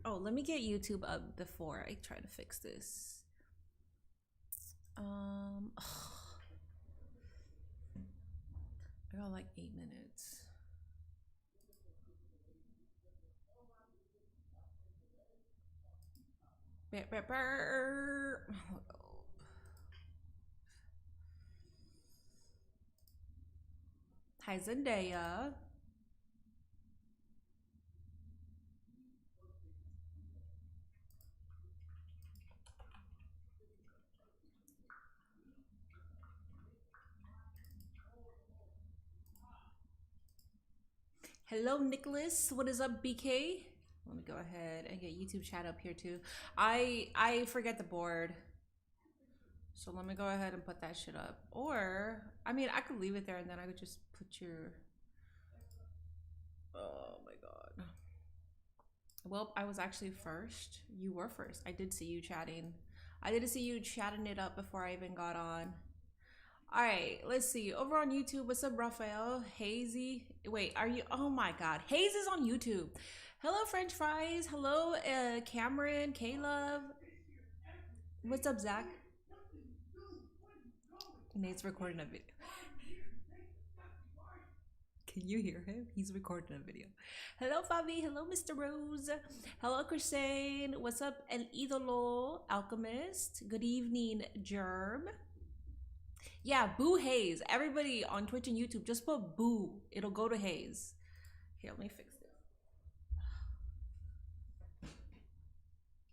Oh, let me get YouTube up before I try to fix this. I got like 8 minutes. Hi Zendaya. Hello Nicholas, what is up BK? Let me go ahead and get YouTube chat up here too. I forget the board. So let me go ahead and put that shit up. Or, I mean, I could leave it there and then I could just put your... Oh my god. Well, I was actually first. You were first. I did see you chatting. I did see you chatting it up before I even got on. All right, let's see. Over on YouTube, what's up, Raphael? Hazy. Wait, are you? Oh my God, Hayes is on YouTube. Hello, French fries. Hello, Cameron, Caleb. What's up, Zach? Nate's recording a video. Can you hear him? He's recording a video. Hello, Fabi. Hello, Mr. Rose. Hello, Christine. What's up, El Idolo Alchemist? Good evening, Germ. Yeah, Boo Hayes. Everybody on Twitch and YouTube, just put Boo. It'll go to Hayes. Here, let me fix this.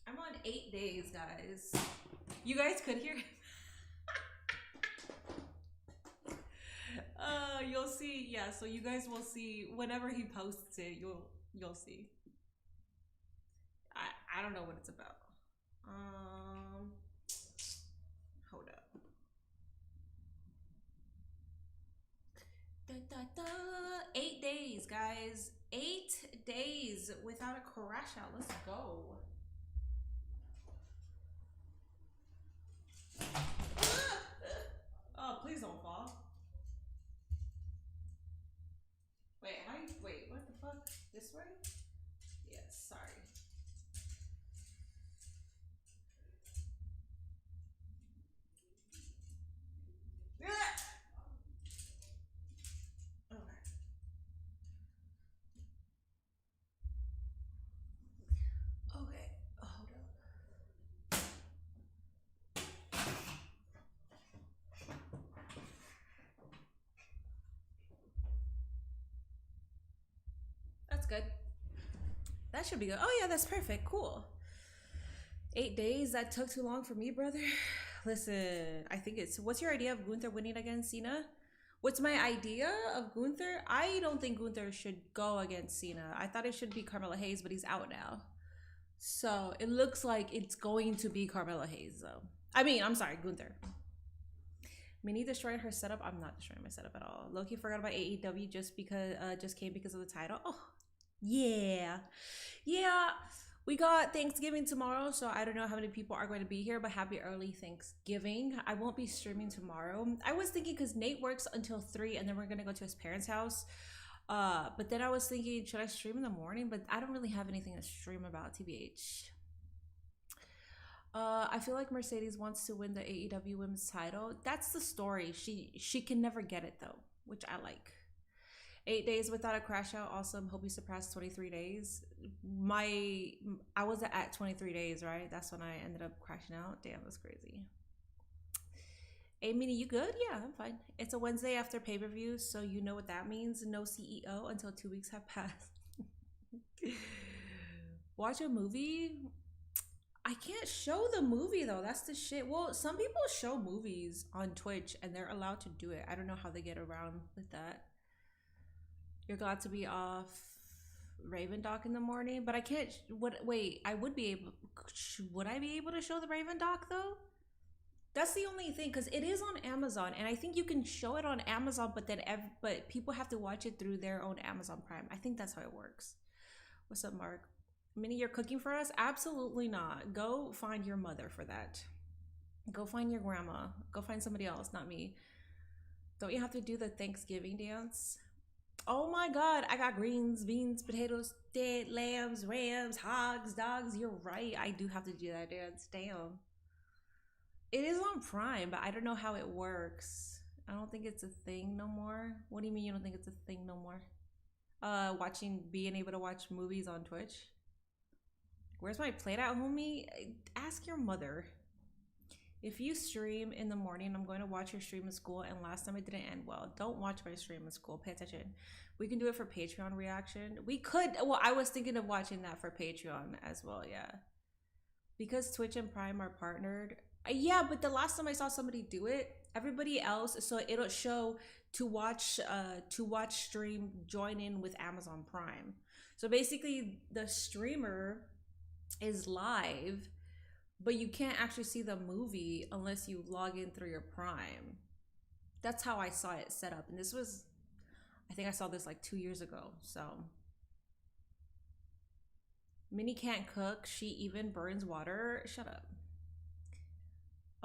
I'm on 8 days, guys. You guys could hear him. You'll see. Yeah, so you guys will see whenever he posts it. You'll see. I don't know what it's about. Hold up. Da, da, da. 8 days, guys. 8 days without a crash out. Let's go. Oh, please don't fall. Wait, what the fuck? This way? Yes, sorry. Okay, hold up. That's good. That should be good. Oh yeah, that's perfect. Cool. 8 days? That took too long for me, brother. Listen, I think it's... What's your idea of Gunther winning against Cena? What's my idea of Gunther? I don't think Gunther should go against Cena. I thought it should be Carmelo Hayes, but he's out now. So it looks like it's going to be Carmelo Hayes, though. I mean, I'm sorry, Gunther. Minnie destroyed her setup. I'm not destroying my setup at all. Loki forgot about AEW just came because of the title. Oh, yeah. Yeah. We got Thanksgiving tomorrow, so I don't know how many people are going to be here, but happy early Thanksgiving. I won't be streaming tomorrow. I was thinking because Nate works until 3 and then we're going to go to his parents' house. But then I was thinking, should I stream in the morning? But I don't really have anything to stream about, TBH. I feel like Mercedes wants to win the AEW women's title. That's the story. She can never get it though, which I like. 8 days without a crash out. Awesome. Hope you surpassed 23 days. I was at 23 days, right? That's when I ended up crashing out. Damn, that's crazy. Hey, Minnie, you good? Yeah, I'm fine. It's a Wednesday after pay-per-view, so you know what that means. No CEO until 2 weeks have passed. Watch a movie? I can't show the movie though. That's the shit. Well, some people show movies on Twitch and they're allowed to do it. I don't know how they get around with that. You're glad to be off Raven Doc in the morning, but I can't. Wait, I would be able. Would I be able to show the Raven Doc though? That's the only thing, because it is on Amazon, and I think you can show it on Amazon, but then but people have to watch it through their own Amazon Prime. I think that's how it works. What's up, Mark? Minnie, you're cooking for us? Absolutely not. Go find your mother for that. Go find your grandma. Go find somebody else, not me. Don't you have to do the Thanksgiving dance? Oh my god, I got greens, beans, potatoes, dead lambs, rams, hogs, dogs. You're right. I do have to do that dance. Damn. It is on Prime, but I don't know how it works. I don't think it's a thing no more. What do you mean you don't think it's a thing no more? Being able to watch movies on Twitch. Where's my plate at, homie? Ask your mother. If you stream in the morning, I'm going to watch your stream in school, and last time it didn't end well. Don't watch my stream in school. Pay attention. We can do it for Patreon reaction. We could. Well, I was thinking of watching that for Patreon as well, yeah. Because Twitch and Prime are partnered. Yeah, but the last time I saw somebody do it, everybody else, so it'll show to watch stream, join in with Amazon Prime. So basically, the streamer is live, but you can't actually see the movie unless you log in through your Prime. That's how I saw it set up. And this was, I think I saw this like 2 years ago. So Minnie can't cook. She even burns water. Shut up.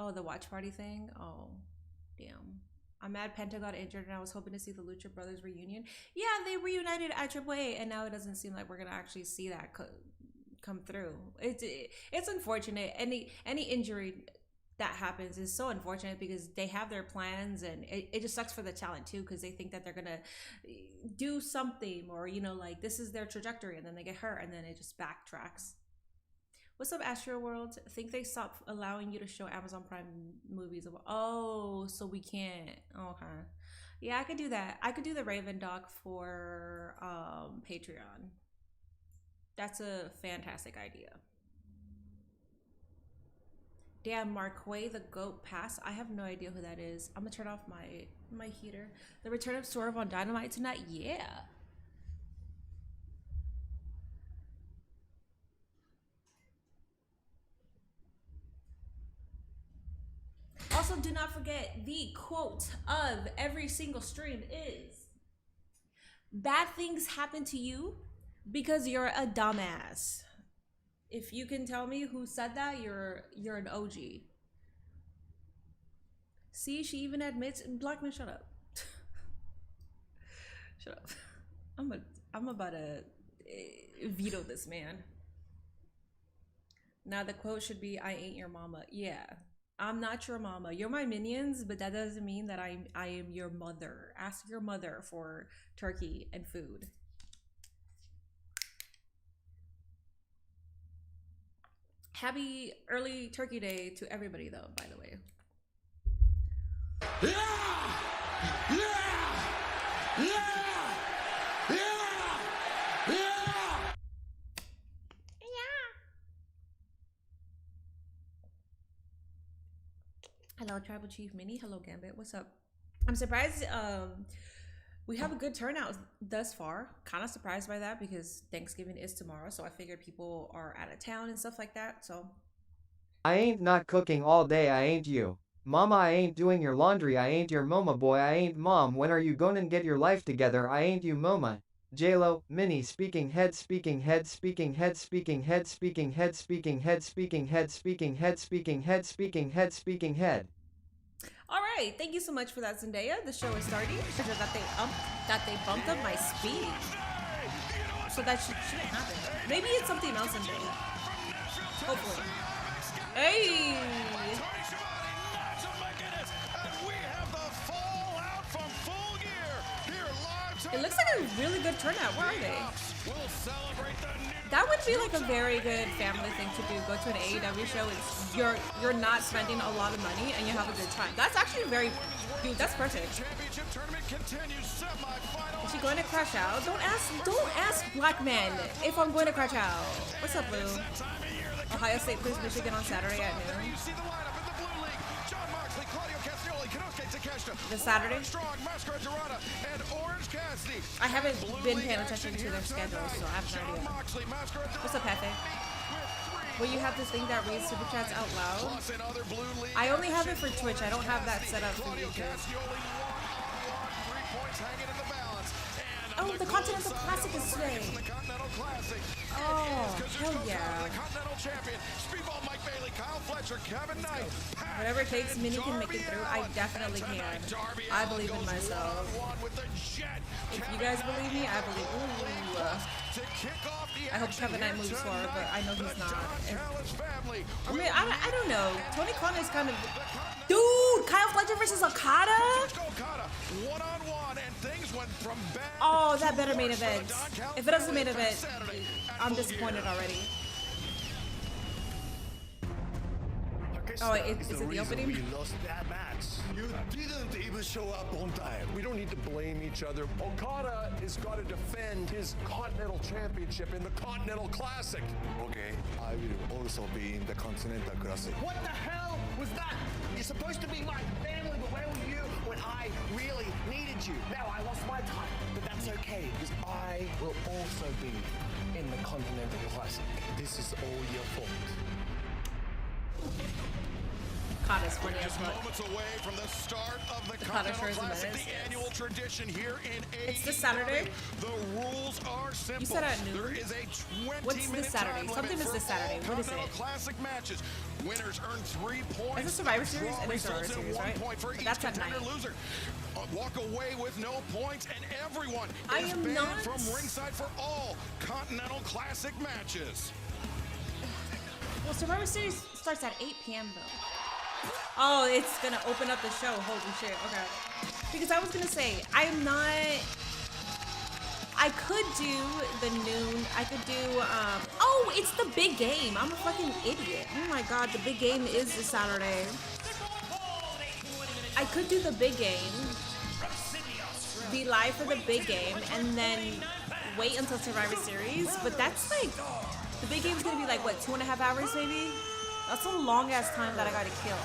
Oh, the watch party thing? Oh, damn. I'm mad Penta got injured and I was hoping to see the Lucha Brothers reunion. Yeah, they reunited at AAA and now it doesn't seem like we're going to actually see that come through. It's unfortunate. Any injury that happens is so unfortunate because they have their plans and it just sucks for the talent too because they think that they're gonna do something or you know like this is their trajectory and then they get hurt and then it just backtracks. What's up, Astro World? I think they stopped allowing you to show Amazon Prime movies. Oh, so we can't. Okay. Yeah, I could do that. I could do the Raven doc for Patreon. That's a fantastic idea. Damn, Marquay the Goat Pass. I have no idea who that is. I'm gonna turn off my heater. The return of Swerve on Dynamite tonight? Yeah. Also, do not forget the quote of every single stream is bad things happen to you because you're a dumbass. If you can tell me who said that, you're an OG. See, she even admits. Blackman, shut up. Shut up. I'm about to veto this man. Now the quote should be, "I ain't your mama." Yeah, I'm not your mama. You're my minions, but that doesn't mean that I am your mother. Ask your mother for turkey and food. Happy early Turkey Day to everybody, though, by the way. Yeah! Yeah! Yeah! Yeah! Yeah! Hello, Tribal Chief Minnie. Hello, Gambit. What's up? I'm surprised we have a good turnout thus far. Kind of surprised by that because Thanksgiving is tomorrow, so I figured people are out of town and stuff like that. So I ain't not cooking all day, I ain't you. Mama, I ain't doing your laundry, I ain't your mama boy, I ain't mom, when are you gonna get your life together, I ain't you mama. JLo, Minnie speaking head speaking head speaking head speaking head speaking head speaking head speaking head speaking head speaking head speaking head speaking head. all right, thank you so much for that, Zendaya. The show is starting. That they bumped up my speed, so that shouldn't happen. Maybe it's something else, Zendaya. Hopefully. Hey. It looks like a really good turnout. Where are they? That would be like a very good family thing to do. Go to an AEW show. It's you're not spending a lot of money and you have a good time. That's actually very, dude. That's perfect. Is she going to crash out? Don't ask Black Men if I'm going to crash out. What's up, Blue? Ohio State plays Michigan on Saturday at noon. This Saturday? I haven't been paying attention to their schedule, so I have no idea. What's up, Pepe? Will you have this thing that reads super chats out loud? I only have it for Twitch. I don't have that set up for YouTube. Oh, the Continental Classic is today. Oh, hell yeah. Kyle Fletcher, Kevin Knight. Whatever it takes, Minnie can make it through. I definitely can. I believe in myself. If you guys believe me, I believe. Ooh. I hope Kevin Knight moves forward, but I know he's not. I mean, I don't know. Tony Khan is kind of. Dude, Kyle Fletcher versus Okada? Oh, that better main event. If it doesn't main event, I'm disappointed already. Oh, is it the opening? We lost that match. You didn't even show up on time. We don't need to blame each other. Okada has got to defend his Continental Championship in the Continental Classic. Okay, I will also be in the Continental Classic. What the hell was that? You're supposed to be my family, but where were you when I really needed you? Now I lost my time, but that's okay, because I will also be in the Continental Classic. This is all your fault. Okada's funny as fuck. Moments away from the start of the Okada sure is a Classic, menace. the annual tradition here in It's this Saturday? The rules are simple. You said at noon. There is a 20-minute What's this Saturday? time Something limit is this for all Saturday. What is it? Continental Classic matches. Winners earn 3 points. Is it Survivor Series? Draw It is Survivor results in Series, 1 right? point for But each that's at contender night. loser. Walk away with no points, and everyone I is am banned not- from ringside for all Continental Classic matches. Well, Survivor Series starts at 8 p.m. though. Oh, it's gonna open up the show. Holy shit. Okay. Because I was gonna say, I'm not. I could do the noon. I could do. Oh, it's the big game. I'm a fucking idiot. Oh my god, the big game is this Saturday. I could do the big game. Be live for the big game, and then wait until Survivor Series. But that's like. The big game's gonna be like, what, 2.5 hours maybe? That's a long ass time that I gotta kill.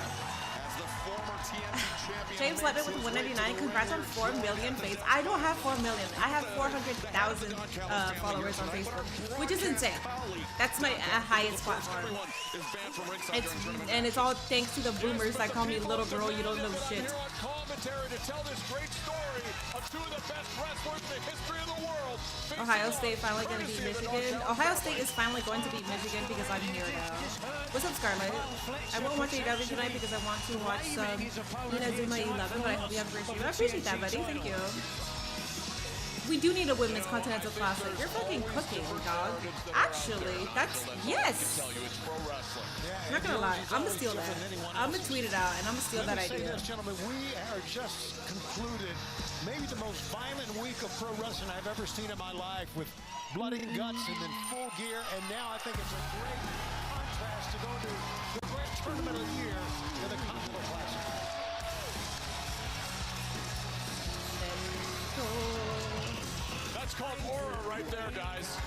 James Levitt with 199. Congrats on 4 million faves. I don't have 4 million. I have 400,000 followers on Facebook, which is insane. That's my highest platform. It's all thanks to the boomers that call me little girl. You don't know shit. Ohio State finally gonna beat Michigan. Ohio State is finally going to beat Michigan because I'm here now. What's up, Scarlett? I won't watch AEW tonight because I want to watch some Inazuma 11, but I hope you have a great stream. I appreciate that, buddy. Thank you. We do need a women's Continental Classic. You're fucking cooking, dog. Actually, that's yes. I'm not gonna lie. I'm gonna steal that. I'm gonna tweet it out and I'm gonna steal that idea. Ladies and gentlemen, we are just concluded maybe the most violent week of pro wrestling I've ever seen in my life, with blood and guts and then full gear, and now I think it's a great contrast to go to the great tournament of the year in the Continental Classic. That's called aura right there, guys.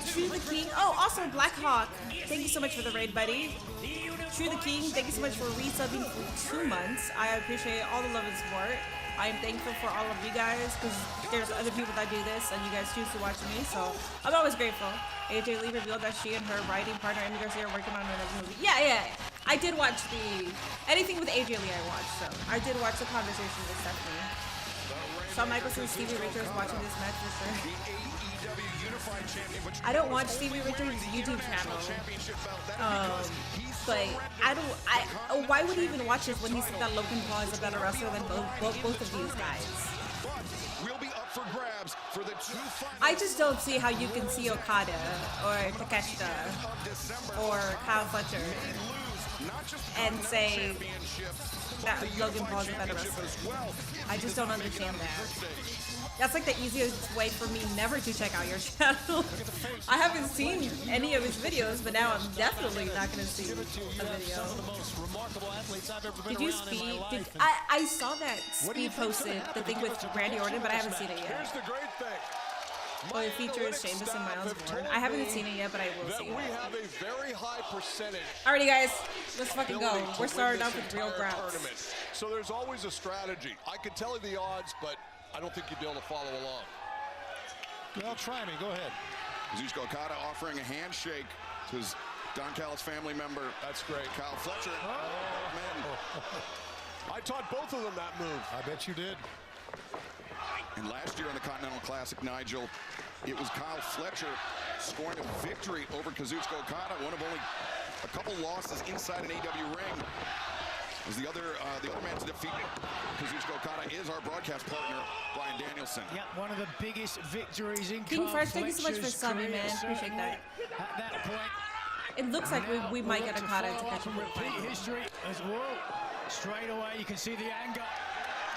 True the King. Oh, also Black Hawk. Thank you so much for the raid, buddy. True the King, thank you so much for resubbing for 2 months. I appreciate all the love and support. I am thankful for all of you guys because there's other people that do this and you guys choose to watch me, so I'm always grateful. AJ Lee revealed that she and her writing partner Amy Garcia are working on another movie. Yeah. I did watch anything with AJ Lee I watched, so I did watch the conversation with Stephanie. Shawn Michaels and Stevie Richards watching this match for sure. I don't watch Stevie Richards' YouTube channel, but why would he even watch this when he said that Logan Paul is a better wrestler than both of these guys? I just don't see how you can see Okada or Takeshita or Kyle Fletcher and say that Logan Paul is a better wrestler. I just don't understand that. That's like the easiest way for me never to check out your channel. I haven't seen any of his videos, but now I'm definitely not going to see a video. Did you speed? I saw that Speed posted the thing with Randy Orton, but I haven't seen it yet. Here's the great thing. Oh, it features Sheamus and Miles Bourne. I haven't seen it yet, but I will see it. We have a very high percentage. Alrighty, guys, let's fucking go. We're starting off with real graps. So there's always a strategy. I could tell you the odds, but I don't think you'd be able to follow along. Well, try me. Go ahead. Kazuchika Okada offering a handshake to his Don Callis family member. That's great. Kyle Fletcher. I taught both of them that move. I bet you did. And last year on the Continental Classic, Nigel, it was Kyle Fletcher scoring a victory over Kazuchika Okada, one of only a couple losses inside an AEW ring. As the other man to defeat Kazuchika Okada is our broadcast partner, Brian Danielson. Yeah, one of the biggest victories in King Kyle Fresh, thank you so much for Fletcher's subbing, man. career, Appreciate that. At that point, It looks like we might get Okada to catch him. repeat history as well. Straight away, you can see the anger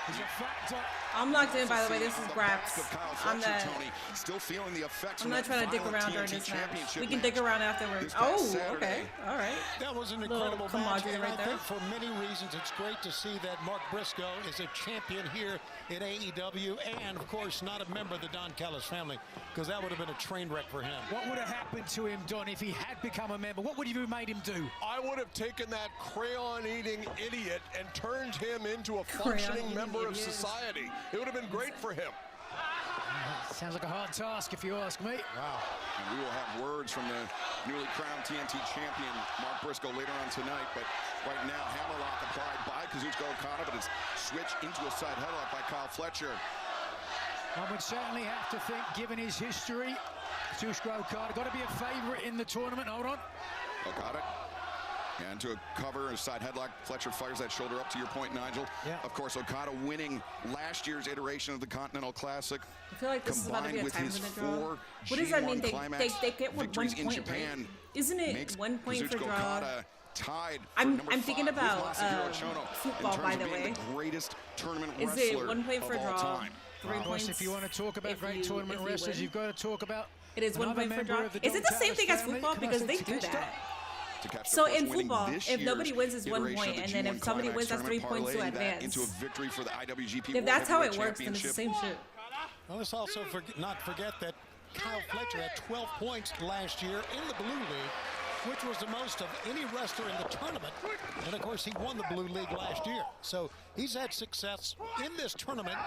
is a factor. I'm locked in, by the way. This is Graps. I'm still feeling the effects. I'm not trying to dick around during this match. We can dick around afterwards. Oh, okay. All right. That was an incredible Little match, camaraderie and right I there. think for many reasons it's great to see that Mark Briscoe is a champion here at AEW, and of course not a member of the Don Callis family, because that would have been a train wreck for him. What would have happened to him, Don, if he had become a member? What would you have made him do? I would have taken that crayon-eating idiot and turned him into a functioning member of society. It would have been great for him. Sounds like a hard task, if you ask me. Wow. And we will have words from the newly crowned TNT champion, Mark Briscoe, later on tonight. But right now, hammerlock applied by Kazuchika Okada, but it's switched into a side headlock by Kyle Fletcher. I would certainly have to think, given his history, Kazuchika Okada got to be a favorite in the tournament. Hold on. Okada. And to a cover, a side headlock, Fletcher fires that shoulder up, to your point, Nigel. Yeah. Of course, Okada winning last year's iteration of the Continental Classic. I feel like this is about to be a with time his limit draw. 4 What does that mean? G1 They get one victories point, in Japan. right? Isn't it Makes 1 point for Kazuchika draw? Okada tied for I'm number thinking 5 with about Masahiro Chono football, in terms by of the being way. the greatest tournament Is wrestler it 1 point for of all draw? time. 3 points. If you want to talk about great tournament wrestlers, win. you've got to talk about. It is 1 another point for member draw. of the Is it the Don same thing as Callis football? family. Because they Can I do say Takeshita? that. To catch So the first in winning football, this if nobody year's wins, it's 1 iteration point, of the and then if G1 somebody Climax wins, that's 3 tournament, points to parlaying that advance. into a victory for the IWGP If World that's how it Heavyweight works, then it's the same Championship. shit. Well, let's also not forget that Kyle Fletcher had 12 points last year in the Blue League, which was the most of any wrestler in the tournament. And of course, he won the Blue League last year. So he's had success in this tournament,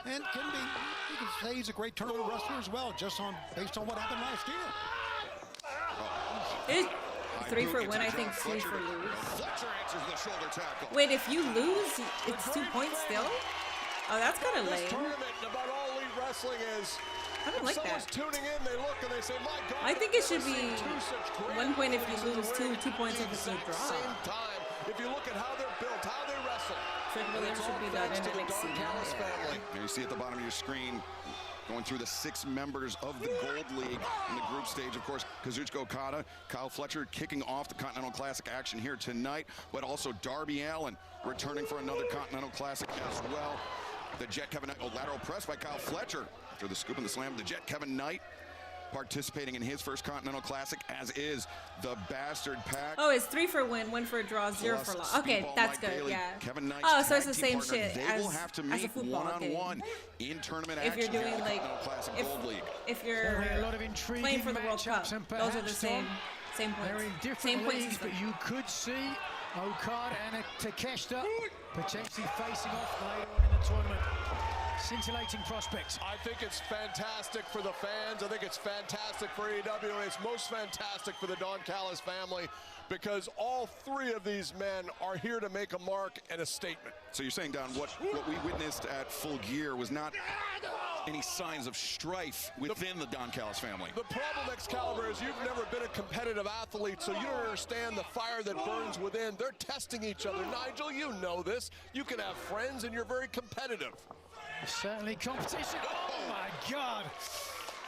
and you can say he's a great tournament wrestler as well, based on what happened last year. 3 for win, I think 3 for lose. Fletcher answers the shoulder tackle. Wait, if you lose, it's 2 points still? Oh, that's kind of This lame. tournament about all elite wrestling is, I don't if like someone's that. tuning in, they look and they say, my God, I think it should I've never be seen two such great 1 point if athletes you in the lose, ring 2 points if it's a at the draw. same time, if you look at how they're built, how they wrestle. Trick And Williams it's should all be done thanks in to the NXT Don now, Callis yeah. family. There you see at the bottom of your screen, going through the 6 members of the Gold League in the group stage. Of course, Kazuchika Okada, Kyle Fletcher kicking off the Continental Classic action here tonight, but also Darby Allin returning for another Continental Classic as well. The Jet Kevin Knight, lateral press by Kyle Fletcher after the scoop and the slam. The Jet Kevin Knight participating in his first Continental Classic, as is the Bastard Pack. Oh, it's 3 for win, 1 for draw, 0 for loss. Okay, Speedball that's Mike good, Bailey, yeah. Kevin Knight's Oh, so it's tag the team same partner. shit They as will have to a meet football one-on-one in tournament If you're action doing in the like, Continental Classic Gold League. if you're Certainly a lot of intriguing playing for the World Cup, matchups, and those are the perhaps, same They're points. in different Same point leagues, system. but you could see Okada and Takeshita potentially facing off later on in the tournament. Scintillating prospects. I think it's fantastic for the fans. I think it's fantastic for AEW, and it's most fantastic for the Don Callis family, because all 3 of these men are here to make a mark and a statement. So you're saying, Don, what we witnessed at Full Gear was not any signs of strife within the Don Callis family? The problem, Excalibur, is you've never been a competitive athlete, so you don't understand the fire that burns within. They're testing each other. Nigel, you know this. You can have friends, and you're very competitive. Certainly competition. Oh my God.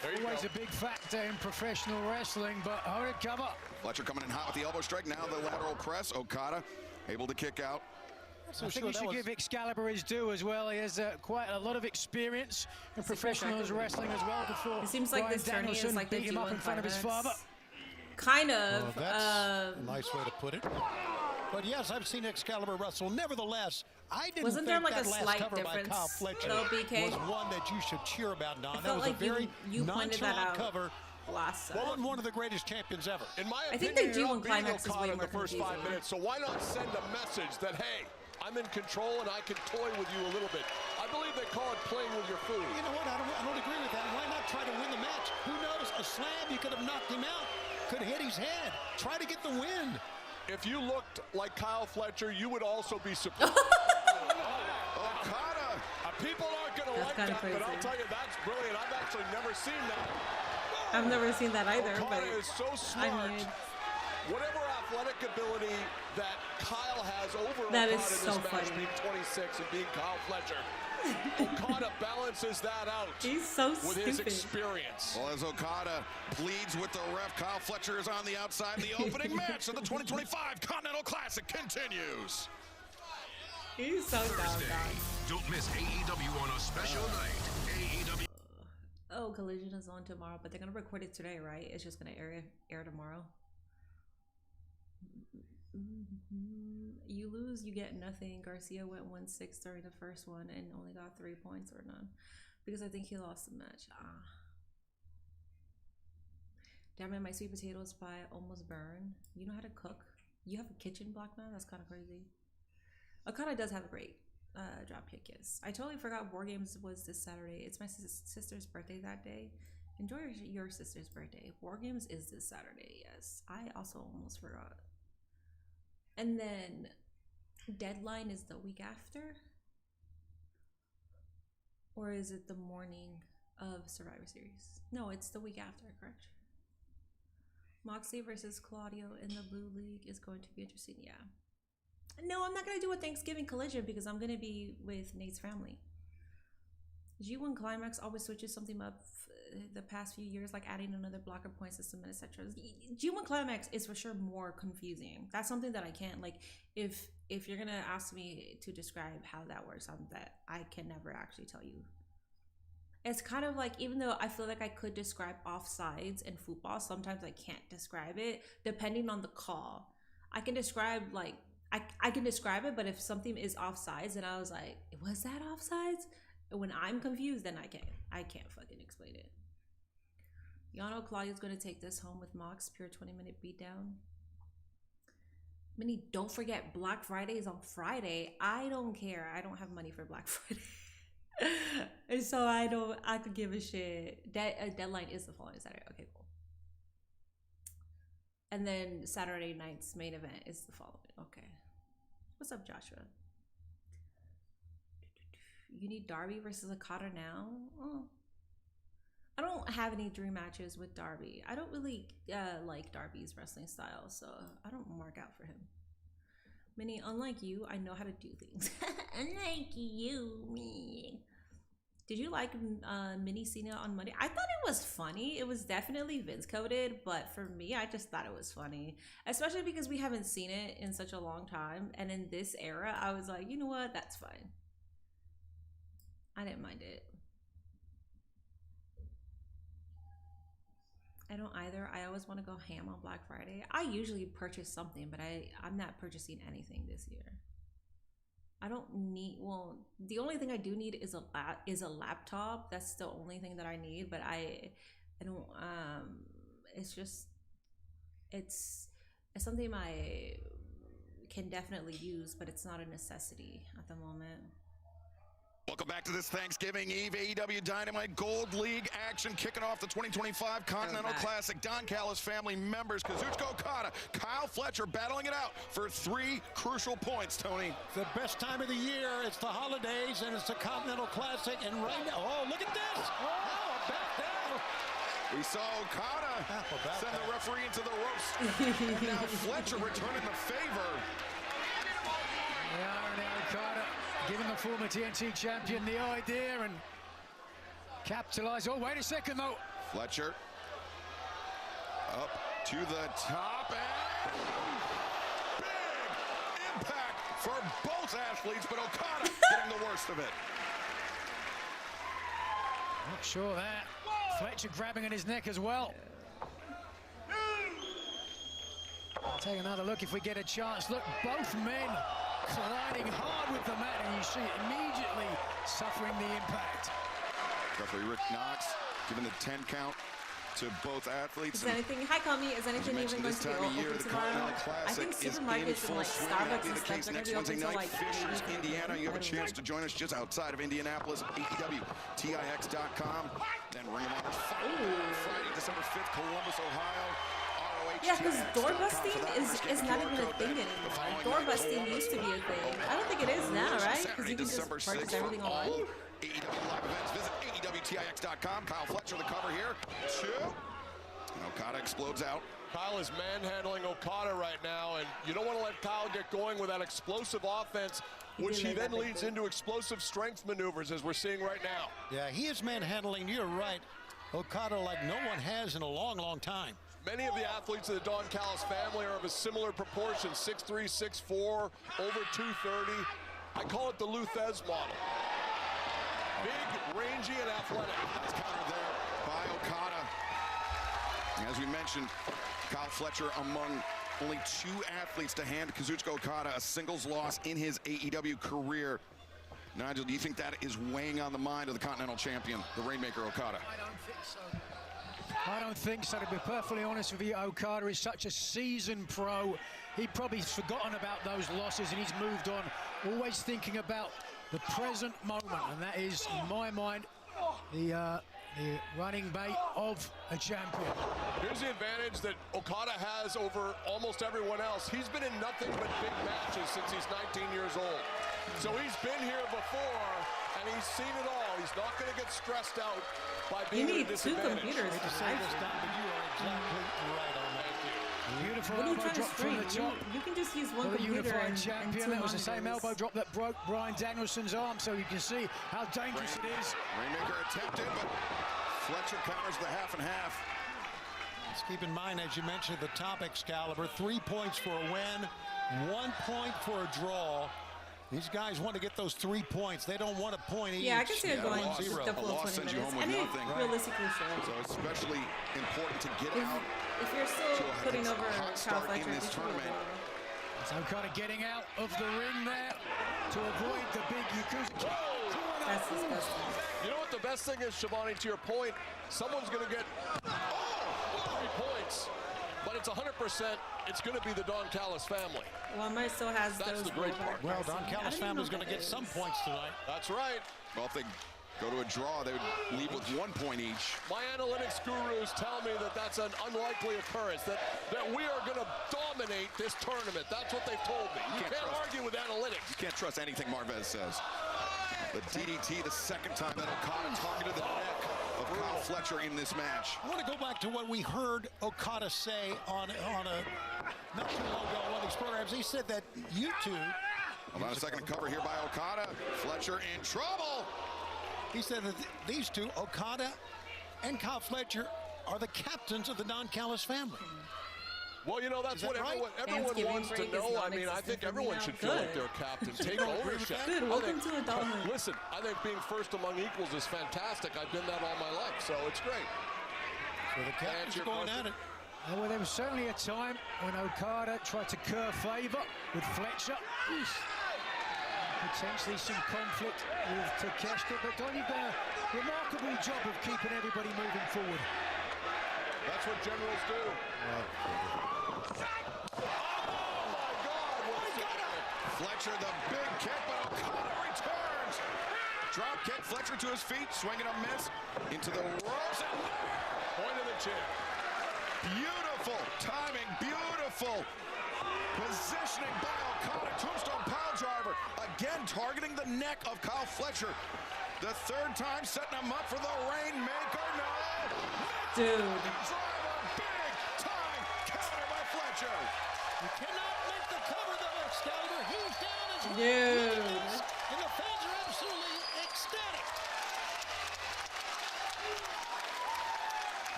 Always a big factor in professional wrestling, but hold it, cover. Fletcher coming in hot with the elbow strike. Now the lateral press. Okada able to kick out. I think we should give Excalibur his due as well. He has quite a lot of experience in professional wrestling as well. Before It seems like Bryan this tourney is Danielson like the beat him up in G1 front of his father. climax. Kind of. Well, that's a nice way to put it. But yes, I've seen Excalibur wrestle. Nevertheless, I didn't Wasn't think there, like, that a last slight cover by difference, Kyle Fletcher though, BK? was one that you should cheer about, Don. I That felt was like a very you pointed that nonchalant out cover. last Well, time. One of the greatest champions ever. In my I think opinion, the you're G1 not beating climax is Okada way in the more first 5 confusing. minutes, so why not send a message that, hey, I'm in control and I can toy with you a little bit. I believe they call it playing with your food. You know what? I don't agree with that. Why not try to win the match? Who knows? A slam, you could have knocked him out. Could have hit his head. Try to get the win. If you looked like Kyle Fletcher, you would also be surprised. Okada. People aren't going to That's like kinda that, but I'll crazy. tell you, that's brilliant. I've actually never seen that. I've never seen that either, Okada but is so smart. I mean, Whatever athletic ability that Kyle has over That Okada is in so this match, funny. being 26 and being Kyle Fletcher, Okada balances that out he's so with his stupid. experience. Well, as Okada pleads with the ref, Kyle Fletcher is on the outside. The opening match of the 2025 Continental Classic continues. He's so dumb, dog. Don't miss AEW on a special night. AEW. Oh, Collision is on tomorrow, but they're gonna record it today, right? It's just gonna air tomorrow. You lose, you get nothing. Garcia went 1-6 during the first one and only got 3 points or none because I think he lost the match. Damn it, my sweet potatoes pie almost burned. You know how to cook? You have a kitchen, Black Man? That's kind of crazy. Okada does have a great dropkick, yes. I totally forgot War Games was this Saturday. It's my sister's birthday that day. Enjoy your sister's birthday. War Games is this Saturday, yes. I also almost forgot. And then Deadline is the week after? Or is it the morning of Survivor Series? No, it's the week after, correct? Moxley versus Claudio in the Blue League is going to be interesting, yeah. No, I'm not going to do a Thanksgiving Collision because I'm going to be with Nate's family. G1 Climax always switches something up the past few years, like adding another blocker point system and etc. G1 Climax is for sure more confusing. That's something that I can't, like, if you're going to ask me to describe how that works, that I can never actually tell you. It's kind of like, even though I feel like I could describe offsides in football, sometimes I can't describe it depending on the call. I can describe, like, I can describe it, but if something is offsides and I was like, was that offsides? When I'm confused, then I can't fucking explain it. Yano Claudio's gonna take this home with Mox, pure 20-minute beatdown. Minnie, don't forget Black Friday is on Friday. I don't care. I don't have money for Black Friday. And so I could give a shit. Deadline is the following Saturday. Okay, cool. And then Saturday night's main event is the following. Okay. What's up, Joshua? You need Darby versus Okada now? Oh. I don't have any dream matches with Darby. I don't really like Darby's wrestling style, so I don't mark out for him. Minnie, unlike you, I know how to do things. Unlike you, me. Did you like Mini Cena on Monday? I thought it was funny. It was definitely Vince coded, but for me, I just thought it was funny. Especially because we haven't seen it in such a long time. And in this era, I was like, you know what? That's fine. I didn't mind it. I don't either. I always want to go ham on Black Friday. I usually purchase something, but I'm not purchasing anything this year. I don't need, well, the only thing I do need is a laptop. That's the only thing that I need, but I don't, it's just, it's something I can definitely use, but it's not a necessity at the moment. Welcome back to this Thanksgiving Eve AEW Dynamite Gold League action, kicking off the 2025 Continental Classic. Don Callis family members, Kazuchika Okada, Kyle Fletcher battling it out for 3 crucial points, Tony. The best time of the year. It's the holidays, and it's the Continental Classic. And right now, oh, look at this. Oh, a back down. We saw Okada send the referee into the ropes. And now Fletcher returning the favor. Yeah, now Okada giving the former TNT champion the idea and capitalize. Oh, wait a second, though. Fletcher up to the top, and big impact for both athletes, but Okada getting the worst of it. Not sure that. Fletcher grabbing at his neck as well. Take another look if we get a chance. Look, both men colliding hard with the mat, and you see it immediately suffering the impact. Referee Rick Knox giving the 10 count to both athletes. Is anything, hi Kami, is anything even going to be open tomorrow? I think supermarkets and like Starbucks and stuff are going to be open until like Fishers, Indiana. You have a chance to join us just outside of Indianapolis, AEWTIX.com. Then Ring of Honor's Friday, December 5th, Columbus, Ohio. Yeah, because door busting is not even a thing anymore. Door busting used to be a thing. I don't think it is now, right? Because you can just purchase everything online. AEW live events, visit AEWTIX.com. Kyle Fletcher, the cover here. 2. And Okada explodes out. Kyle is manhandling Okada right now, and you don't want to let Kyle get going with that explosive offense, which he then leads into explosive strength maneuvers, as we're seeing right now. Yeah, he is manhandling, you're right, Okada like no one has in a long, long time. Many of the athletes of the Don Callis family are of a similar proportion, 6'3", 6'4", over 230. I call it the Luthez model. Big, rangy, and athletic. That's countered there by Okada. As we mentioned, Kyle Fletcher among only 2 athletes to hand Kazuchika Okada a singles loss in his AEW career. Nigel, do you think that is weighing on the mind of the Continental Champion, the Rainmaker Okada? I don't think so. I don't think so, to be perfectly honest with you. Okada is such a seasoned pro. He probably's forgotten about those losses and he's moved on, always thinking about the present moment, and that is, in my mind, the running mate of a champion. Here's the advantage that Okada has over almost everyone else. He's been in nothing but big matches since he's 19 years old. So he's been here before, and he's seen it all. He's not going to get stressed out by being at a disadvantage. You need 2 computers. To say this, Don, but you are exactly right on that. Beautiful What are you elbow trying to drop from the string? top. You can just use one For the computer unified and champion. 2 That was the same monitors. elbow drop that broke Bryan Danielson's arm, so you can see how dangerous it is. Rainmaker attempted, but Fletcher counters the half and half. Let's keep in mind, as you mentioned, the top Excalibur, 3 points for a win, 1 point for a draw. These guys want to get those 3 points. They don't want a point each. Yeah, I can see it going a loss, the full a loss 20 sends you minutes. home with And it nothing. realistically should. So especially important to get out If you're still to a putting over hot Kyle start Fletcher, in this you should be tournament. able So kind of getting out of the ring there to avoid the big Yakuza. That's disgusting. You know what the best thing is, Shivani, to your point? Someone's going to get 3 points, but it's 100%. It's going to be the Don Callis family. Well, Mike still has That's those. the great part. Well, Don Callis family's going to get some points tonight. That's right. Well, if they go to a draw, they would leave with 1 point each. My analytics gurus tell me that that's an unlikely occurrence, that we are going to dominate this tournament. That's what they've told me. You can't argue with analytics. You can't trust anything Marvez says. The DDT, the second time that Okada targeted the neck of Kyle Fletcher in this match. I want to go back to what we heard Okada say on a not too long ago on one of these programs. He said that you two. Hold on a second, cover here by Okada. Fletcher in trouble. He said that these two, Okada and Kyle Fletcher, are the captains of the Don Callis family. Well, you know, that's what right? everyone wants to break is know. I mean, I non-existent think for me everyone now. should feel like Good. they're captain. Take ownership. Good, I welcome think- to adulthood. Listen, I think being first among equals is fantastic. I've been that all my life, so it's great. So the captains are going at it. Well, there was certainly a time when Okada tried to curve favour with Fletcher. Potentially some conflict with Takeshita, but Don, you've done a remarkable job of keeping everybody moving forward. That's what generals do. Fletcher, the big kick, but Okada returns. Drop kick, Fletcher to his feet, swinging a miss into the ropes. And Point of the chin. beautiful timing, beautiful positioning by Okada. Tombstone pile driver, again targeting the neck of Kyle Fletcher. The 3rd time setting him up for the Rainmaker. No! Dude. Driver, big time counter by Fletcher. You cannot make the cover though, Excalibur. He's down as well. Dude. And the fans are absolutely ecstatic.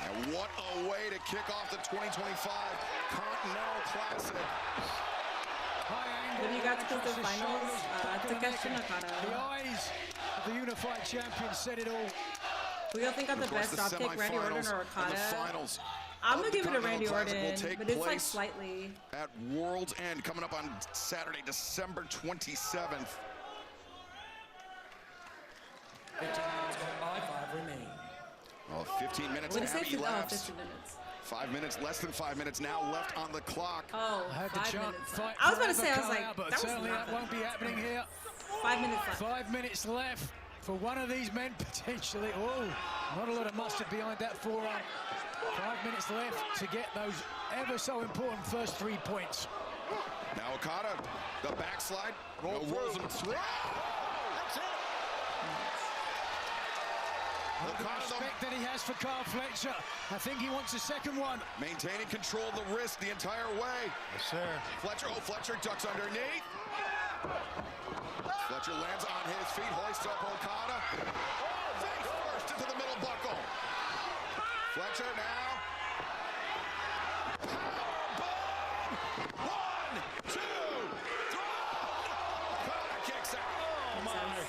And what a way to kick off the 2025 Continental Classic. High When you got to the finals, Takeshita Takeshita Okada. The eyes of the unified champion said it all. Who y'all think got the Of course, best dropkick, Randy Orton semifinals or and Okada? the finals I'm of gonna the give it to Randy Continental Classic will Orton, take but it's like place slightly. at World's End, coming up on Saturday, December 27th. 15 minutes gone by, 5 remain. Well, 15 minutes What and did it say? have 15 elapsed. minutes. 5 minutes, less than 5 minutes now left on the clock. Oh, I had the 5 chant minutes. fight I was about to forever say, I was come like, out, but that was certainly that nothing. won't be happening here. 5 minutes left. 5 minutes left for one of these men potentially. Oh, not a lot of mustard behind that forearm. 5 minutes left to get those ever so important first 3 points. Now Okada, the backslide, no rolls and throw. That's it. The respect that he has for Kyle Fletcher. I think he wants a second one. Maintaining control of the wrist the entire way. Yes, sir. Fletcher ducks underneath. Fletcher lands on his feet, hoists up Okada. Face first into the middle buckle. Fletcher now. Powerbomb! 1, 2, 3. Okada kicks out. Oh, my.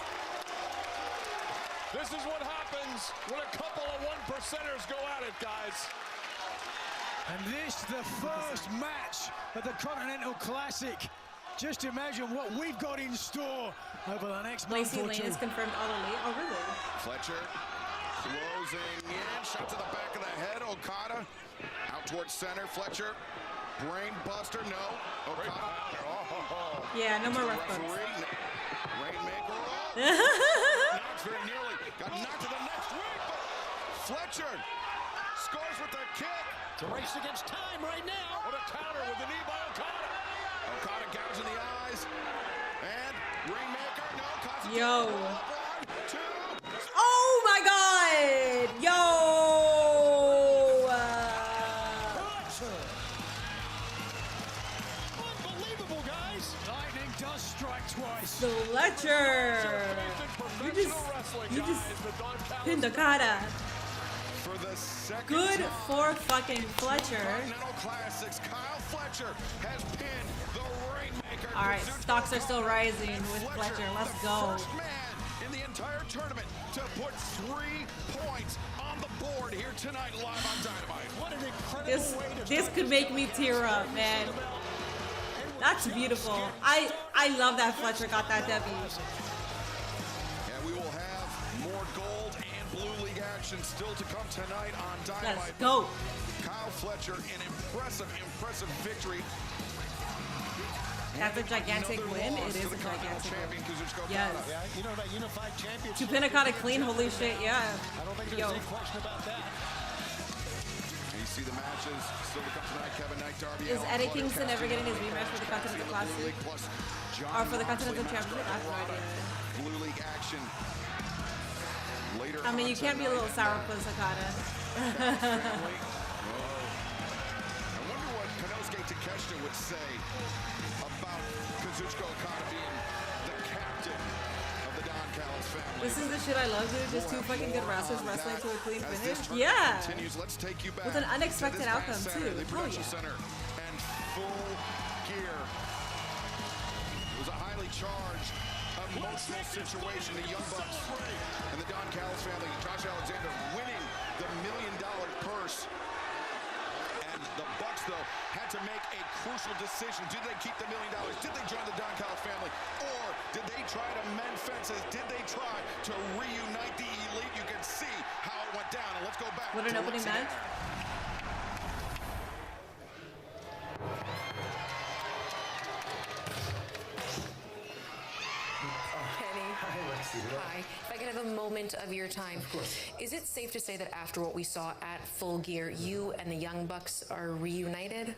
This is what happens when a couple of one-percenters go at it, guys. And this, the first match of the Continental Classic. Just imagine what we've got in store over the next month Lacey or Lane two. is confirmed all elite. Oh, really? Fletcher closing in, shot to the back of the head. Okada out towards center. Fletcher, brain buster, no. Okada. Yeah, no more To the rough bumps. referee. Rainmaker. Knocks very nearly. Got knocked to the next week, but Fletcher scores with the kick. It's a race against time right now. What a counter with the knee by Okada. Okada gouging the eyes. And Rainmaker, no. Yo. 1, 2. Oh my god! Yo! Unbelievable, guys. Lightning does strike twice. Fletcher! You just pinned Okada. For the second Good time for fucking Fletcher. Continental Classics, Kyle Fletcher has pinned the Rainmaker. All right, Kazuchika stocks are still Okada. rising And with Fletcher. Let's the go. First man in the entire tournament to put 3 points on the board here tonight live on Dynamite. What an incredible way to This could make me tear up, man. That's beautiful. I love that Fletcher got that W. And we will have more gold and blue league action still to come tonight on Dynamite. Let's go. Kyle Fletcher, an impressive victory. That's a gigantic Another win. loss It to is the a Continental gigantic champion, win. Kazuchika Okada. Yes. Yeah, you know that unified championship. To pin Okada clean, holy shit, yeah. I don't think there's Yo. any question about that. And you see the matches still to come tonight. Kevin Knight, Darby Is Allin, Eddie Flutter Kingston ever Cassidy, getting his rematch for the Continental Cassidy in the Blue Classic? League, plus John Or for the Moxley Continental matched Championship? up I have no Okada. idea. Blue League action. Later I mean, you on can't be a little tonight. sourpuss, Okada. Family. Whoa. I wonder what Konosuke Takeshita would say about Kazuchika Okada being the captain of the Don Callis family. This is the shit I love, dude. Just two fucking good wrestlers wrestling to a clean As this finish. tournament Yeah. continues, let's take you back With an to unexpected this past outcome, Saturday, too. The Hell Prudential yeah. Center and full gear. It was a highly charged, emotional situation. The Young Bucks and the Don Callis family, Josh Alexander winning the $1 million purse. And the Bucks, though, had to make a crucial decision. Did they keep the $1 million? Did they join the Don Callis family? Or did they try to mend fences? Did they try to reunite the elite? You can see how it went down. And let's go back. What an to opening what's in match. there. Kenny. Hi. If I could have a moment of your time. Of course. Is it safe to say that after what we saw at Full Gear, you and the Young Bucks are reunited?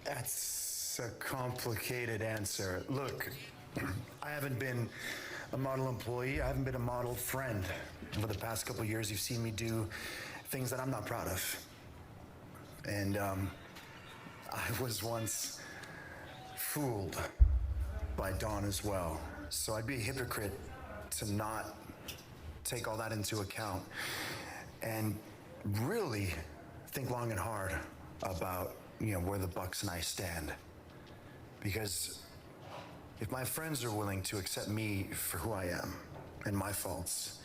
That's a complicated answer. Look, I haven't been a model employee. I haven't been a model friend. Over the past couple of years, you've seen me do things that I'm not proud of. And I was once fooled by Dawn as well. So I'd be a hypocrite to not take all that into account and really think long and hard about, where the Bucks and I stand. Because if my friends are willing to accept me for who I am and my faults,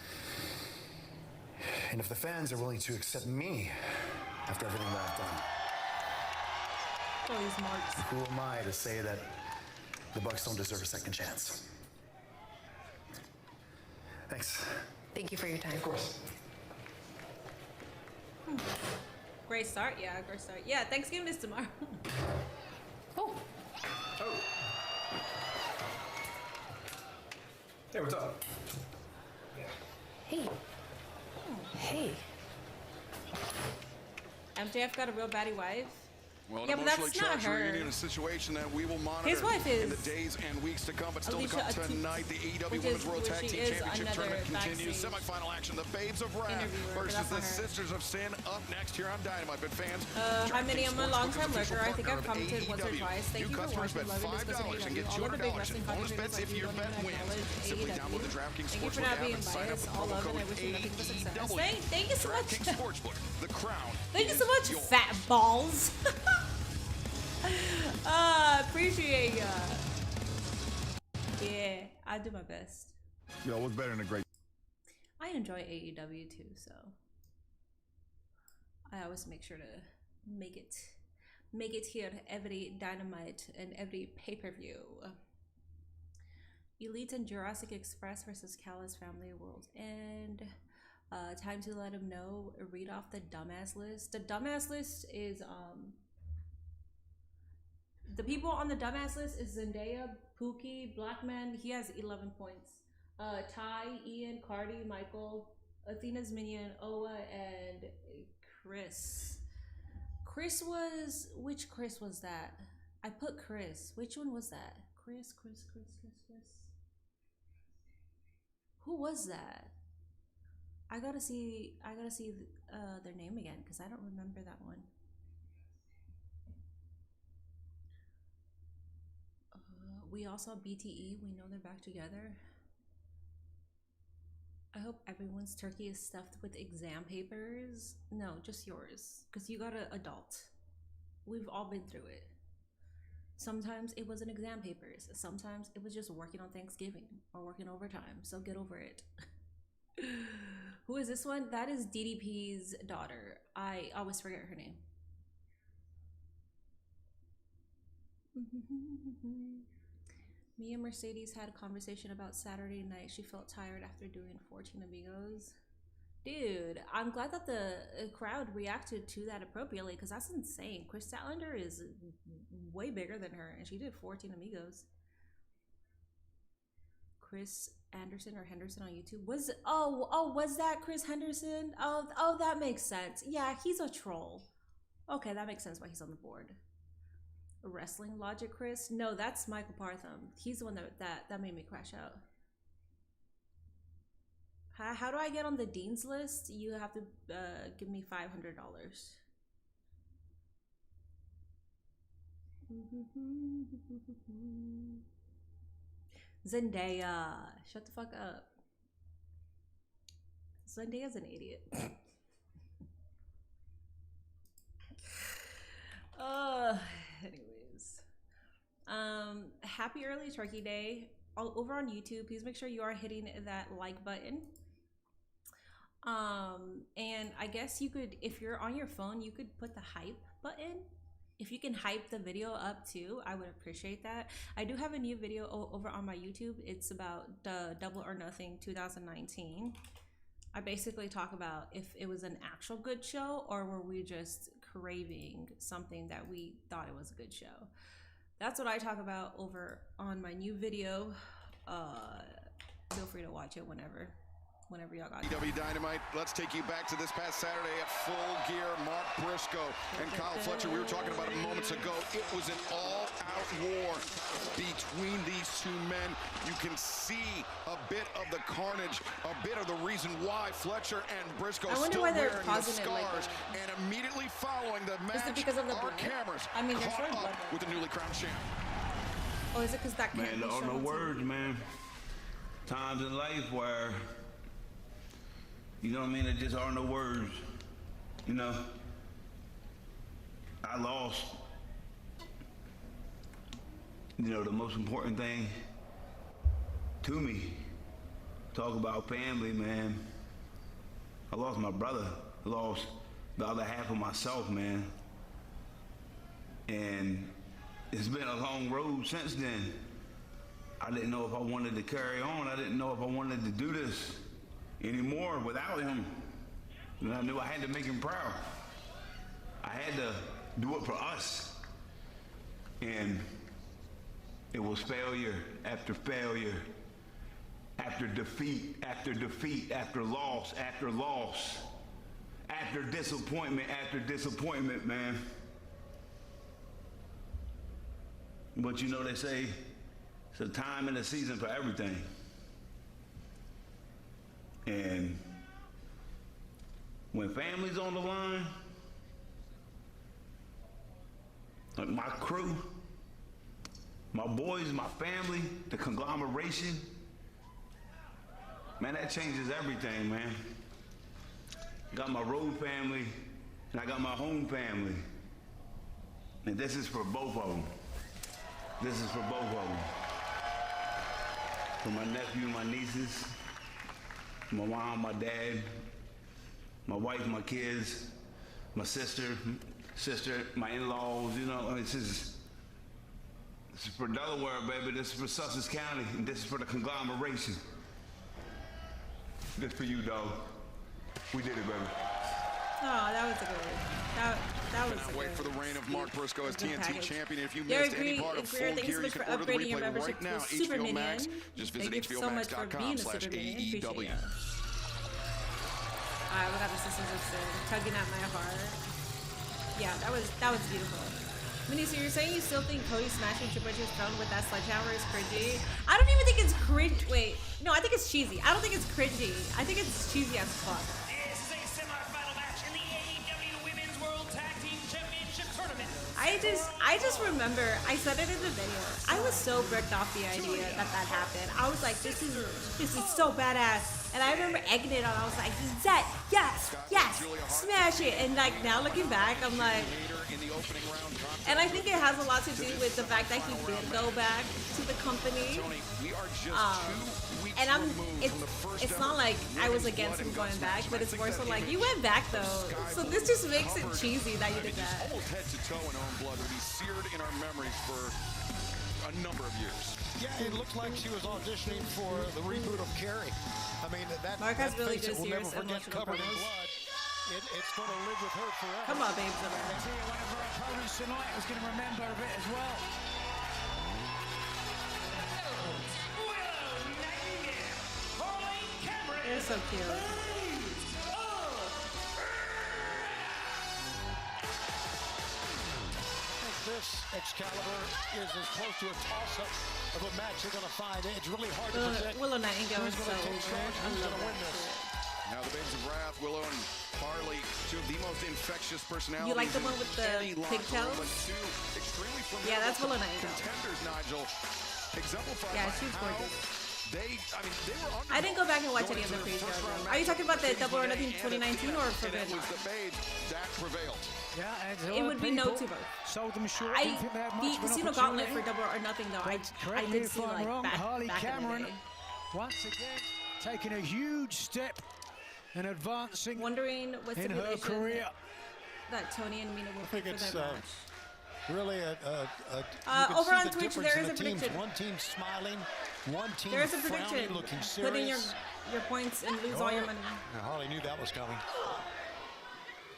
and if the fans are willing to accept me after everything that I've done, Oh, these marks. who am I to say that the Bucks don't deserve a second chance? Thanks. Thank you for your time. Of course. Great start, yeah, great start. Yeah, Thanksgiving is tomorrow. Oh, Hey, what's up? hey. Hey. MJF got a real baddie wife. Well, an Yeah, but emotionally that's not charged her. reunion, a situation that we will monitor His wife in the is days and weeks to come. But still to Alicia come Atout, tonight, the AEW which Women's is- World which Tag she Team is Championship another Tournament continues. backstage Semifinal action, the Babes of Wrath interviewer, but versus that's the not her. Sisters of Sin up next here on Dynamite. But fans, Hi, Minnie. I'm a DraftKings long-time Sportsbook is lurker. I think official I've partner of commented once or AEW. twice. Thank you for customers watching, bet loving, discussing $5 and AEW. get All of the big $200 in wrestling bonus content bets videos if like your you bet don't wins. acknowledge Simply AEW. download the DraftKings Thank you for Sportsbook not app being and sign up biased. with All promo love, and I code wish you nothing but success. AEW. Thank you so much. DraftKings Sportsbook, the crown. Thank you so is much, yours. fat balls. Appreciate ya. Yeah, I do my best. Yo, what's better than a great? I enjoy AEW too, so I always make sure to make it here every Dynamite and every pay-per-view. Elite and Jurassic Express versus Callus Family World, and time to let him know. Read off the dumbass list. The dumbass list is the people on the dumbass list is Zendaya, Pookie, Blackman. He has 11 points. Ty, Ian, Cardi, Michael, Athena's Minion, Owa, and Chris. Chris was, which Chris was that? I put Chris. Which one was that? Chris. Who was that? I gotta see their name again because I don't remember that one. We all saw BTE. We know they're back together. I hope everyone's turkey is stuffed with exam papers. No, just yours, because you got an adult. We've all been through it. Sometimes it wasn't exam papers. Sometimes it was just working on Thanksgiving or working overtime. So get over it. Who is this one? That is DDP's daughter. I always forget her name. Me and Mercedes had a conversation about Saturday night. She felt tired after doing 14 Amigos. Dude, I'm glad that the crowd reacted to that appropriately because that's insane. Chris Statlander is way bigger than her and she did 14 Amigos. Chris Anderson or Henderson on YouTube was was that Chris Henderson? Oh, that makes sense. Yeah, he's a troll. Okay, that makes sense why he's on the board. Wrestling Logic Chris? No, that's Michael Partham. He's the one that made me crash out. How do I get on the Dean's list? You have to give me $500. Zendaya, shut the fuck up. Zendaya's an idiot. Anyways, happy early Turkey Day. Over on YouTube, please make sure you are hitting that like button. And I guess you could, if you're on your phone, you could put the hype button. If you can hype the video up too, I would appreciate that. I do have a new video over on my YouTube. It's about the Double or Nothing 2019. I basically talk about if it was an actual good show or were we just craving something that we thought it was a good show. That's what I talk about over on my new video. Feel free to watch it whenever y'all got it. AEW Dynamite, let's take you back to this past Saturday at Full Gear. Mark Briscoe and Kyle Fletcher, we were talking about it moments ago. It was an all-out war between these two men. You can see a bit of the carnage, a bit of the reason why Fletcher and Briscoe still wearing the scars. And immediately following the match, is it because of the our blood? cameras I mean, they're caught showing up blood. with the newly crowned champ. Oh, is it because that can't Man, be there are shown no on words, TV? man. Times in life where, you know what I mean, there just are no words. You know, I lost. You know, the most important thing to me, talk about family, man. I lost my brother. I lost the other half of myself, man. And it's been a long road since then. I didn't know if I wanted to carry on. I didn't know if I wanted to do this anymore without him. And I knew I had to make him proud. I had to do it for us. And it was failure after failure, after defeat, after defeat, after loss, after loss, after disappointment, man. But you know, they say it's a time and a season for everything. And when family's on the line, like my crew, my boys, my family, the conglomeration, man, that changes everything, man. I got my road family, and I got my home family. And this is for both of them. This is for both of them. For my nephew, my nieces, my mom, my dad, my wife, my kids, my sister, my in-laws, you know, this is for Delaware, baby. This is for Sussex County, and this is for the conglomeration. This for you, dog. We did it, baby. Oh, that was a good one. That was Cannot wait for the reign of Mark Briscoe as TNT package. champion. If you Derek missed any part of Greer, Full thank you so Gear, you much can for order the upgrading your replay membership right now. to Super HBO Max. Minion. Just visit Thank you so much for being a Super Minion. Appreciate HBOMax.com/AEW. you. We got the Sisters of Sin tugging at my heart. Yeah, that was beautiful. Minnie, so you're saying you still think Cody smashing Triple H's throne with that sledgehammer is cringy? I don't even think it's cringe. Wait, no, I think it's cheesy. I don't think it's cringy. I think it's cheesy as fuck. This is a semi-final match in the AEW Women's World Tag Team Championship Tournament. I just remember, I said it in the video, I was so bricked off the idea that happened. I was like, this is so badass. And I remember egging it on. I was like, Zet, yes, smash it. And like now looking back, I'm like, and I think it has a lot to do with the fact that he did go back to the company. And it's not like I was against him going back, but it's more so like, you went back though. So this just makes it cheesy that you did that. Almost head to toe in own blood will be seared in our memories for a number of years. Yeah, it looked like she was auditioning for the reboot of Carrie. I mean, Mark has really face good we'll never serious forget, emotional covered in promos. blood. It's going to live with her forever. Come on, babes. One of her opponents tonight was going to remember a bit as well. They're so cute. This Excalibur is as close to a toss-up of a match you're going to find. It's really hard to predict. Willow Nightingale is who's so going to take charge, over. who's going to win this. Now the Babes of Wrath, Willow and Harley, two of the most infectious personalities. You like the one with the in any locker room, pigtails? but two extremely Yeah, that's Willow formidable Nightingale. contenders, Nigel. Exemplified Yeah, by she's how gorgeous. they were I didn't go back and watch any of the pre-shows. Are you talking about the Double or Nothing 2019 or and Forbidden? it was the Babes that prevailed. Yeah, and It would be no to both. Sold them short. I Didn't think they had much the of an Casino Gauntlet for opportunity. Double or Nothing though. I Correct me did if see I'm like wrong. Harley back in the Cameron day. once again taking a huge step and advancing Wondering what in her stipulation career. that Tony and Mina will I think pick for it's their match. really you can over see on the Twitch, difference there in is the a teams. prediction. One team smiling, one team There is a frowning, prediction. looking Put in serious. your points and lose all your money. Now, Harley knew that was coming.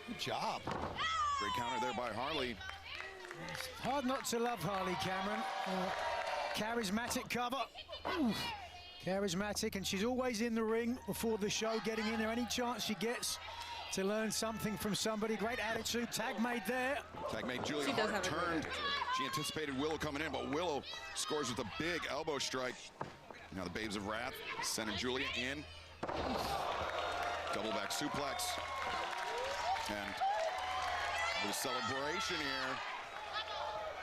Good job. Great counter there by Harley. Hard not to love Harley Cameron. Charismatic cover. Ooh. Charismatic, and she's always in the ring before the show, getting in there any chance she gets to learn something from somebody. Great attitude. Tag made there. Tag made Julia She does Hart have a great turned. attitude. She anticipated Willow coming in, but Willow scores with a big elbow strike. Now the Babes of Wrath center Julia in. Double back suplex. And a little celebration here.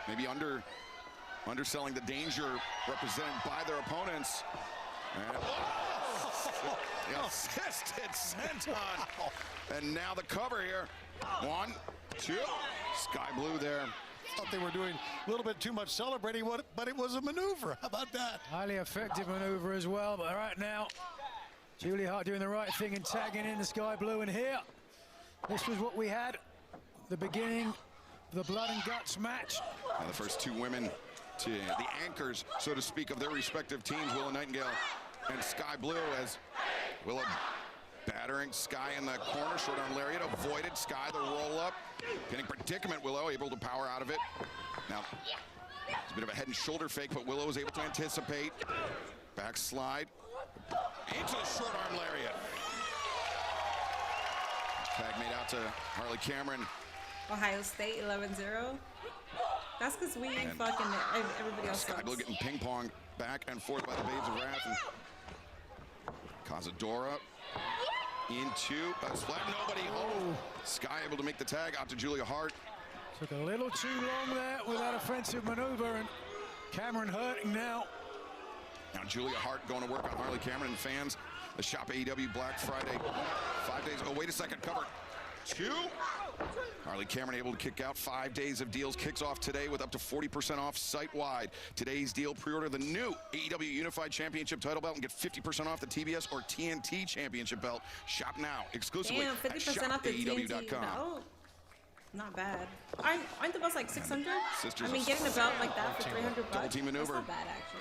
Maybe underselling the danger represented by their opponents. And the assisted senton. And now the cover here. 1, 2. Sky Blue there. Thought they were doing a little bit too much celebrating, but it was a maneuver. How about that? Highly effective maneuver as well, but right now, Julia Hart doing the right thing and tagging in the Sky Blue. And here, this was what we had, the beginning of the blood and guts match. Now the first two women to the anchors, so to speak, of their respective teams, Willow Nightingale and Sky Blue, as Willow battering Sky in the corner, short arm lariat, avoided Sky, the roll up. Getting predicament, Willow able to power out of it. Now, it's a bit of a head and shoulder fake, but Willow was able to anticipate. Backslide into the short arm lariat. Tag made out to Harley Cameron. Ohio State 11-0. That's because we fucking everybody else Sky sucks. Blue getting ping pong back and forth by the Babes of Wrath. And Cazadora into a splat. Nobody. Oh, Sky able to make the tag out to Julia Hart. Took a little too long there with that offensive maneuver, and Cameron hurting now. Now Julia Hart going to work on Harley Cameron and fans. The Shop AEW Black Friday. 5 days. Oh, wait a second. Cover 2. Harley Cameron able to kick out 5 days of deals. Kicks off today with up to 40% off site-wide. Today's deal, pre-order the new AEW Unified Championship title belt and get 50% off the TBS or TNT Championship belt. Shop now exclusively Damn, 50% off the TNT shopaew.com. belt. Not bad. Aren't the belts like 600? Sisters I mean, of getting a belt like that for 300 bucks. Double team maneuver. That's not bad, actually.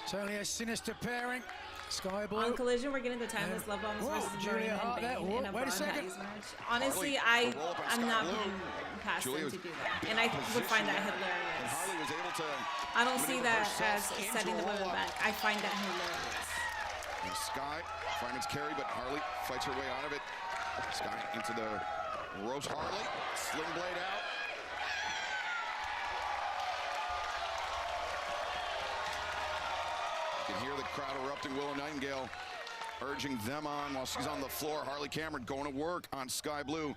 Certainly a sinister pairing. Sky Blue. On Collision, we're getting the timeless love bombs versus Julia Hart there. Bane in a Wait a Braun second. Hatties match. Honestly, I'm not being past them to do that, and I would find that hilarious. Harley was able to. I don't see that as setting the women back. I find that hilarious. And Sky finds carry, but Harley fights her way out of it. Sky into the ropes. Harley, sling blade out. You can hear the crowd erupting. Willow Nightingale urging them on while she's on the floor. Harley Cameron going to work on Sky Blue.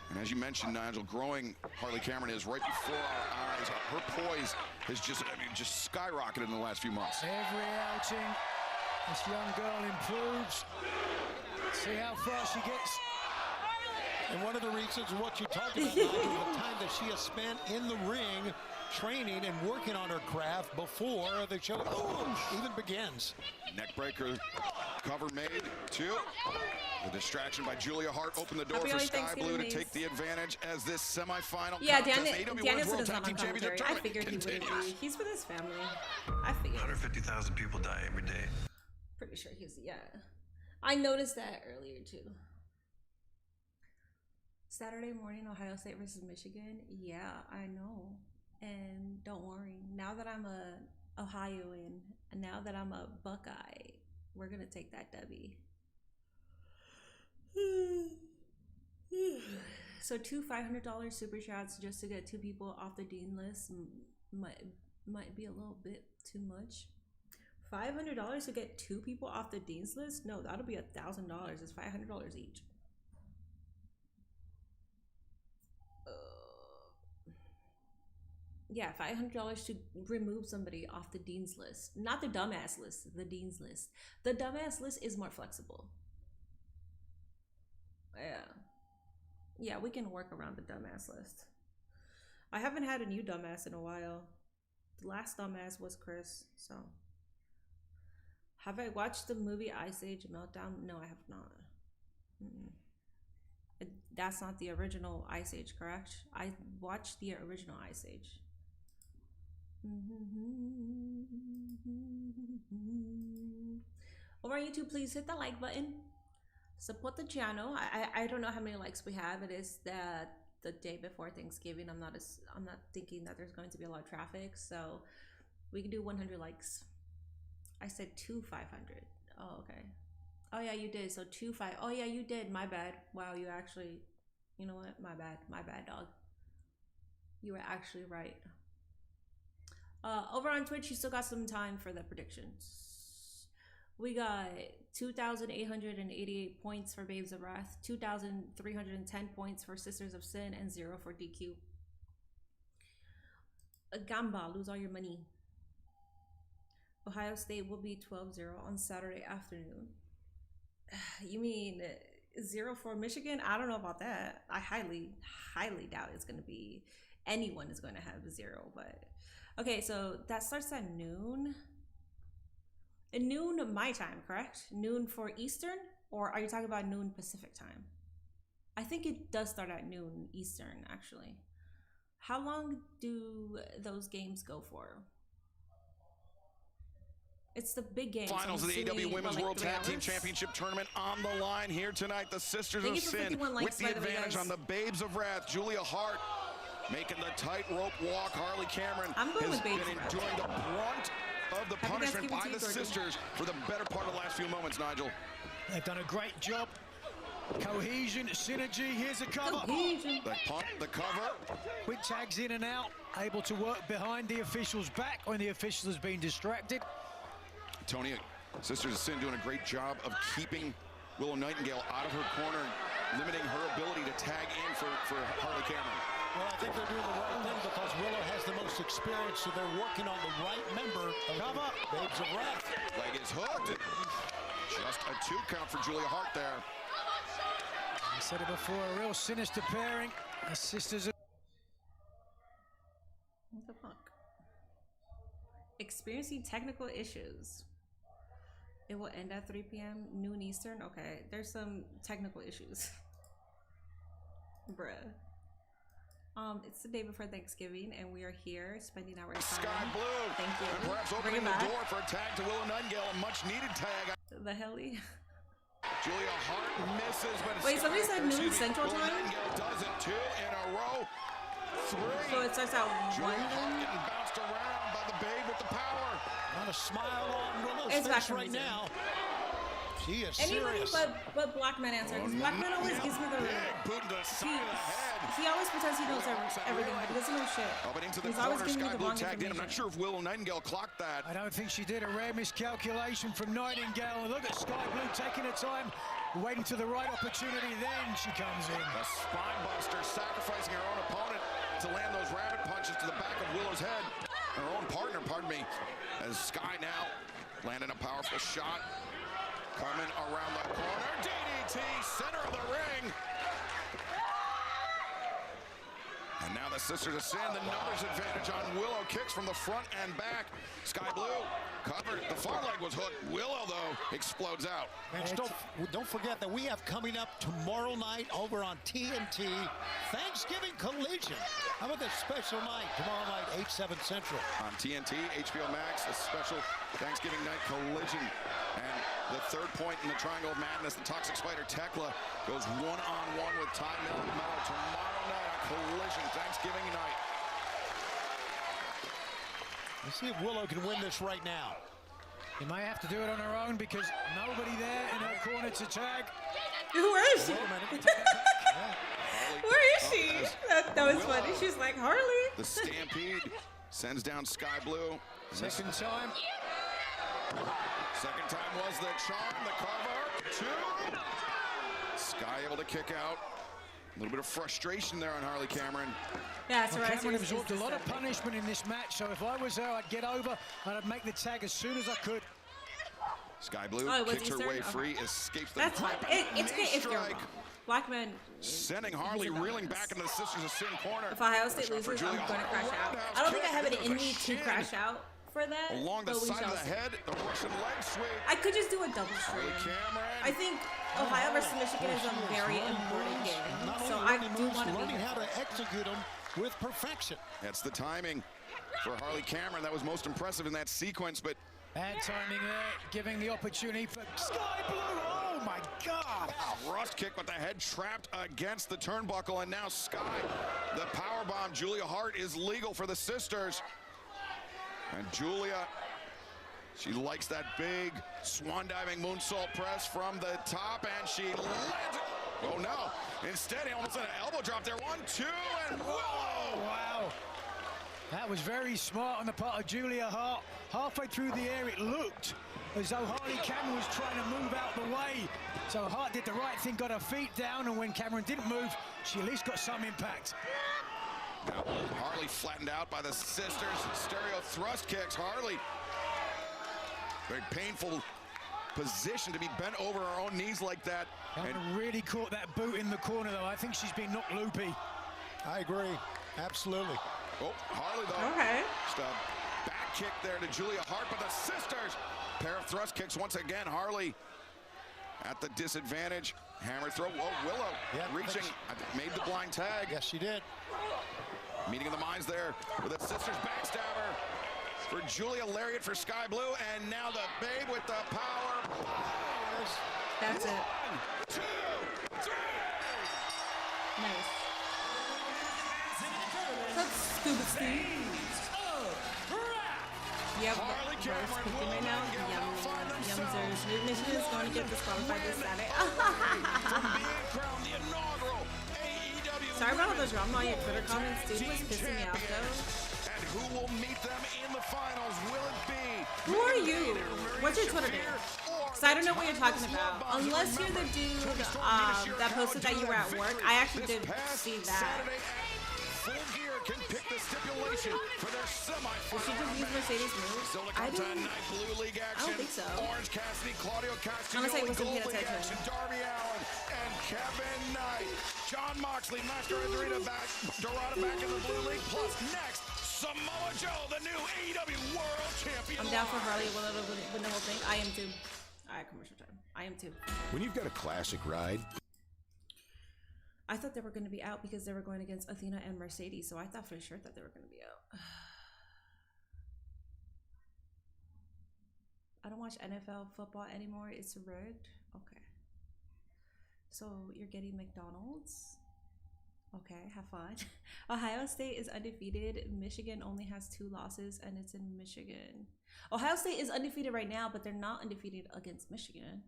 And as you mentioned, Nigel, growing Harley Cameron is right before our eyes. Her poise has just skyrocketed in the last few months. Every outing, this young girl improves. See how far she gets. And one of the reasons what you talked about, Nigel, the time that she has spent in the ring training and working on her craft before the show even begins. Neckbreaker cover made. 2. The distraction by Julia Hart opened the door for Sky Blue to take the advantage as this semifinal Yeah, contest. Daniel said it's not on commentary. I figured he wouldn't be. He's with his family. I figured. 150,000 people die every day. Pretty sure he's, yeah. I noticed that earlier too. Saturday morning, Ohio State versus Michigan. Yeah, I know. And don't worry, now that I'm a Ohioan, and now that I'm a Buckeye, we're gonna take that W. So 2 $500 super chats just to get 2 people off the Dean list might be a little bit too much. $500 to get 2 people off the Dean's list? No, that'll be $1,000. It's $500 each. Yeah, $500 to remove somebody off the Dean's list. Not the dumbass list, the Dean's list. The dumbass list is more flexible. Yeah, we can work around the dumbass list. I haven't had a new dumbass in a while. The last dumbass was Chris, so. Have I watched the movie Ice Age Meltdown? No, I have not. That's not the original Ice Age, correct? I watched the original Ice Age. Over on YouTube, please hit the like button. Support the channel. I don't know how many likes we have. It is the day before Thanksgiving. I'm not thinking that there's going to be a lot of traffic, so we can do 100 likes. I said 2 500. Oh, okay. Oh yeah, you did. So 2 5. Oh yeah, you did. My bad. Wow, you actually. You know what? My bad, dog. You were actually right. Over on Twitch, you still got some time for the predictions. We got 2,888 points for Babes of Wrath, 2,310 points for Sisters of Sin, and 0 for DQ. Gamba, lose all your money. Ohio State will be 12-0 on Saturday afternoon. You mean 0 for Michigan? I don't know about that. I highly doubt it's going to be anyone is going to have 0, but okay, so that starts at noon. At noon my time, correct? Noon for Eastern, or are you talking about noon Pacific time? I think it does start at noon Eastern, actually. How long do those games go for? It's the big games. Finals of the AEW Women's World Tag Team Championship Tournament on the line here tonight. The Sisters of Sin with the advantage on the Babes of Wrath. Julia Hart making the tightrope walk. Harley Cameron has been enduring the brunt of the punishment by the sisters for the better part of the last few moments, Nigel. They've done a great job Cohesion, synergy. Here's a cover. Cohesion. The pump, the cover. Quick tags in and out, able to work behind the official's back when the official has been distracted. Tony, Sisters of Sin doing a great job of keeping Willow Nightingale out of her corner, limiting her ability to tag in for Harley Cameron. Well, I think they're doing the right thing because Willow has the most experience, so they're working on the right member of the Babes of Wrath. Leg is hooked. Just a 2 count for Julia Hart there. I said it before, a real sinister pairing. The sisters. What the fuck? Experiencing technical issues. It will end at 3 p.m. noon Eastern. Okay, there's some technical issues. Bruh. It's the day before Thanksgiving, and we are here spending our time. Sky Blue. Thank you. And perhaps opening the door for a tag to Willow Nightingale, a much-needed tag. The helly. Julia Hart misses, but wait, somebody said noon Central Willow Time? Nightingale does it 2 in a row. 3. So it starts out Julia 1 Hart then? getting bounced around by the Babe with the power. Not a smile on Willow's It's face back right from now. She is Anybody serious. but Black Man answer. Because Black Man always gives me the boot to the side of the head. He always pretends he knows everything, but he doesn't know shit. Up and into the He's always corner, giving me Sky the Blue wrong tagged in. I'm information. not sure if Willow Nightingale clocked that. I don't think she did. A rare miscalculation from Nightingale. Look at Sky Blue taking her time, waiting to the right opportunity. Then she comes in. The spine buster, sacrificing her own opponent to land those rabbit punches to the back of Willow's head. Her own partner, pardon me, as Sky now landing a powerful shot. Coming around the corner, DDT, center of the ring. And now the Sisters of Sin, the numbers advantage on Willow. Kicks from the front and back. Sky Blue covered. The far leg was hooked. Willow, though, explodes out. And don't forget that we have coming up tomorrow night over on TNT, Thanksgiving Collision. How about this special night, tomorrow night, 8/7 Central. On TNT, HBO Max, a special Thanksgiving night collision. And the third point in the Triangle of Madness, the Toxic Spider Tekla goes one-on-one with Ty Metal tomorrow night on Collision, Thanksgiving night. Let's see if Willow can win this right now. You may have to do it on her own because nobody there in her corner to tag. Where is she? Where is she? That was funny. She's like, Harley. The Stampede sends down Sky Blue. Second time. Second time was the charm, the cover. 2. Sky able to kick out. A little bit of frustration there on Harley Cameron. Yeah, that's right. Cameron absorbed a lot of punishment in this match, so if I was her, I'd get over and I'd make the tag as soon as I could. Sky Blue kicks her way free, escapes the That's fine. It's good if you're wrong. Black Man sending Harley reeling back into the Sisters of Sin corner. If Ohio State loses, I'm going to crash out. I don't think I have it in me to crash out for that. Along the but we side shall of the see. head, the Russian leg sweep. I could just do a double stream. Cameron. I think Ohio versus Michigan is a very important game. Not So only I learning do moves, want to be learning here. how to execute them with perfection. That's the timing for Harley Cameron. That was most impressive in that sequence, but Bad timing there, giving the opportunity for Sky Blue. Oh my God! Rust kick with the head trapped against the turnbuckle, and now Sky, the power bomb. Julia Hart is legal for the Sisters, and Julia, she likes that big swan diving moonsault press from the top, and she lands it. Oh no! Instead, he almost had an elbow drop there. 1, 2, and whoa! Wow! That was very smart on the part of Julia Hart. Halfway through the air, it looked as though Harley Cameron was trying to move out the way. So Hart did the right thing, got her feet down, and when Cameron didn't move, she at least got some impact. Now, Harley flattened out by the Sisters. Stereo thrust kicks. Harley, very painful position to be bent over her own knees like that. And really caught that boot in the corner, though. I think she's been knocked loopy. I agree. Absolutely. Oh, Harley, though. Okay. Just a back kick there to Julia Hart, but the Sisters. Pair of thrust kicks once again. Harley at the disadvantage. Hammer throw. Whoa, Willow reaching. Made the blind tag. Yes, she did. Meeting of the minds there with the Sisters backstabber for Julia, lariat for Sky Blue, and now the Babe with the power. That's it. 1, 2, 3. Nice. That's Scuba Steve. Yep. Harley Cameron, Right now. Yeah, Yumzers. New Michigan is going to get disqualified this Saturday. Sorry about all the drama on your Twitter comments. Dude was pissing me off though. And who will meet them in the finals? Will it be? Who are you? What's your Twitter name? Because I don't know what you're talking about. Unless you're the dude that posted that you were at work. I actually did see that. Full Gear can pick the stipulation for their semifinal. Did she just use Mercedes moves? I don't think so. Orange Cassidy, Claudio Castagnoli, Unless I wasn't paying Gold League attention. action, Darby Allin, and Kevin Knight. John Moxley, Master and Dorada back in the Blue League. Plus, next, Samoa Joe, the new AEW World Champion. I'm down for Harley with the whole thing. I am too. Alright, commercial time. I am too. When you've got a classic ride. I thought they were going to be out because they were going against Athena and Mercedes, so I thought for sure that they were going to be out. I don't watch NFL football anymore. It's rigged. Okay. So you're getting McDonald's? Okay, have fun. Ohio State is undefeated. Michigan only has 2 losses, and it's in Michigan. Ohio State is undefeated right now, but they're not undefeated against Michigan.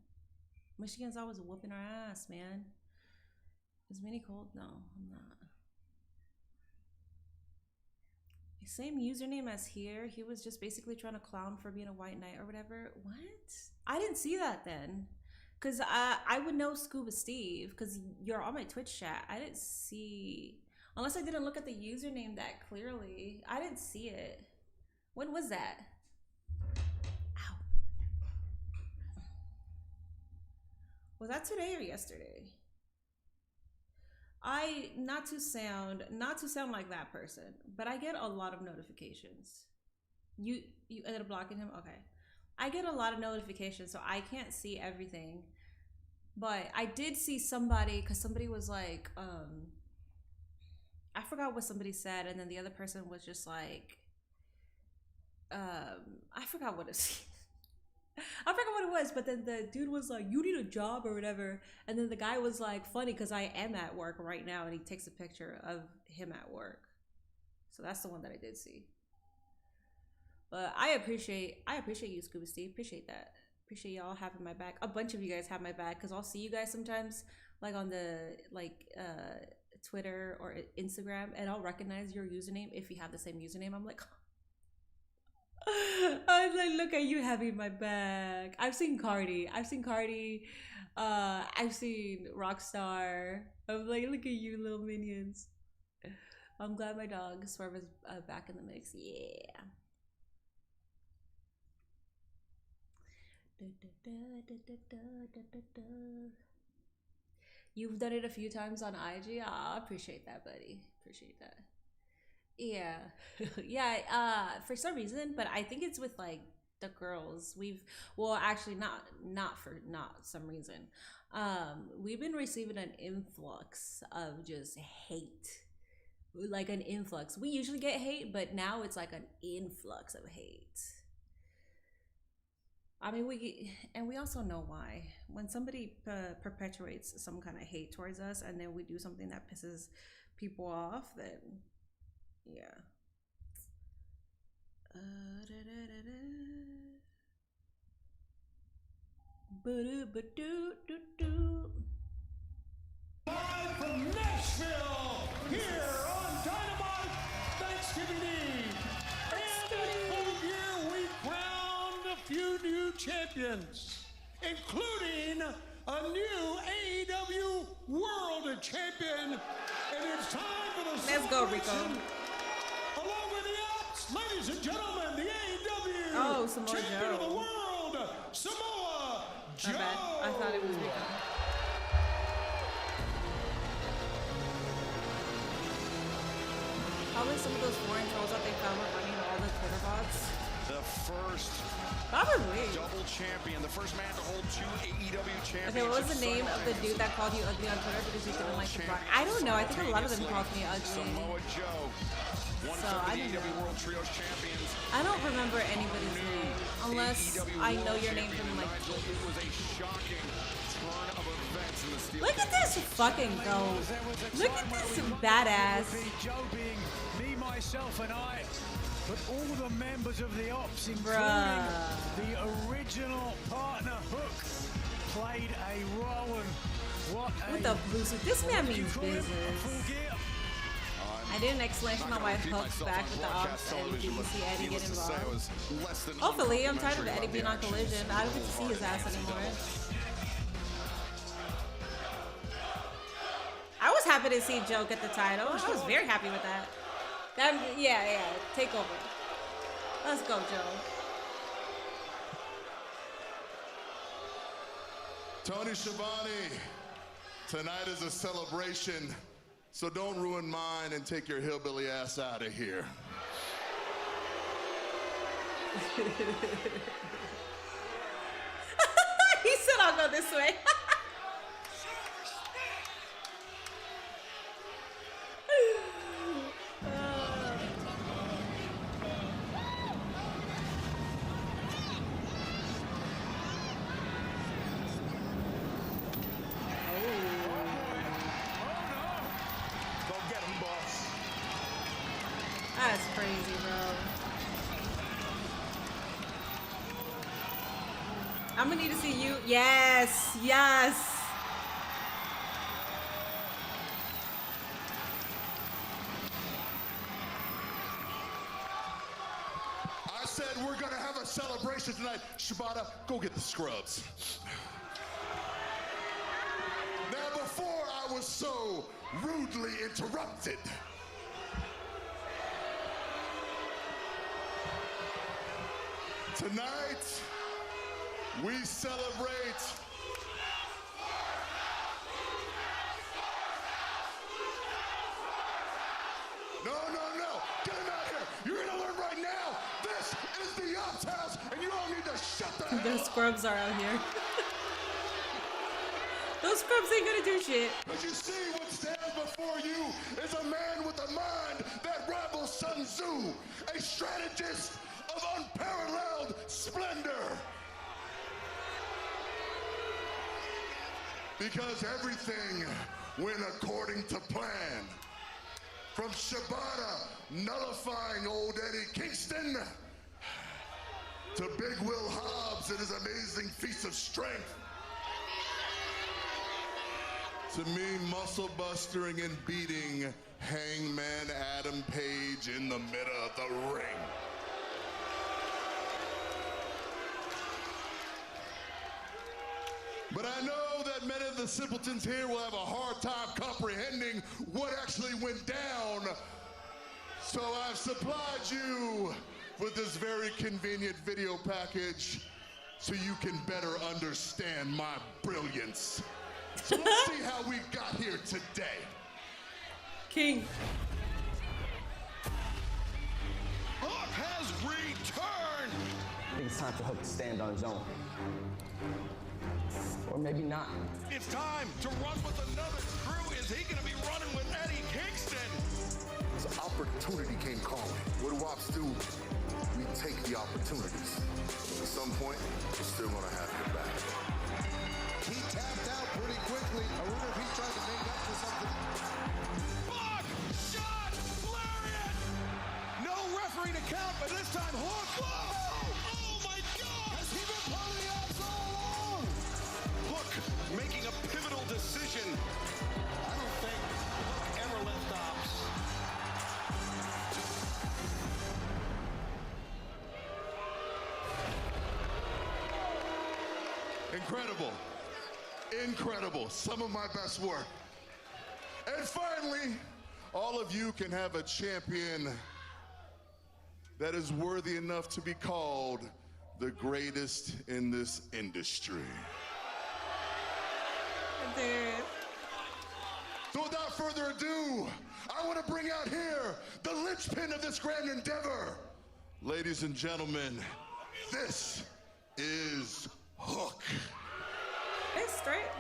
Michigan's always whooping our ass, man. Is Minnie cold? No, I'm not. Same username as here. He was just basically trying to clown for being a white knight or whatever. What? I didn't see that then. Because I would know Scuba Steve because you're on my Twitch chat. I didn't see... Unless I didn't look at the username that clearly. I didn't see it. When was that? Ow. Was that today or yesterday? Not to sound like that person, but I get a lot of notifications. You ended up blocking him? Okay. I get a lot of notifications, so I can't see everything. But I did see somebody, because somebody was like, I forgot what somebody said, and then the other person was just like, I forgot what it I forgot what it was, but then the dude was like, you need a job or whatever. And then the guy was like, funny because I am at work right now, and he takes a picture of him at work. So that's the one that I did see. But I appreciate you, Scuba Steve. Appreciate that. Appreciate y'all having my back. A bunch of you guys have my back because I'll see you guys sometimes like on the Twitter or Instagram, and I'll recognize your username if you have the same username. I'm like, I was like, look at you having my back. I've seen Cardi. I've seen Rockstar. I'm like, look at you little minions. I'm glad my dog Swerve is back in the mix. Yeah. You've done it a few times on IG. I appreciate that, buddy. Appreciate that. Yeah. Yeah, for some reason, but I think it's with like the girls. Actually not some reason. We've been receiving an influx of just hate. Like an influx. We usually get hate, but now it's like an influx of hate. I mean, we also know why. When somebody perpetuates some kind of hate towards us, and then we do something that pisses people off, then yeah. Live from Nashville, here on Dynamite Thanksgiving Eve. And at Full Gear, we crowned a few new champions, including a new AEW World Champion. And it's time for the Let's go, Rico. Along with the Ops, ladies and gentlemen, the AEW Samoa Champion Joe. of the World, Samoa Joe. My bad. I thought it was Rico. Probably some of those foreign trolls that they found were running all the Twitter bots. The first Probably. double champion, the first man to hold 2 AEW championships. Okay, what was the name of the dude that called you ugly on Twitter because you didn't like the bra? I don't know. I think a lot of them called me ugly. Samoa Joe, one So, of I the don't AEW know. World Trios champions. I don't remember anybody's name unless I know your name from like. It was a shocking turn of events in the steel. Look at this fucking goat. Look at this badass. Joe being me, myself, and I. but all the members of the Ops, including the original partner Hook, played a role. And what the blue suit? This man means business. I did an explanation on why Hook's back with the Ops and didn't see Eddie get involved. Hopefully, I'm tired of Eddie being on Collision. I don't get to see his ass anymore. I was happy to see Joe get the title. I was very happy with that. Yeah, take over. Let's go, Joe. Tony Schiavone, tonight is a celebration, so don't ruin mine and take your hillbilly ass out of here. He said I'll go this way. That's crazy, bro. I'm gonna need to see you. Yes, yes. I said we're gonna have a celebration tonight. Shibata, go get the scrubs. Now, before I was so rudely interrupted, tonight, we celebrate No. Get him out here. You're going to learn right now. This is the Ops house, and you all need to shut the hell up. The scrubs are out here. Those scrubs ain't gonna do shit. But you see, what stands before you is a man with a mind that rivals Sun Tzu, a strategist of unparalleled splendor. Because everything went according to plan. From Shibata nullifying old Eddie Kingston to Big Will Hobbs and his amazing feats of strength. To me, muscle bustering and beating Hangman Adam Page in the middle of the ring. But I know that many of the simpletons here will have a hard time comprehending what actually went down. So I've supplied you with this very convenient video package so you can better understand my brilliance. So let's see how we got here today. King. Hook has returned! I think it's time for Hook to stand on his own. Or maybe not. It's time to run with another crew. Is he going to be running with Eddie Kingston? So opportunity came calling. What do Ops do? We take the opportunities. At some point, we're still going to have your back. He tapped out pretty quickly. I wonder if he's trying to make up for something. Block! Shot! Lariat! No referee to count, but this time Hook! Whoa! Oh my God! Has he been part of the Ops all along? Hook making a pivotal decision. I don't think Hook ever left Ops. Incredible. Incredible. Some of my best work. And finally, all of you can have a champion that is worthy enough to be called the greatest in this industry. So without further ado, I want to bring out here the linchpin of this grand endeavor. Ladies and gentlemen, this is Hook. It's straight.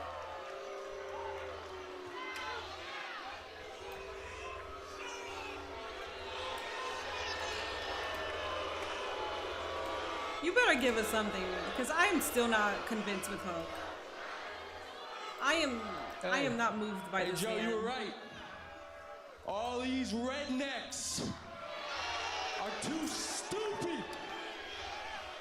You better give us something, because I am still not convinced with Hook. I am not moved by this Joe, man. you were right. All these rednecks are too stupid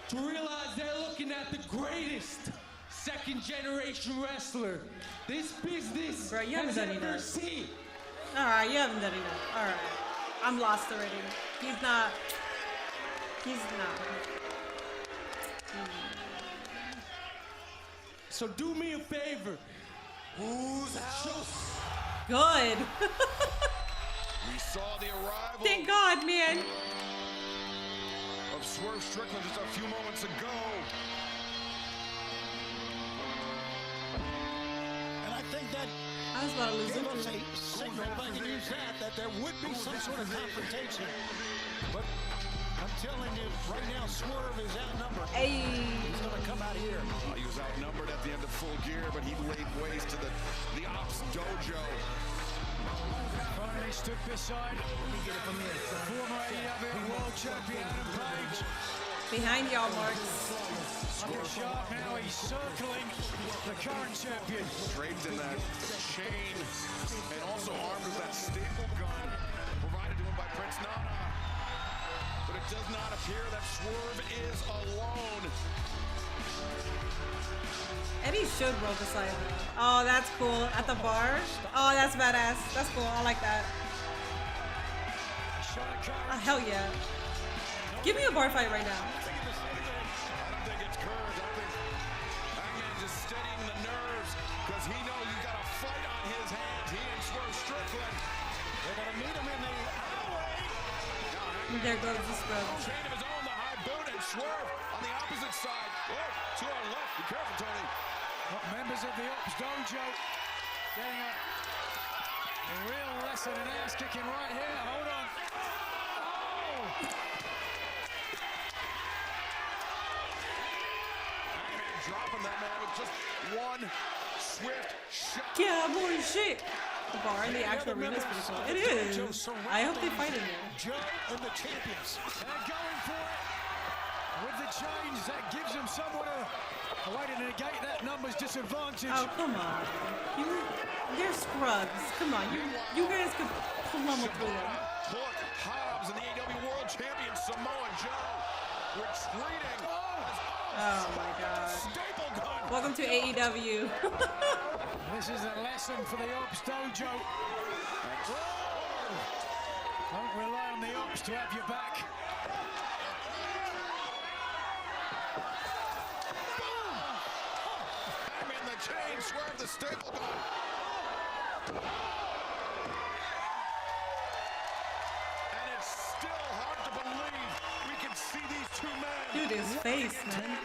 to realize they're looking at the greatest second-generation wrestler this business Bro, you haven't has done ever enough. seen. Alright, you haven't done enough. Alright. I'm lost already. He's not. So do me a favor. Who's house? Good. We saw the arrival Thank God, man. of Swerve Strickland just a few moments ago. And I think that I was about to lose gave us it. a signal, if I can use that there would be some sort of confrontation. But I'm telling you, right now, Swerve is outnumbered. Hey. He's going to come out here. He was outnumbered at the end of Full Gear, but he laid waste to the Ops Dojo. Finally stood beside former AEW World Champion Adam Page. Behind y'all, Marks. Look at Sharp now, he's circling the current champion. Draped in that chain and also armed with that staple gun provided to him by Prince Nana. But it does not appear that Swerve is alone. Eddie should roll beside him. Oh, that's cool. At the bar. Oh, that's badass. That's cool. I like that. Oh, hell yeah. Give me a bar fight right now. I don't think it's courage. I think Hangman just steadying the nerves because he knows he's got a fight on his hands. He and Swerve Strickland. They're going to meet him in the alleyway. There goes the scrub. Chain of his own, the high boot, and Swerve on the opposite side. Oh, to our left. Be careful, Tony. Members of the Ops Dojo getting a real lesson in ass kicking right here. Hold on. Oh! Hangman dropping that man with just one swift shot. Yeah, boy, shit. The bar in the actual arena is pretty cool. It is. I hope they fight in there. Joe and the champions. They're going for it. With the change, that gives them somewhat a way to negate that numbers disadvantage. Oh, come on. They're scrubs. Come on. You guys could pummel through them. Hook, Hobbs, and the AEW World Champion Samoa Joe retreating. Oh my God. Staple gun. Welcome to AEW. This is a lesson for the Ops Dojo. Don't rely on the Ops to have your back. Hangman the chain, Swerve the staple gun. And it's still hard to believe we can see these two men. Dude, his face, man.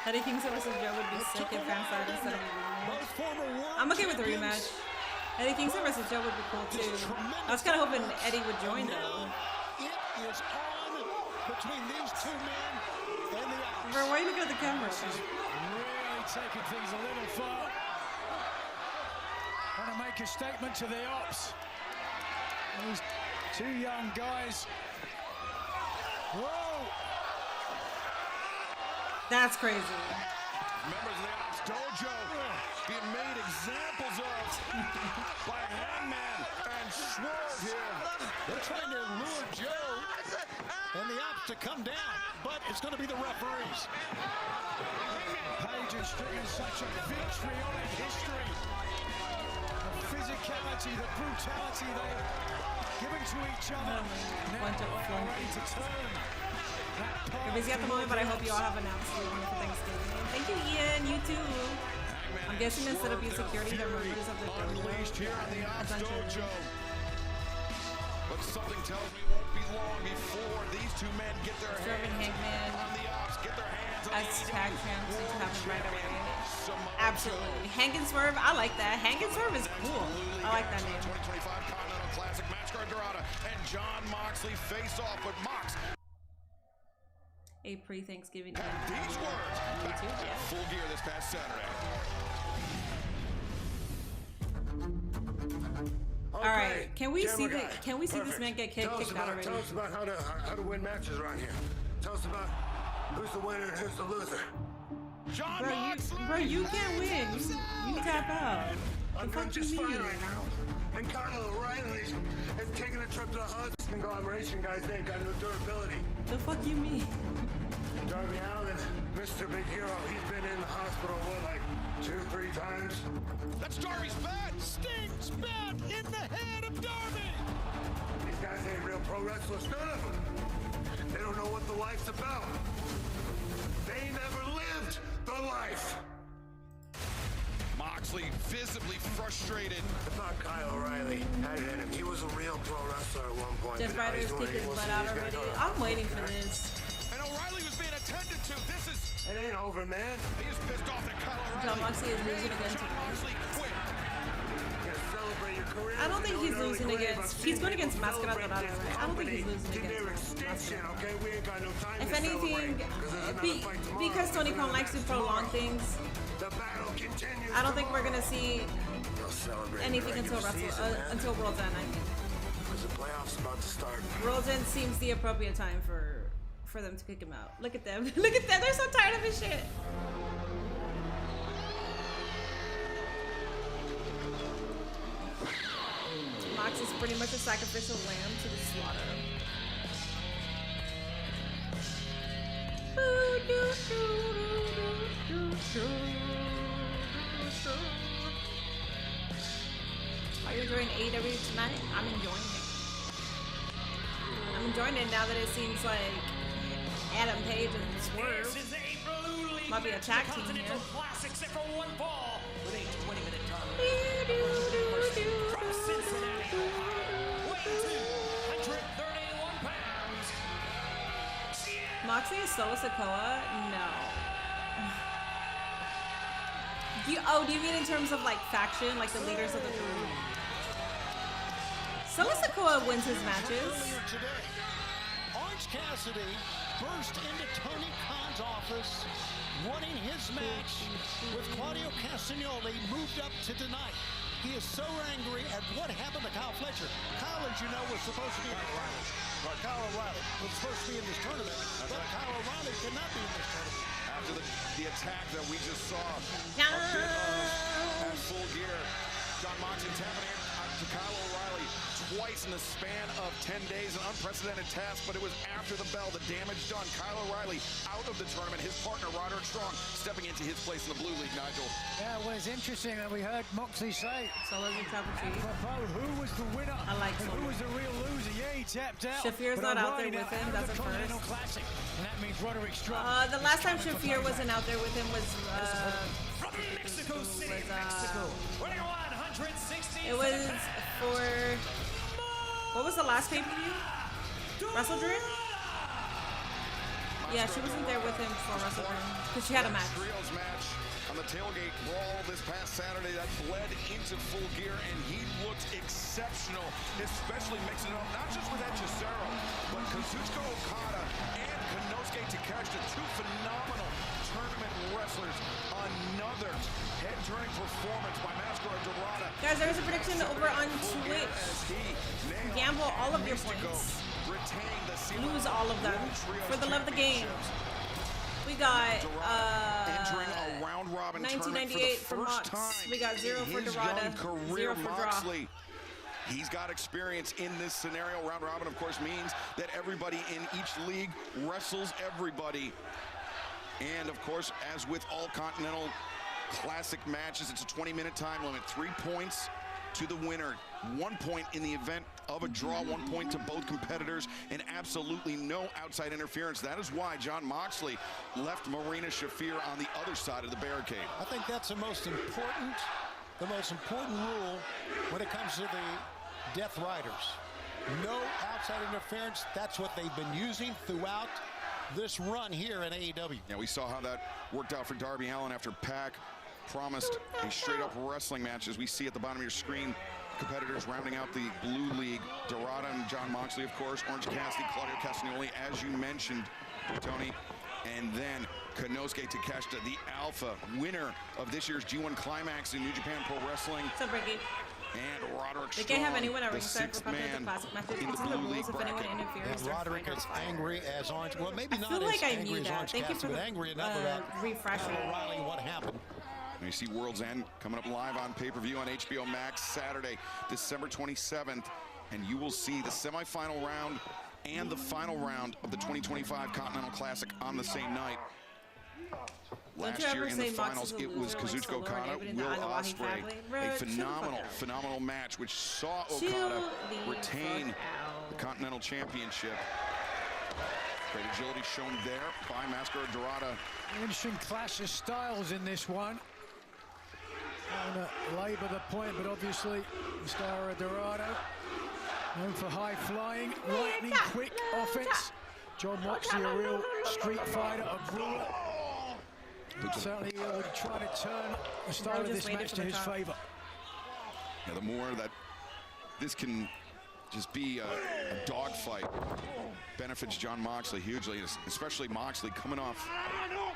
Eddie Kingston versus Joe would be sick if fans side instead of a rematch. I'm okay with the rematch. Eddie Kingston versus Joe would be cool too. I was kind of hoping Eddie would join though. It is on between these two men and the Ops. Bro, why are you looking at the camera? Really taking things a little far. Trying to make a statement to the Ops. These two young guys. Whoa! That's crazy. Members of the Ops Dojo being made examples of by Hangman and Swerve here. They're trying to lure Joe and the Ops to come down, but it's going to be the referees. Page and Strickland, such a vitriolic history. The physicality, the brutality they've given to each other. Now they're ready to turn. You're busy at the moment, but I hope you all have an absolutely wonderful Thanksgiving. Thank you, Ian. You too. I'm guessing instead of your security, they're members of the Unleashed here on the Ops Dojo. But something tells me it won't be long before these two men get their Serving hands Hangman on the Ops, get their hands on as the tag champs to happen right away. Samoa Absolutely. Hang and Swerve, I like that. Hang and Swerve is cool. I like that name. 2025 Continental Classic match card Dorada and John Moxley face off with Mox. A pre-Thanksgiving. These words back at Full Gear this past Saturday. All right, can we see this man get kicked out already? Tell us about how to win matches around here. Tell us about who's the winner and who's the loser. John Bro, you can't win. You tap out. I'm The doing fuck just you fine mean? right now. And Carlo O'Reilly is taking a trip to the hospital. conglomeration guys ain't got no durability. The fuck you mean? Darby Allin, Mr. Big Hero, he's been in the hospital, what, like 2-3 times? That's Darby's bat. Sting's bat in the head of Darby. These guys ain't real pro wrestlers, none of them. They don't know what the life's about. They never lived the life. Moxley visibly frustrated. I thought Kyle O'Reilly had it in him. He was a real pro wrestler at one point. Jeff Ryder's kicking his butt out already. I'm waiting for this. And O'Reilly was being attended to. This is... It ain't over, man. He is pissed off that Kyle O'Reilly. John Moxley is losing again John Moxley quit. Celebrate your career. I don't think he's losing against. He's going against Mascara Dorada, right? I don't think he's losing against Mascara. Okay, we ain't got no time. If anything, because Tony Khan likes to prolong things, I don't think we're gonna see anything until until World's End. I think. Because the playoffs about to start. World's End seems the appropriate time for them to kick him out. Look at them. Look at them. They're so tired of his shit. Mox is pretty much a sacrificial lamb to the slaughter. Are you enjoying AEW tonight? I'm enjoying it. I'm enjoying it now that it seems like Adam Page and Swerve might be a tag team here. Classics for one fall with a 20-minute time. From Cincinnati, Ohio, weighing 231 pounds. Moxley is Solo Sikoa? No. Do you mean in terms of like faction, like the leaders of the group? Solo Sikoa wins his matches. Today, Orange Cassidy burst into Tony Khan's office, wanting his match with Claudio Castagnoli moved up to tonight. He is so angry at what happened to Kyle Fletcher. Kyle, as you know, was supposed to be Kyle O'Reilly was supposed to be in this tournament, but Kyle O'Reilly could not be in this tournament. After the attack that we just saw a bit of at Full Gear, John Moxley tapping to Kyle O'Reilly twice in the span of 10 days, an unprecedented task, but it was after the bell, the damage done. Kyle O'Reilly out of the tournament, his partner Roderick Strong stepping into his place in the Blue League, Nigel. Yeah, well, it's interesting that we heard Moxley say, Solo's in trouble, who was the winner? I like and Solo. who was the real loser? Yeah, he tapped out. Shafir's but not out there O'Reilly with him, now that's a the Continental first. Classic, and that means Roderick Strong. The last time Shafir wasn't out there with him was From Mexico City, Mexico, weighing 160. it was for what was the last pay-per-view? Wrestle Dream? Yeah, she wasn't there with him for Wrestle Dream because she had a match. Trios match on the tailgate brawl this past Saturday that bled into Full Gear, and he looked exceptional, especially mixing it up not just with Hechicero, but Kazuchika Okada and Konosuke Takeshita, two phenomenal tournament wrestlers. Another head-turning performance by Mascara Dorada. Guys, there was a prediction over on Twitch. Gamble all of your points. Lose all of them for the love of the game. We got entering a round robin 1998 for Mox. We got 0 for Dorada, 0 for Moxley. He's got experience in this scenario. Round robin, of course, means that everybody in each league wrestles everybody. And, of course, as with all Continental Classic matches, it's a 20-minute time limit. 3 points to the winner. 1 point in the event of a draw. 1 point to both competitors. And absolutely no outside interference. That is why John Moxley left Marina Shafir on the other side of the barricade. I think that's the most important rule when it comes to the Death Riders. No outside interference. That's what they've been using throughout this run here in AEW. Yeah, we saw how that worked out for Darby Allin after Pac promised a straight-up wrestling match. As we see at the bottom of your screen, competitors rounding out the Blue League. Dorada and John Moxley, of course. Orange Cassidy, Claudio Castagnoli, as you mentioned, Tony. And then Konosuke Takeshita, the Alpha, winner of this year's G1 Climax in New Japan Pro Wrestling. What's up, Ricky? And Roderick They Strong, can't have anyone at the ringside for sixth-man Classic matches. in It's the in the Blue League rules if anyone bracket. interferes. Yeah, Roderick is angry as Orange. Well, maybe not feel as like I angry knew as that. Orange Thank you Cassidy, for but the angry enough about refreshing. O'Reilly what happened. And you see World's End coming up live on pay-per-view on HBO Max Saturday, December 27th. and you will see the semifinal round and the final round of the 2025 Continental Classic on the same night. Last year in the finals, it was Kazuchika Okada, Will Ospreay. A phenomenal match, which saw Okada retain the Continental Championship. Great agility shown there by Mascara Dorada. Interesting clash of styles in this one. I want to labour the point, but obviously Mascara Dorada, known for high flying, lightning quick offense. John Moxley, a real street fighter, a brawler. Certainly would try to turn the style of this match to his favour. Yeah, the more that this can just be a dogfight benefits John Moxley hugely, especially Moxley coming off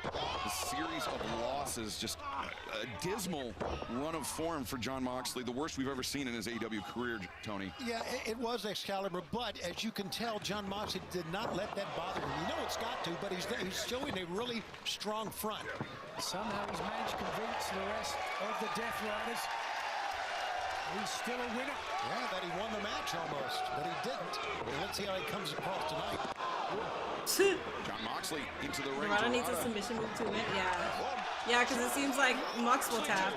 a series of losses, just a dismal run of form for John Moxley, the worst we've ever seen in his AEW career, Tony. Yeah, it was Excalibur, but as you can tell, John Moxley did not let that bother him. You know it's got to, but he's showing a really strong front. Somehow he's managed to convince the rest of the Death Riders he's still a winner. Yeah, that he won the match almost, but he didn't. Well, let's see how he comes across tonight. John Moxley into the ring. Dorada needs a submission move to win. Yeah, because it seems like Mox will tap.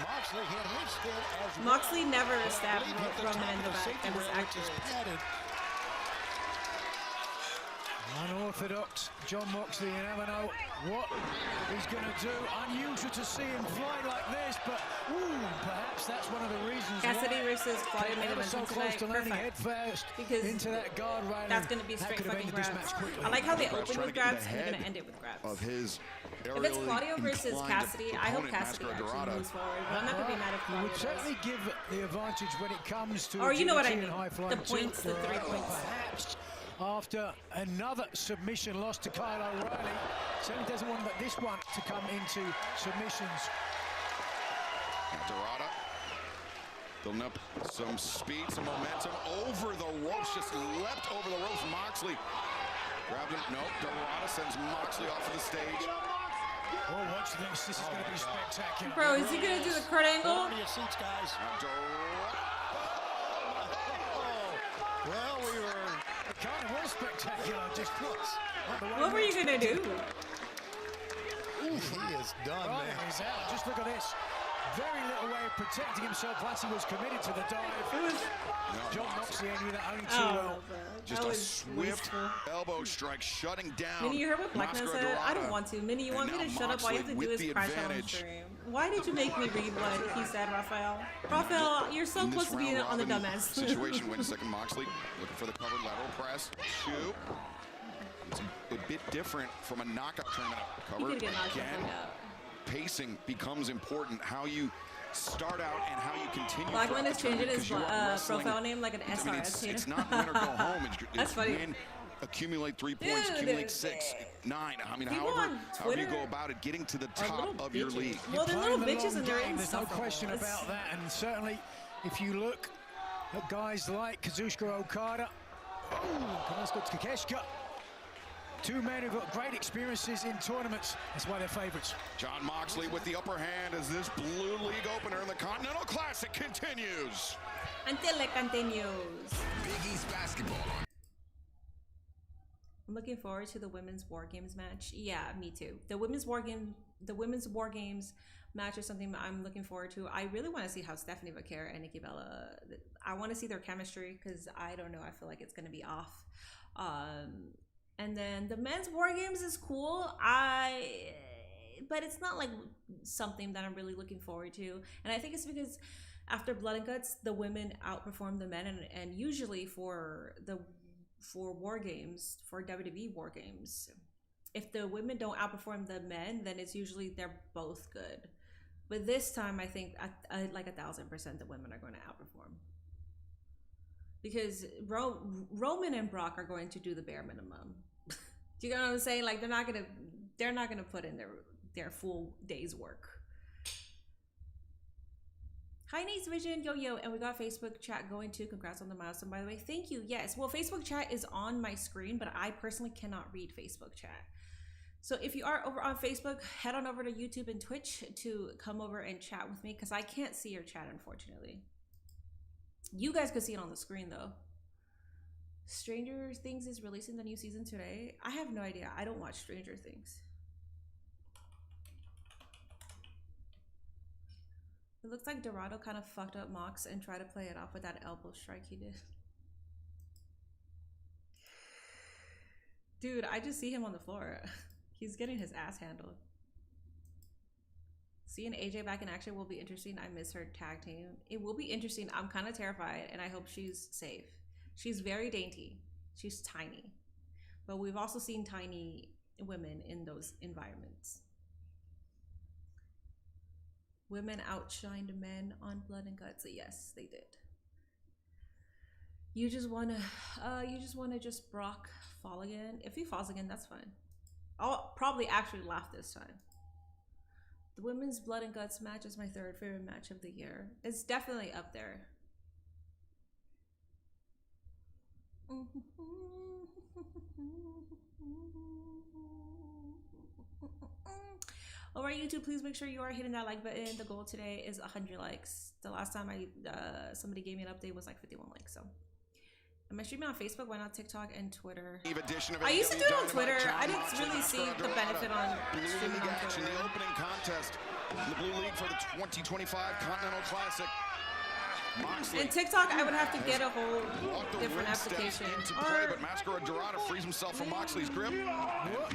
Moxley hit his head as Moxley never stabbed Roman in the back. That was accurate. Unorthodox John Moxley, you never know what he's going to do. Unusual to see him fly like this, but perhaps that's one of the reasons Cassidy why versus Claudio made him so close to landing head first into that guard railing. That's going to be straight fucking grabs. I like how they open with grabs and they're going to end it with grabs. Of his if it's Claudio versus Cassidy, I hope Cassidy actually moves forward, but I'm not going to be mad if Claudio would certainly give the advantage when it comes to or you know what I mean, high the points, the 3 points. Perhaps after another submission loss to Kyle O'Reilly. Certainly doesn't want this one to come into submissions. Dorada building up some speed, some momentum over the ropes, just leapt over the ropes. Moxley grabbed him. Nope, Dorada sends Moxley off of the stage. Oh, watch this. This is going to be spectacular. Bro, is he going to do the Kurt Angle? Seats, guys. Well, we were... It kind of was spectacular, just what were you going to do? He is done, man. He's out. Just look at this. Very little way of protecting himself, plus he was committed to the dive. John Moxley knew that only too well. Just a swift elbow strike shutting down. Minnie, you heard what Blackman said? I don't want to. Minnie, you want me to shut up? All you have to do is crash out on stream. Why did you make me read what he said, Raphael? Raphael, you're so close to being on the dumbass. Situation. Wait a second, Moxley looking for the covered lateral press. Shoot. It's a bit different from a knockout tournament. Covered again. Pacing becomes important. How you start out and how you continue. Blackman has changed his profile name like an SRS. It's not win or go home. That's funny. Win, accumulate 3 points, accumulate 6, 9. I mean, however you go about it, getting to the top of your league. Well, they're little bitches and they're There's no question about that. And certainly, if you look at guys like Kazuchika Okada, Kakeshka, two men who've got great experiences in tournaments. That's why they're favorites. John Moxley with the upper hand as this Blue League opener in the Continental Classic continues. Until it continues. Big East basketball. I'm looking forward to the women's War Games match. Yeah, me too. The women's War Games match is something I'm looking forward to. I really want to see how Stephanie Vaquera and Nikki Bella. I want to see their chemistry because I don't know. I feel like it's going to be off. And then the men's War Games is cool. But it's not like something that I'm really looking forward to. And I think it's because after Blood and Guts, the women outperform the men, and usually for War Games, for WWE War Games, if the women don't outperform the men, then it's usually they're both good. But this time, I think like 1,000% the women are going to outperform. Because Roman and Brock are going to do the bare minimum. Do you know what I'm saying? Like they're not gonna put in their full day's work. Hi Nate's Vision, yo, and we got Facebook chat going too. Congrats on the milestone, by the way. Thank you. Yes, well, Facebook chat is on my screen, but I personally cannot read Facebook chat. So if you are over on Facebook, head on over to YouTube and Twitch to come over and chat with me because I can't see your chat, unfortunately. You guys could see it on the screen though. Stranger Things is releasing the new season today. I have no idea. I don't watch Stranger Things. It looks like Dorado kind of fucked up Mox and tried to play it off with that elbow strike he did. Dude, I just see him on the floor. He's getting his ass handled. Seeing AJ back in action will be interesting. I miss her tag team. It will be interesting. I'm kind of terrified and I hope she's safe. She's very dainty. She's tiny. But we've also seen tiny women in those environments. Women outshined men on Blood and Guts. Yes, they did. You just wanna just Brock fall again. If he falls again, that's fine. I'll probably actually laugh this time. The women's Blood and Guts match is my third favorite match of the year. It's definitely up there. Alright, YouTube, please make sure you are hitting that like button. The goal today is 100 likes. The last time somebody gave me an update was like 51 likes. So, am I streaming on Facebook? Why not TikTok and Twitter? I used to do it on Twitter. I didn't really see the benefit on streaming on Twitter. The opening contest in the Blue League for the 2025 Continental Classic. Moxley and TikTok, I would have to get a whole different application. But Mascara Dorada frees himself from Moxley's grip. Holds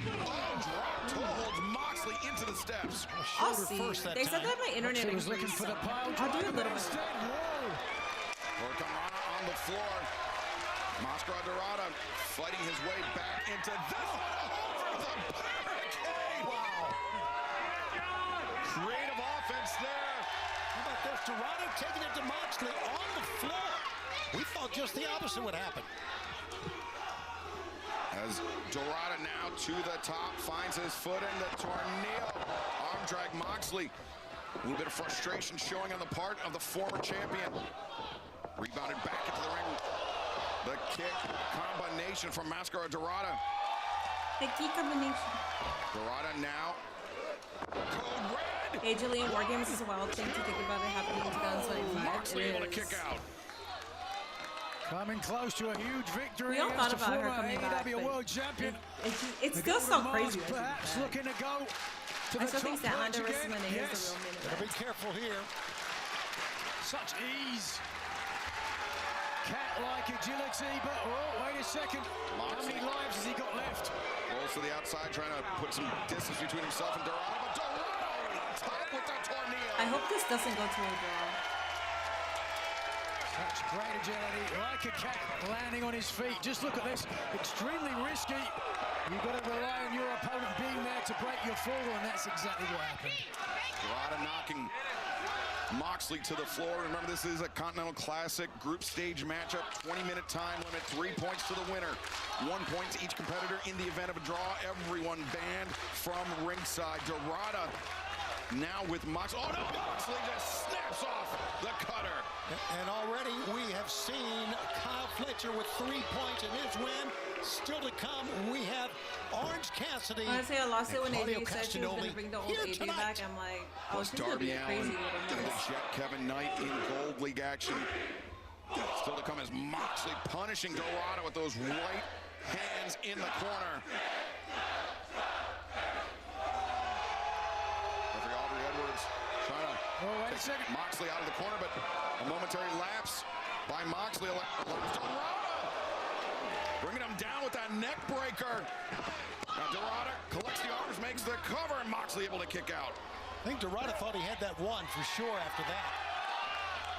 Moxley into the steps. I'll see. They said that my internet was looking for the pile. I'll do a little bit. Hurricanrana on the floor. Mascara Dorada fighting his way back into this over the barricade. Wow. Creative offense there. How about this? Dorado taking it to Moxley on the floor. We thought just the opposite would happen. As Dorado now to the top, finds his foot in the tornado. Arm drag Moxley. A little bit of frustration showing on the part of the former champion. Rebounded back into the ring. The kick combination from Mascara Dorada. The key combination. Dorada now. Code red. AJ Lee in War Games is a wild thing to think about it happening in 2025. Moxley able to kick out. Coming close to a huge victory. We all thought about her coming back. AEW World Champion. It's still so crazy. Perhaps looking to go to I the still think top Statlander again. WrestleMania Yes. is the real minute. Gotta be careful here. Such ease. Cat-like agility, but oh, wait a second. How many lives has he got left? Rolls to the outside, trying to put some distance between himself and Dorado. But Dorado tied with the tornado. I hope this doesn't go to a draw. Such great agility, like a cat landing on his feet. Just look at this, extremely risky. You've got to rely on your opponent being there to break your fall, and that's exactly what happened. Dorado knocking Moxley to the floor. Remember, this is a Continental Classic group stage matchup. 20-minute time limit, 3 points to the winner. 1 point to each competitor in the event of a draw. Everyone banned from ringside. Dorado now with Moxley. Oh no, Moxley just snaps off the cutter. And already we have seen Kyle Fletcher with 3 points in his win. Still to come, we have Orange Cassidy. Honestly, I lost it when Claudio AJ said she was going to bring the old AJ back. I'm like, oh, she's going to be Darby a crazy Allin little and mess. Jet Kevin Knight in Gold League action. Still to come is Moxley punishing Dorado with those right hands in the corner. Referee Aubrey Edwards trying to take Moxley out of the corner, but a momentary lapse by Moxley allows Dorado. Bringing him down with that neck breaker. Now Dorado collects the arms, makes the cover, and Moxley able to kick out. I think Dorado thought he had that one for sure after that.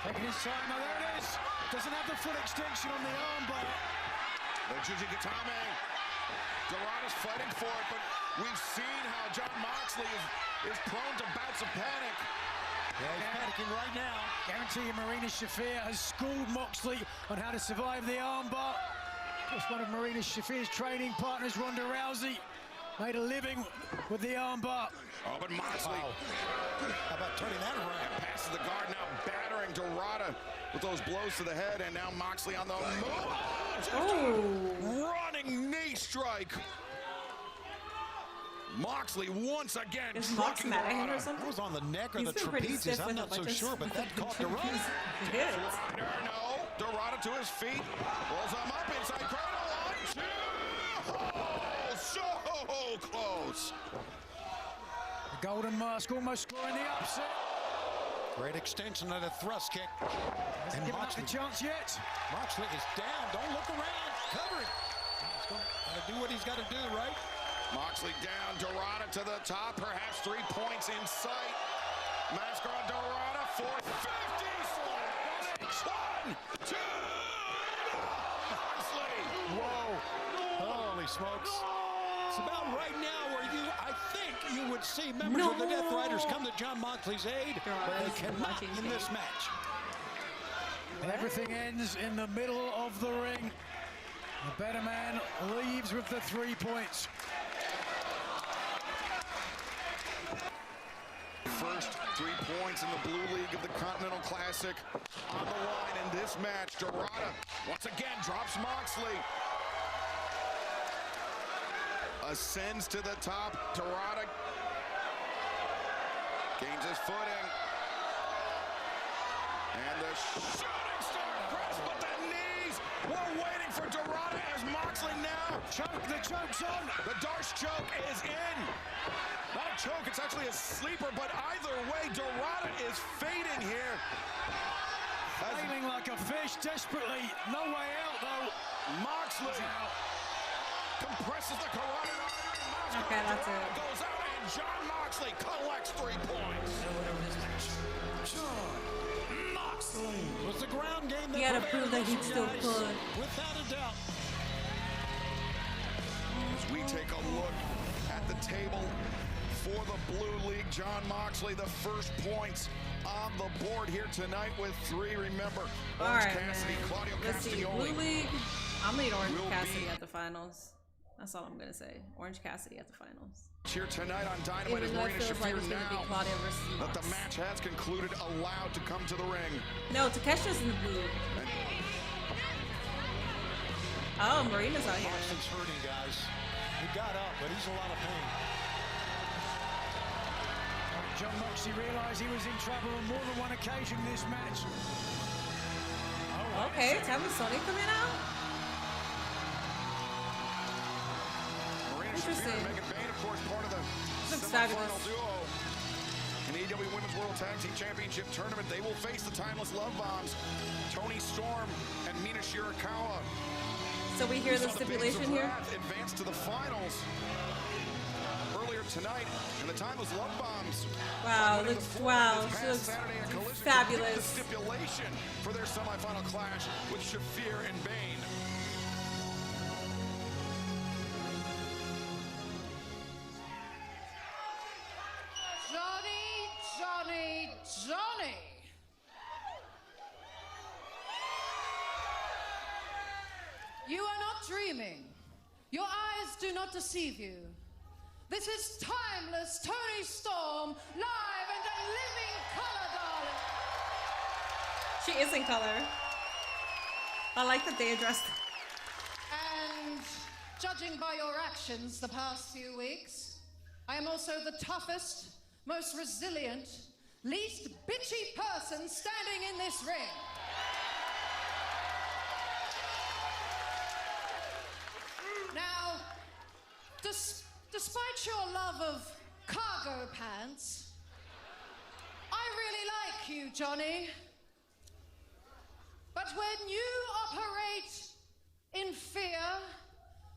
Taking his time, now there it is. Doesn't have the foot extension on the arm bar. The Jujikatame. Dorado's fighting for it, but we've seen how John Moxley is prone to bouts of panic. Yeah, he's panicking right now. Guarantee you Marina Shafir has schooled Moxley on how to survive the armbar. Just one of Marina Shafir's training partners, Ronda Rousey, made a living with the armbar. Oh, but Moxley. Wow. How about turning that around? Passes the guard, now battering Dorado with those blows to the head, and now Moxley on the move. Running knee strike. Moxley once again. Is Mox mad at him or something? That was on the neck or He's the been pretty trapezius. stiff I'm with not a so bunch of sure, but that caught Dorado. hits. No. Dorada to his feet. Rolls him up inside cradle. 1, 2. Oh, so close. The Golden Mask almost scoring the upset. Great extension of the thrust kick. Hasn't given up the chance yet. Moxley is down. Don't look around. Cover it. He's going to do what he's got to do, right? Moxley down. Dorada to the top. Perhaps 3 points in sight. Masker on Dorada. 450. 1, 2. Moxley. Whoa. Holy smokes. It's about right now where I think you would see members of the Death Riders come to John Moxley's aid, but they cannot in this match. Everything ends in the middle of the ring. The better man leaves with the 3 points. First 3 points in the Blue League of the Continental Classic on the line in this match. Dorada once again drops Moxley. Ascends to the top. Dorada gains his footing. And the shooting star press, but the knees. We're waiting for Dorada as Moxley now. The choke's on. The Darce choke is in. Not a choke, it's actually a sleeper, but either way, Dorada is fading here. Flailing like a fish, desperately. No way out, though. Moxley compresses the carotid artery. Okay, that's it. Goes out, and John Moxley collects 3 points. John Moxley was the ground game that You gotta prove that he'd still could. Without a doubt. As we take a look at the table for the Blue League, John Moxley, the first points on the board here tonight with 3. Remember, Orange Cassidy, Claudio Let's see, Castagnoli. Blue League. I'm leading Orange will Cassidy be- at the finals. That's all I'm gonna say. Orange Cassidy at the finals. Here tonight on Dynamite as Even though it Marina feels like Shafir it's gonna be now Claudia versus that the Mox. match has concluded, allowed to come to the ring. No, Takesha's in the blue. Oh, Marina's out here. Moxley's hurting, guys. He got up, but he's in a lot of pain. John Moxley realized he was in trouble on more than one occasion this match. Okay, Tevin Sonic coming out? Marina Interesting. Shafir and Megan Bayne, of course, part of the Looks semifinal fabulous. duo in the AEW Women's World Tag Team Championship Tournament. They will face the Timeless Love Bombs, Toni Storm and Mina Shirakawa. So we hear the saw Babes of stipulation here? Wrath advance to the finals earlier tonight, and the Timeless Love Bombs. Wow, winning looks the wow, this she past looks Saturday at Collision to pick fabulous. The stipulation for their semifinal clash with Shafir and Bayne. Johnny! You are not dreaming. Your eyes do not deceive you. This is timeless Toni Storm, live and in living color, darling. She is in color. I like that they addressed it. And judging by your actions the past few weeks, I am also the toughest, most resilient, least bitchy person standing in this ring. Now, despite your love of cargo pants, I really like you, Johnny. But when you operate in fear,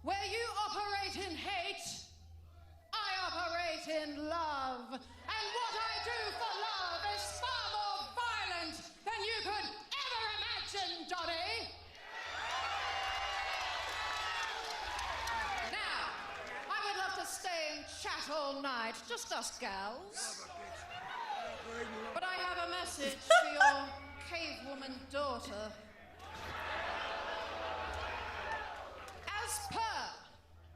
where you operate in hate, I operate in love. And what I do for love is far more violent than you could ever imagine, Johnny. Now, I would love to stay and chat all night, just us gals. But I have a message for your cavewoman daughter. As per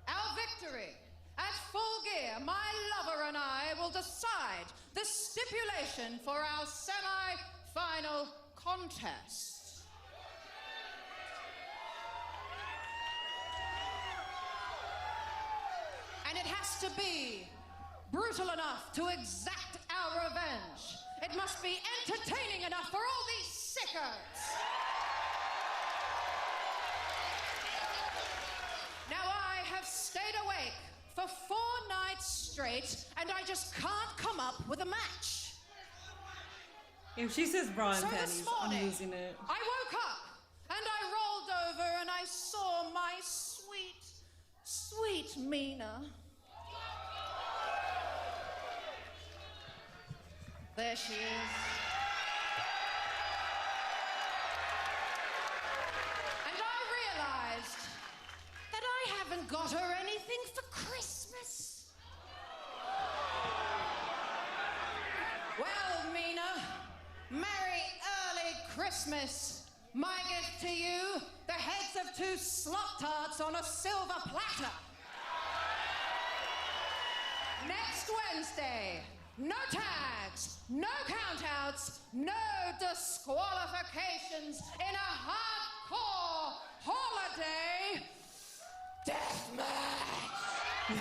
our victory at Full Gear, my lover and I will decide the stipulation for our semi-final contest. And it has to be brutal enough to exact our revenge. It must be entertaining enough for all these sickos. for 4 nights straight, and I just can't come up with a match. If she says bra and So panties, this morning, I'm losing it. I woke up and I rolled over and I saw my sweet, sweet Mina. There she is. And I realized that I haven't got her anything for Christmas. Well, Mina, Merry early Christmas. My gift to you, the heads of 2 slot tarts on a silver platter. Next Wednesday, no tags, no countouts, no disqualifications in a hardcore holiday death match.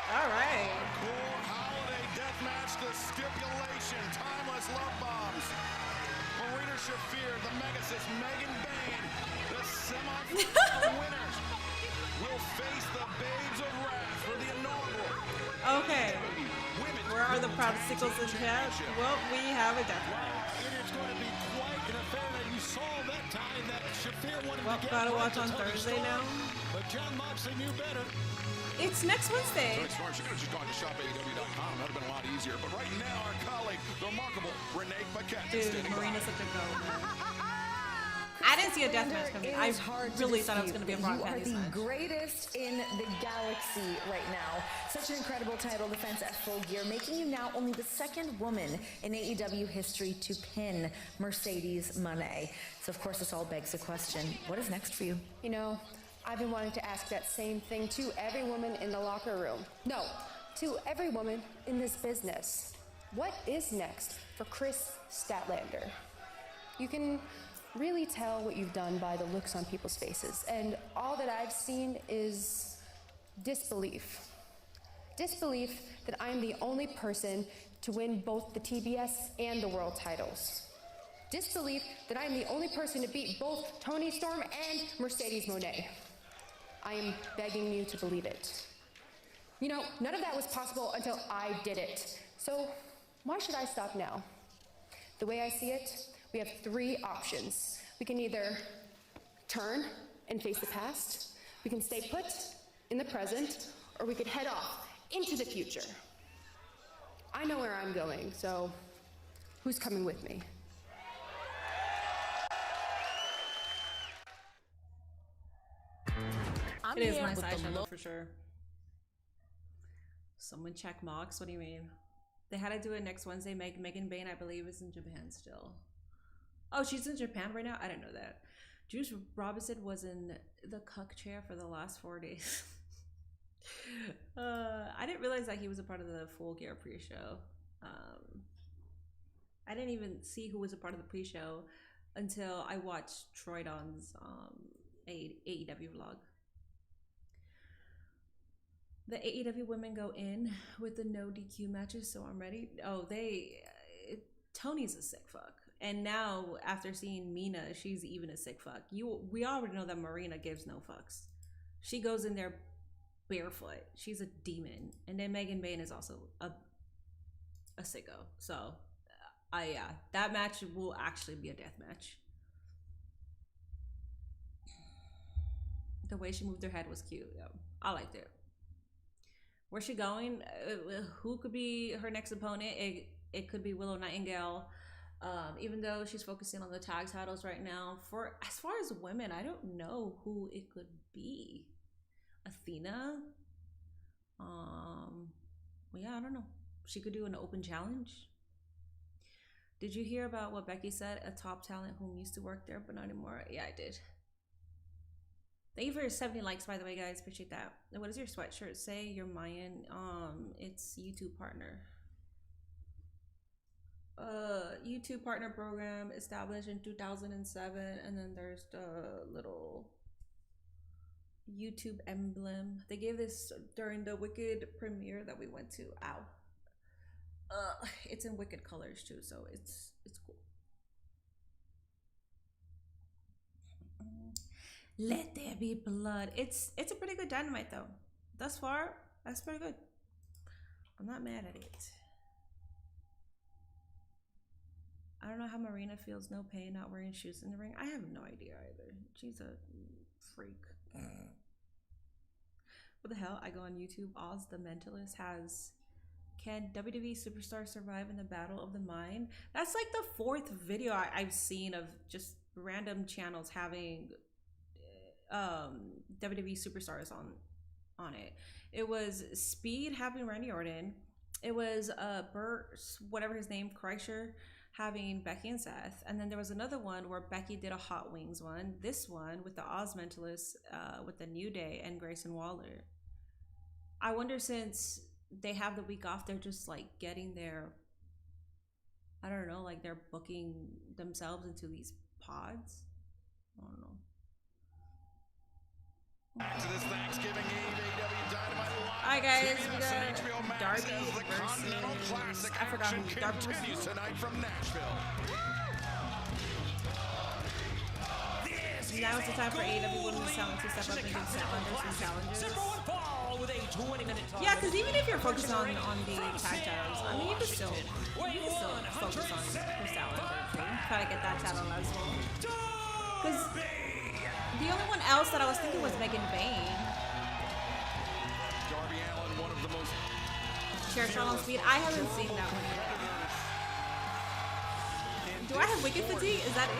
All right. Hardcore holiday death match, the stipulation, timeless love bombs. Marina Shafir, the Megasis, Megan Bayne, the semi-final winners will face the Babes of Wrath for the inaugural. Okay. Where are the proudsickles in chat? Well, we have a death match. It is going to be quite an affair that you saw that time that Shafir wanted Well, to get gotta right watch to on Tony Thursday Storm, now. But John Moxley knew better. It's next Wednesday. Tony Storm, she could have just gone to shopaew.com. That would have been a lot easier. But right now, our colleague, the remarkable Renee Paquette, is Dude, standing Marina's by. such a goat. I didn't see a death match coming. I really thought it was going to be a Brock You are Panties the match. greatest in the galaxy right now. Such an incredible title defense at Full Gear, making you now only the 2nd woman in AEW history to pin Mercedes Moné. So of course this all begs the question, what is next for you? You know, I've been wanting to ask that same thing to every woman in the locker room. No, to every woman in this business. What is next for Chris Statlander? You can really tell what you've done by the looks on people's faces, and all that I've seen is disbelief. Disbelief that I'm the only person to win both the TBS and the world titles. Disbelief that I'm the only person to beat both Tony Storm and Mercedes Moné. I am begging you to believe it. You know, none of that was possible until I did it. So why should I stop now? The way I see it, we have 3 options. We can either turn and face the past, we can stay put in the present, or we could head off into the future. I know where I'm going, so who's coming with me? It is nice eyeshadow for sure. Someone check Mox. What do you mean? They had to do it next Wednesday. Megan Bayne, I believe, is in Japan still. Oh, she's in Japan right now? I didn't know that. Juice Robinson was in the cuck chair for the last 4 days. I didn't realize that he was a part of the Full Gear pre-show. I didn't even see who was a part of the pre-show until I watched Troydon's AEW vlog. The AEW women go in with the no DQ matches, so I'm ready. Oh, Tony's a sick fuck. And now, after seeing Mina, she's even a sick fuck. We already know that Marina gives no fucks. She goes in there barefoot. She's a demon. And then Megan Bayne is also a sicko. So, yeah, that match will actually be a death match. The way she moved her head was cute. Yeah, I liked it. Where's she going? Who could be her next opponent? It could be Willow Nightingale. Even though she's focusing on the tag titles right now. As far as women, I don't know who it could be. Athena? Well, yeah, I don't know. She could do an open challenge. Did you hear about what Becky said? A top talent whom used to work there, but not anymore. Yeah, I did. Thank you for your 70 likes, by the way, guys. Appreciate that. What does your sweatshirt say? You're Mayan. It's YouTube partner. YouTube partner program established in 2007, and then there's the little YouTube emblem. They gave this during the Wicked premiere that we went to. Ow. It's in Wicked colors too, so it's cool. Let there be blood. It's a pretty good Dynamite though. thus far, that's pretty good. I'm not mad at it. I don't know how Marina feels no pain not wearing shoes in the ring. I have no idea either. She's a freak. What the hell? I go on YouTube. Oz the Mentalist has, can WWE superstars survive in the battle of the mind? That's like the 4th video I've seen of just random channels having WWE superstars on it. It was Speed having Randy Orton. It was Burt, whatever his name, Kreischer, having Becky and Seth. And then there was another one where Becky did a Hot Wings one. This one with the Oz Mentalists with the New Day and Grayson Waller. I wonder, since they have the week off, they're just like getting their, I don't know, like they're booking themselves into these pods. I don't know. To this Thanksgiving Eve AEW Dynamite Live. Alright guys, we CBS and HBO got Max Darby as the Continental versus, Classic I forgot action who Darby continues was. tonight from Nashville. Now it's the time for AEW Women's Talent to step up and do challengers and challenges. Yeah, because even if you're focused on the tag titles, I mean, you can still focus on the talent too. Try to get that title as well. Because the only one else that I was thinking was Megan Bayne. Darby Allin, one of the most Cher on Speed. I haven't seen that one yet. Do I have wicked fatigue? Is that it?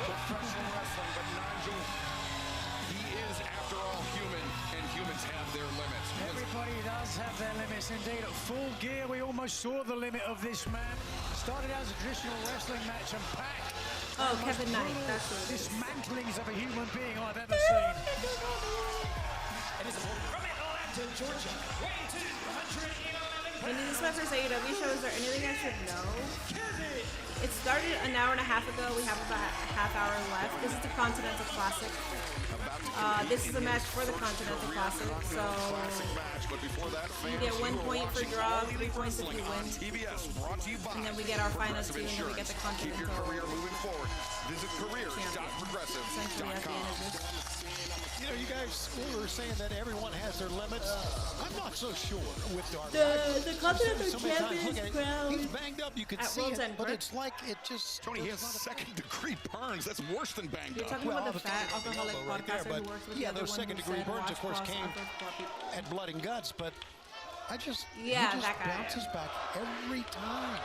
He is, after all, human, and humans have their limits. Everybody does have their limits. Indeed, at Full Gear, we almost saw the limit of this man. Started as a traditional wrestling match, and Pac. Oh, Kevin Knight. That's what it is. Dismantlings of a human being I've ever seen. From Atlanta, Georgia, weighing 211 When this is my first AEW show, is there anything I should know? It started an hour and a half ago. We have about a half hour left. This is the Continental Classic. This is a match for the Continental Classic, so you get 1 point for draw, 3 points if you win, and then we get our final 2, and then we get the Continental essentially at the end of this. You know, you guys were saying that everyone has their limits. I'm not so sure with Darby. The Continental Champion's crown He's banged up. You can see it, but it's like it just. Tony, he has second-degree burns. That's worse than banged You're up. talking about the fat alcoholic podcaster who works with the other those one second-degree who said burns, of course, washcloths came are at Blood and Guts, but he just that guy bounces back every time.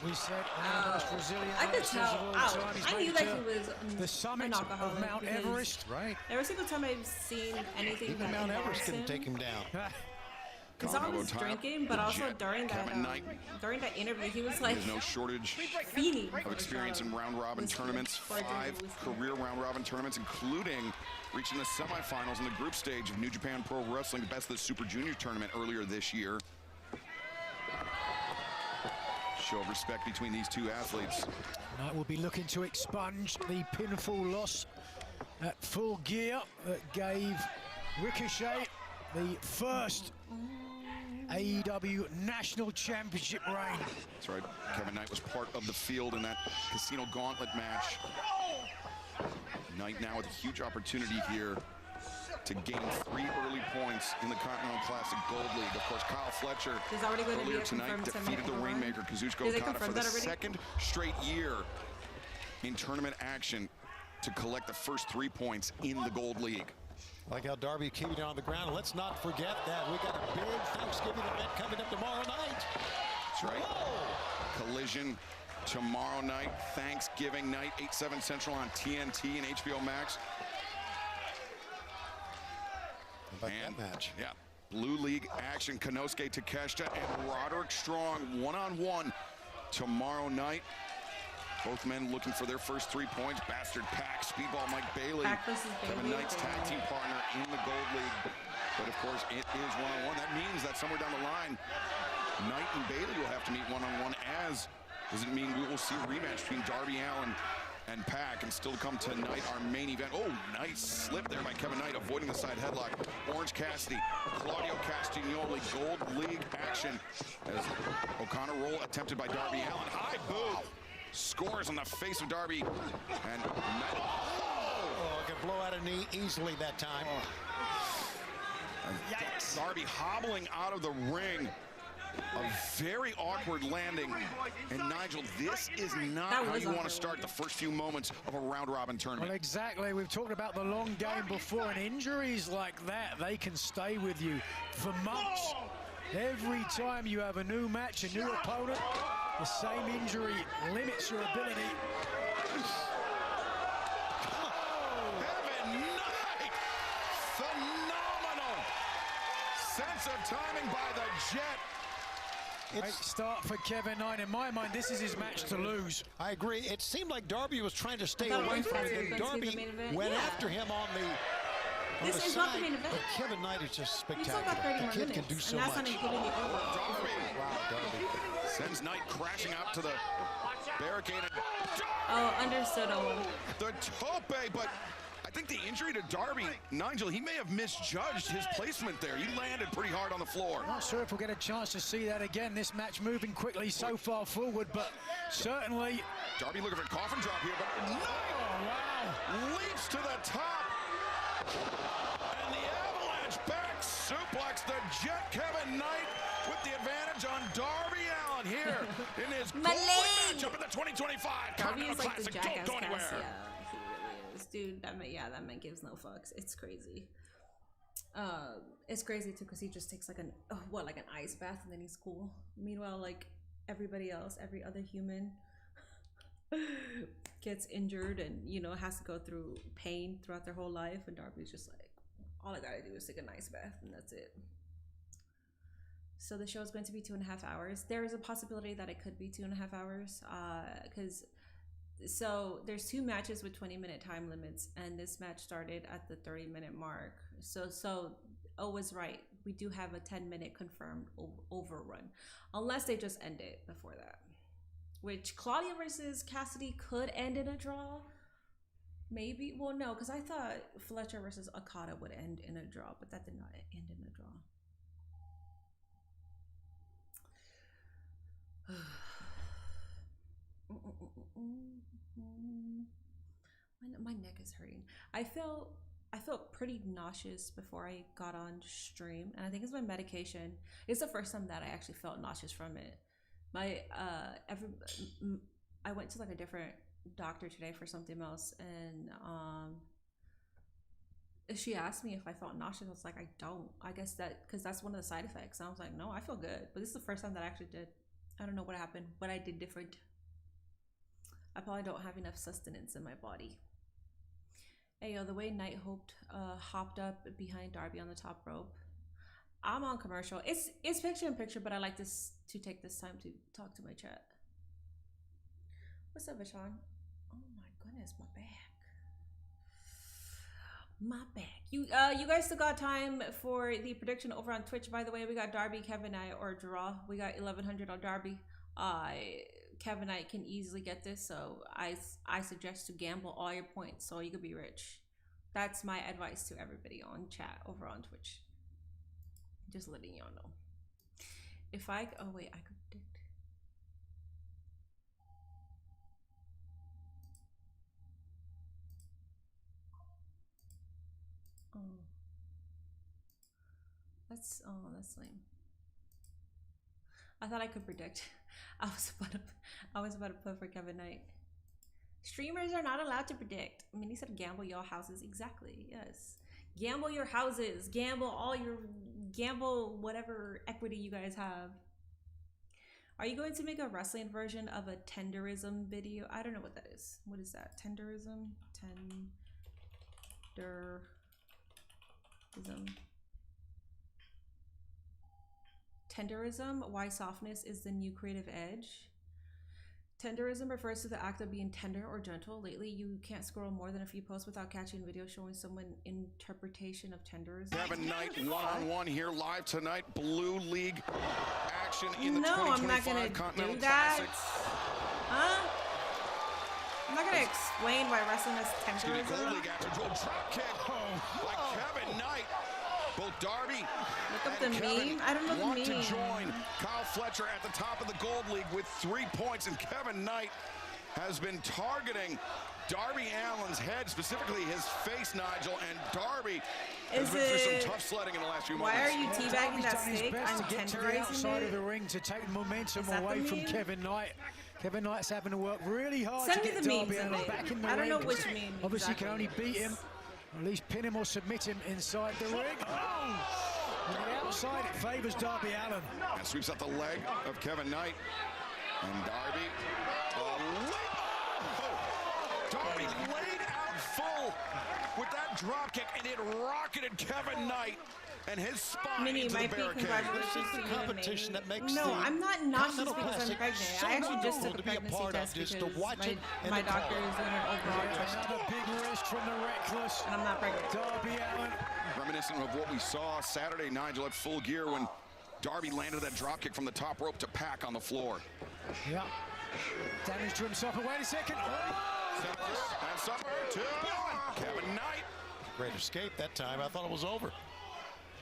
We said one of the most resilient I could wrestlers tell. of all time. He's I made knew it that to he was the summit an alcoholic of Mount because Everest. Right. Every single time I've seen anything Even that Mount involves Everest couldn't him, take him down. it's always drinking, but also during that interview, he was like, There's no shortage fiending of experience in round-robin tournaments. 5 career round-robin tournaments, including reaching the semifinals in the group stage of New Japan Pro Wrestling, Best of the Super Junior tournament earlier this year. Show of respect between these two athletes. Tonight we'll be looking to expunge the pinfall loss at Full Gear that gave Ricochet the first AEW National Championship reign. That's right. Kevin Knight was part of the field in that Casino Gauntlet match. Knight now with a huge opportunity here to gain 3 early points in the Continental Classic Gold League. Of course, Kyle Fletcher earlier tonight defeated the Rainmaker Kazuchika Okada for the second straight year in tournament action to collect the first 3 points in the Gold League. Like how Darby keeping it on the ground. Let's not forget that we got a big Thanksgiving event coming up tomorrow night. That's right. Whoa. Collision tomorrow night, Thanksgiving night, 8/7 Central on TNT and HBO Max. And that match. Yeah. Blue League action. Konosuke Takeshita and Roderick Strong one-on-one tomorrow night. Both men looking for their first 3 points. Bastard Pac, Speedball Mike Bailey. Kevin Knight's tag team partner in the Gold League. But of course, it is one-on-one. That means that somewhere down the line, Knight and Bailey will have to meet one-on-one, as does it mean we will see a rematch between Darby Allin and Pac, and still come tonight, our main event. Oh, nice slip there by Kevin Knight, avoiding the side headlock. Orange Cassidy, Claudio Castagnoli, Gold League action as O'Connor roll attempted by Darby Allin. High boo. Scores on the face of Darby, and Knight. Oh, can blow out a knee easily that time. Yikes. Darby hobbling out of the ring. A very awkward landing. And Nigel, this is not how you want to start the first few moments of a round-robin tournament. Well, exactly. We've talked about the long game before, and injuries like that, they can stay with you for months. Every time you have a new match, a new opponent, the same injury limits your ability. Kevin Knight! Phenomenal! Sense of timing by the Jet. Great start for Kevin Knight. In my mind, this is his match to lose. I agree. It seemed like Darby was trying to stay away from him, and Darby went after him on the This is not the main event. But Kevin Knight is just He's talking about 30 spectacular. The more kid minutes, can do so and that's much. not including the over. Wow, Darby. Sends Knight crashing out to the barricade. Oh, understood. The tope, but I think the injury to Darby, Nigel, he may have misjudged his placement there. He landed pretty hard on the floor. Not sure if we'll get a chance to see that again. This match moving quickly so far forward, but certainly. Darby looking for a coffin drop here, but Knight leaps to the top. And the avalanche back suplex, the Jet Kevin Knight with the advantage on Darby Allin here in his matchup in the 2025 Darby Continental is like the Classic. jackass Don't go anywhere. cast. Yeah, he really is. Dude, that man gives no fucks. It's crazy. It's crazy too because he just takes like an ice bath and then he's cool. Meanwhile, like everybody else, every other human gets injured and has to go through pain throughout their whole life, and Darby's just like, all I gotta do is take an ice bath and that's it. So the show is going to be 2.5 hours. There is a possibility that it could be 2.5 hours so there's 2 matches with 20-minute time limits, and this match started at the 30-minute mark. So O was right. We do have a 10-minute confirmed overrun, unless they just end it before that. Which Claudia versus Cassidy could end in a draw. Maybe. Well, no, because I thought Fletcher versus Okada would end in a draw, but that did not end in a draw. My neck is hurting. I felt pretty nauseous before I got on stream, and I think it's my medication. It's the first time that I actually felt nauseous from it. I went to like a different doctor today for something else, and she asked me if I felt nauseous. I was like, I don't. I guess that because that's one of the side effects. And I was like, no, I feel good. But this is the first time that I actually did. I don't know what happened, but I did different. I probably don't have enough sustenance in my body. Hey, yo, the way Knight hopped up behind Darby on the top rope. I'm on commercial. It's picture in picture, but I like to take this time to talk to my chat. What's up, Vashon? Oh my goodness, my back. My back. You guys still got time for the prediction over on Twitch. By the way, we got Darby, Kevin Knight, or draw. We got 1100 on Darby. Kevin Knight can easily get this, so I suggest to gamble all your points so you could be rich. That's my advice to everybody on chat over on Twitch. Just letting y'all know. If I could predict. That's lame. I thought I could predict. I was about to put for Kevin Knight. Streamers are not allowed to predict. I mean, he said gamble your houses. Exactly. Yes. Gamble your houses. Gamble whatever equity you guys have. Are you going to make a wrestling version of a tenderism video? I don't know what that is. What is that? Tenderism? Tenderism, why softness is the new creative edge. Tenderism refers to the act of being tender or gentle. Lately, you can't scroll more than a few posts without catching a video showing someone interpretation of tenderism. Kevin Knight one-on-one here live tonight. Blue League action in the No, I'm not 2025 gonna Continental do that. Classic. Huh? I'm not gonna explain why wrestling is Gold tenderism. League action. Drop kick by Kevin Knight. Both Darby Look up and the Kevin meme. I don't know the want to meme. join Kyle Fletcher at the top of the Gold League with 3 points, and Kevin Knight has been targeting Darby Allin's head, specifically his face, Nigel, and Darby has been through some tough sledding in the last few moments. Why are you teabagging that steak? I'm to get to the outside of the ring to take momentum away from Kevin Knight. Kevin Knight's having to work really hard to get Darby Allin back in the ring. I don't know which meme. Obviously, you can only beat him, or at least pin him or submit him inside the ring. On the outside, it favors Darby Allin. And sweeps out the leg of Kevin Knight. And Darby. Darby laid out full with that drop kick, and it rocketed Kevin Knight and his spine Minnie, into my the feet, barricade. congratulations to you competition that makes No, the I'm not just because I'm Classic pregnant. so I actually just took a wonderful to be a pregnancy part of, test just because to watch it and my to call doctor it. is doing an overall test. Another big wrist from the Reckless. And I'm not pregnant. Darby Allin. Reminiscent of what we saw Saturday, Nigel, at Full Gear when Darby landed that drop kick from the top rope to Pac on the floor. Yeah. Damage to himself. But wait a second. And supper to Kevin Knight. Great escape that time. I thought it was over.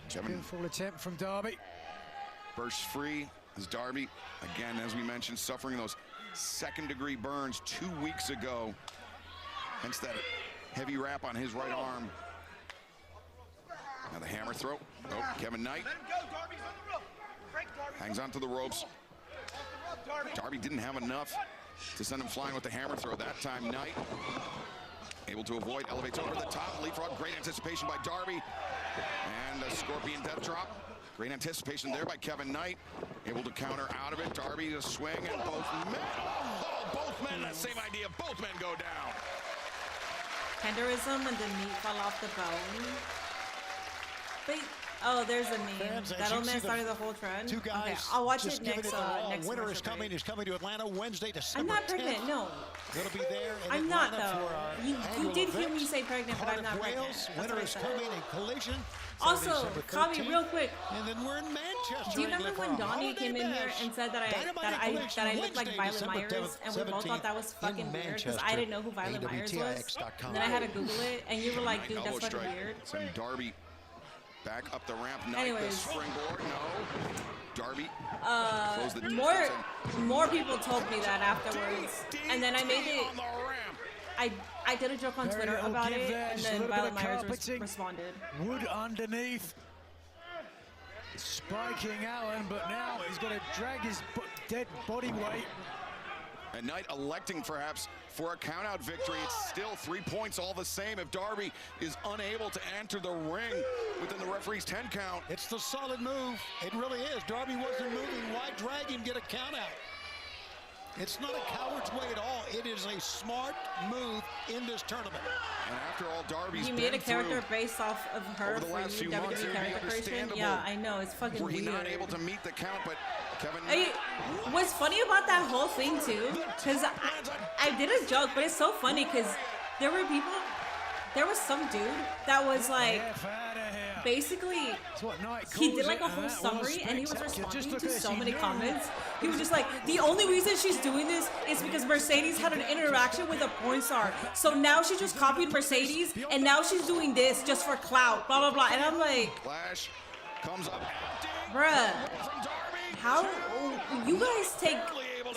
Beautiful attempt from Darby. Bursts free as Darby, again, as we mentioned, suffering those second-degree burns 2 weeks ago. Hence that heavy wrap on his right arm. Now the hammer throw. Oh, Kevin Knight hangs onto the ropes. Darby didn't have enough to send him flying with the hammer throw that time. Knight able to avoid, elevates over the top, leapfrog. Great anticipation by Darby, and a scorpion death drop. Great anticipation there by Kevin Knight, able to counter out of it. Darby to swing, and both men, that same idea. Both men go down. Tenderism and the meat fell off the bone. But oh, there's a meme. Fans, That old man started the whole trend. Two guys Okay, I'll watch just it giving next. it their all. Next Winter is commercial coming. break. He's coming to Atlanta Wednesday, December I'm not 10th. pregnant. No. Gonna be there in I'm not Atlanta though. for our You annual did hear event. me say pregnant, but I'm not Cardiff, pregnant. Wales. That's Winter what I is said. coming in Collision. Also, December Kami, 13th. real quick. And then we're in Manchester. Do you remember England when for our Donnie holiday came in here bash. and said that I looked like Violet Myers, and we both thought that was fucking weird because I didn't know who Violet Myers was. And then I had to Google it, and you were like, dude, that's fucking weird. Send Darby back up the ramp. Knight, the Anyways. springboard. No. Darby. close the distance More people told me that afterwards, and then I made it. I did a joke on Twitter about it, and then Violet Myers responded. Wood underneath. Spiking Allen, but now he's got to drag his dead body weight. And Knight electing perhaps for a countout victory. It's still 3 points all the same if Darby is unable to enter the ring within the referee's 10 count. It's the solid move. It really is. Darby wasn't moving. Why drag him, get a count out? It's not a coward's way at all. It is a smart move in this tournament. And after all, Darby's You made a character based off of her over the for last few you months, WWE it would be character creation. understandable. Yeah, I know, it's fucking Were he weird. not able to meet the count, but Kevin... What's funny about that whole thing too, because I did a joke, but it's so funny because there was some dude that was like, basically, he did like a whole summary and he was responding to so many comments. He was just like, the only reason she's doing this is because Mercedes had an interaction with a porn star. So now she just copied Mercedes and now she's doing this just for clout, blah, blah, blah. And I'm like, Flash comes up. bruh, how you guys take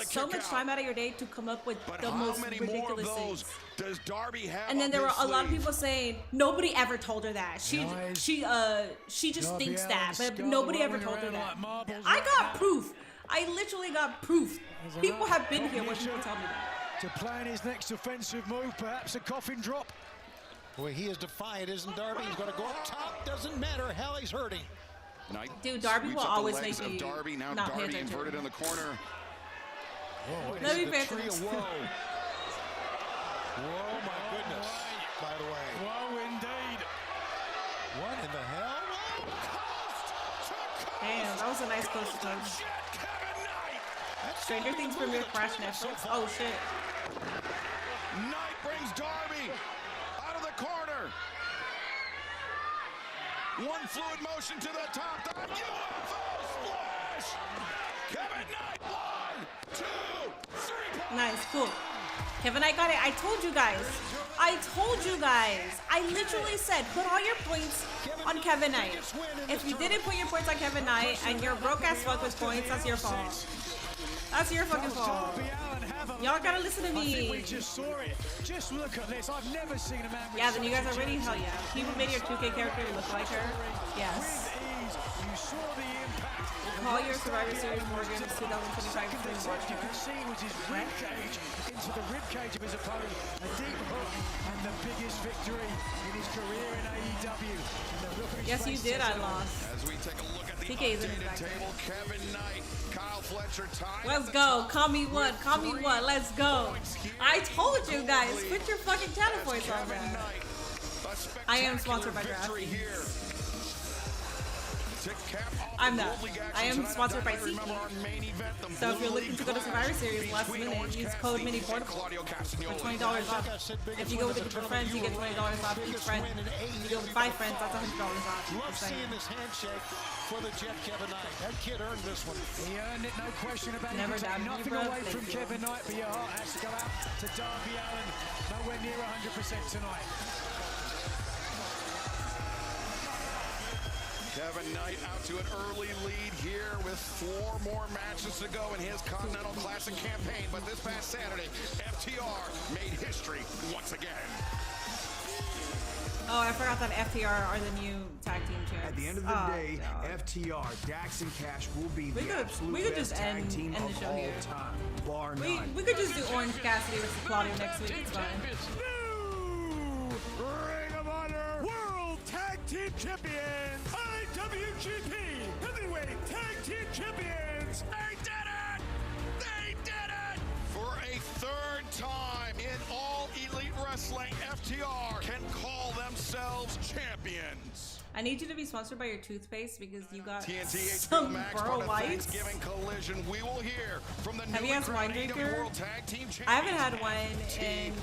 so much time out of your day to come up with the most ridiculous things. Does Darby have? And then there were a lot of people saying nobody ever told her that. She just Darby thinks that, Allin's but skull nobody ever rolling told her around that. like marbles I right got now. proof. I literally got proof. People have been here when people Cognition tell me that. to plan his next offensive move, perhaps a coffin drop. Boy, he is defiant, isn't Darby? He's going to go up top. Doesn't matter how he's hurting. Knight Dude, Darby sweeps will up the always legs make of me Darby. Now not pay Darby attention. inverted in the corner. Whoa, Let me the pay tree of attention. woe. Whoa, my goodness. By the way. Whoa, indeed. What in the hell? Damn, that was a nice close to touch. Stranger Things premiere crash Netflix. Oh shit. Knight brings Darby out of the corner. One fluid motion to the top. The UFO splash. Kevin Knight, 1, 2, 3. Nice, cool. Kevin Knight got it. I told you guys. I literally said put all your points on Kevin Knight. If you didn't put your points on Kevin Knight and you're broke as fuck with points, that's your fault. That's your fucking fault. Y'all gotta listen to I think me. we just saw it. Just look at this. I've never seen a man with Yeah, then you guys such are ready? agility. Hell yeah. People made your 2K character look like her. Yes. With ease, you saw the impact. Call your Survivor Series Morgan 2025 Second free attempt you watcher. can see was his rib cage into the rib cage of his opponent. A deep hook and the biggest victory in his career in AEW. And the look on his Yes, you face did. says I it all. lost. As we take a look at the TK is in his updated back there. table, Kevin Knight, Kyle Fletcher tied. Let's go. Call me what? Call me what? Let's go. I told you guys. Put your fucking channel points on that. I am sponsored by DraftKings. I'm not. I am sponsored by SeatGeek. So if you're looking to go to Survivor Series last minute, use code MiniPortable for $20 off. If you go with a group of friends, you get $20 off each friend. If you go with 5 friends, that's $100 off. Love seeing this handshake for the Jet Kevin Knight. That kid earned this one. He earned it, no question about it. Never You can take doubted you, nothing bro. away Thank from you. Kevin Knight, but your heart has to go out to Darby Allin. Nowhere near 100% tonight. Kevin Knight out to an early lead here with 4 more matches to go in his Continental Classic campaign. But this past Saturday, FTR made history once again. Oh, I forgot that FTR are the new tag team champs. At the end of the day, FTR, Dax and Cash will be the absolute we could best just tag end team the of show all here. time, bar none. We could just do Orange Cassidy versus Claudio next week. It's fine. Ring of Honor World Tag Team Champions, IWGP Heavyweight Tag Team Champions. They did it! They did it! For a 3rd time in All Elite Wrestling, FTR can call themselves champions. I need you to be sponsored by your toothpaste because you got TNT HBO some Max burl for the whites. Thanksgiving collision. We will hear from the Have newly you guys wine crowned AEW drinker? World Tag Team Champions. I haven't had wine in.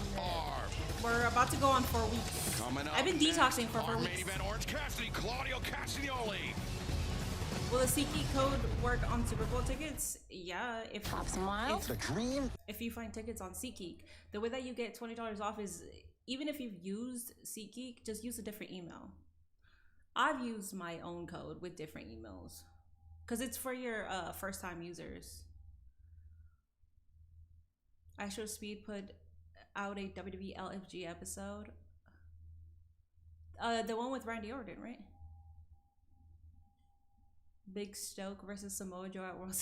We're about to go on 4 weeks. Coming up I've been next, detoxing for 4 our weeks. main event, Orange Cassidy, Claudio Castagnoli. Will the SeatGeek code work on Super Bowl tickets? Yeah, if The dream. if you find tickets on SeatGeek, the way that you get $20 off is even if you've used SeatGeek, just use a different email. I've used my own code with different emails because it's for your first-time users. Actual Speed put out a WWE LFG episode. The one with Randy Orton, right? Big Stoke versus Samoa Joe at World.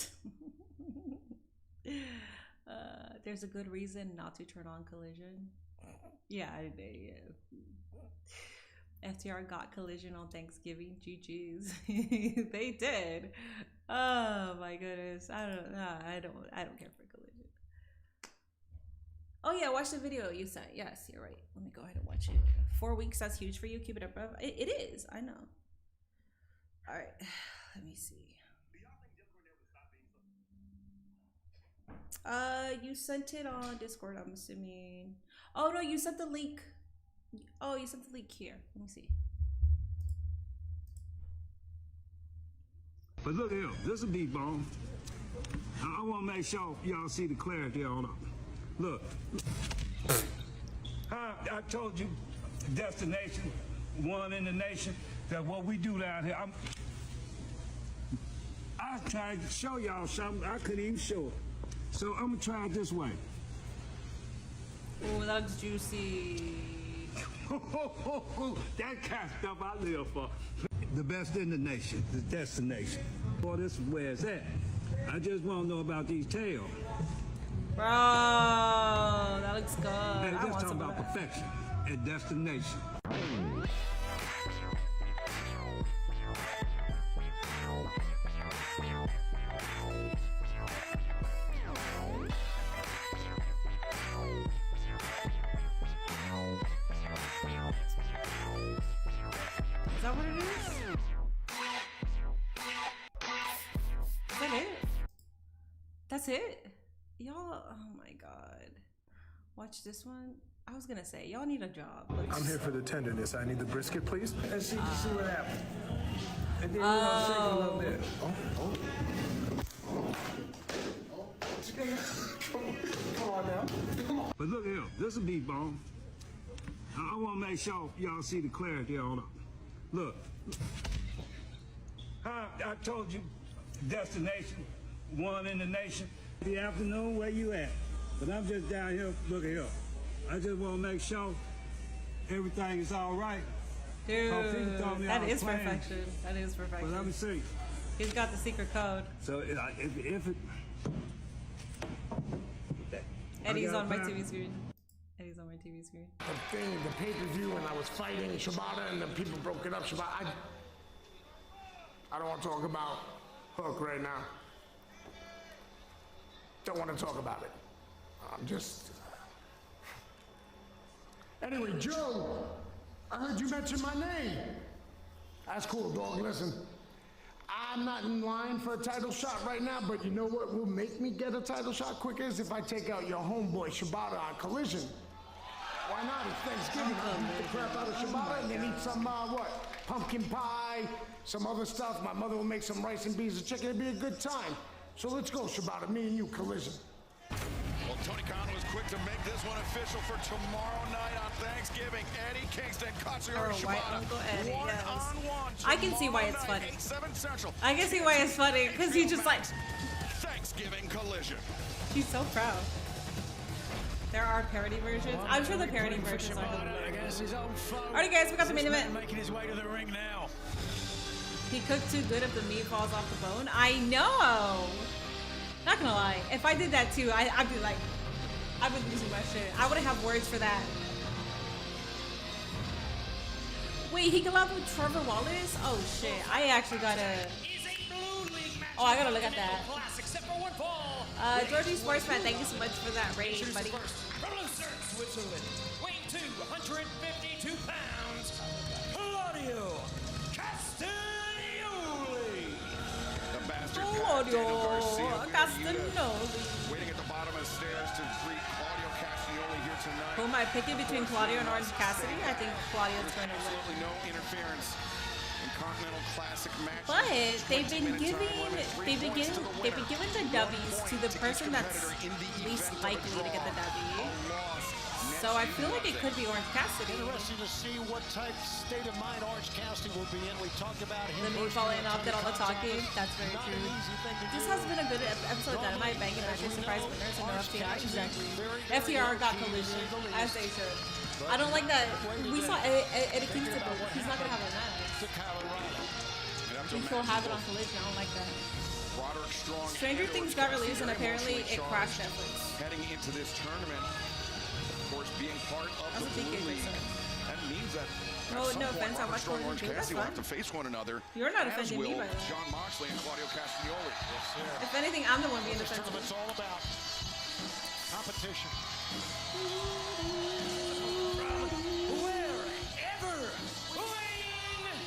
There's a good reason not to turn on Collision. Yeah, FTR got Collision on Thanksgiving. GG's. They did. Oh my goodness. I don't care for Collision. Oh yeah, watch the video you sent. Yes, you're right. Let me go ahead and watch it. 4 weeks, that's huge for you. Keep it up, bro. It is. I know. All right. Let me see. You sent it on Discord, I'm assuming. Oh no, you sent the link. Oh, you sent the link here. Let me see. But look here, this will be bomb. I want to make sure y'all see the clarity on it. Look, I told you, destination, one in the nation, that what we do down here, I tried to show y'all something I couldn't even show it. So I'm gonna try it this way. Oh, that looks juicy. That kind of stuff I live for. The best in the nation, the destination. Boy, this is where it's at. I just want to know about these tails. Bro, that looks good. Man, I just want talking some of about that. perfection and destination. Is that what it is? Is that it? That's it? Y'all, oh my god. Watch this one. I was gonna say, y'all need a job. I'm here for the tenderness. I need the brisket, please. And see what happens. And then we're gonna shake it a little bit. Come on now. Come on. But look here, this will be bomb. I want to make sure y'all see the clarity on it. Look, I told you, destination, one in the nation, The afternoon, where you at? But I'm just down here, look at here. I just want to make sure everything is all right. Dude, that is playing. perfection. That is perfection. But let me see. He's got the secret code. So if it... Eddie's on my TV screen. Eddie's on my TV screen. The thing, the pay-per-view, and I was fighting Shibata, and the people broke it up. Shibata, I don't want to talk about Hook right now. Don't want to talk about it. I'm just... Anyway, Joe, I heard you mention my name. That's cool, dog. Listen, I'm not in line for a title shot right now, but you know what will make me get a title shot quicker is if I take out your homeboy Shibata on Collision. Why not? It's Thanksgiving. I'll eat the crap out of Shibata and then eat some, pumpkin pie, some other stuff. My mother will make some rice and beans and chicken. It'll be a good time. So let's go, Shibata. Me and you, Collision. Well, Tony Khan was quick to make this one official for tomorrow night on Thanksgiving. Eddie Kingston, Katsuyori Shibata, one-on-one. I can see why it's funny. 8/7 Central. I can see why it's funny because he's just like Thanksgiving Collision. he's so proud. There are parody versions. I'm sure the parody versions are hilarious. Alright, guys, we got the main event. Making his way to the ring now. He cooked too good if the meat falls off the bone. I know. Not gonna lie, if I did that too, I'd be like, I'd be losing my shit. I wouldn't have words for that. Wait, he collabed with Trevor Wallace? Oh shit, I actually gotta. Oh, I gotta look at that. Georgie Sportsman, thank you so much for that raid, buddy. From Lucerne, Switzerland, weighing 252 pounds, Claudio Castagnoli. The bastard Claudio Castagnoli. Waiting at the bottom of the stairs to greet Claudio Castagnoli here tonight. Who am I picking between Claudio and Orange Cassidy? I think Claudio's going to win. Absolutely no interference in Continental Classic matches. But they've been giving the W's to the person that's least likely to get the W. So I feel like it could be Orange Cassidy. Interesting to see what type state of mind Orange Cassidy will be in. We talked about him. The meat falling off, did all the talking. That's very true. This has been a good episode of Dynamite, banging matches, surprise winners, and no FTR. Exactly. FTR got Collision, as they should. I don't like that. We saw Eddie Kingston, but he's not going to have a match. He'll have it on Collision. I don't like that. Stranger Things got released, and apparently it crashed Netflix. Heading into this tournament, of course, being part of the Blue League, that means that no offense, I watched Strong Orange Collision too. That's Cassidy will have fun. to face one another. You're not as offending me will by that. John Moxley and Claudio Castagnoli. Yes, sir. If anything, I'm the one being This offended. tournament's all about competition. Wherever, whatever,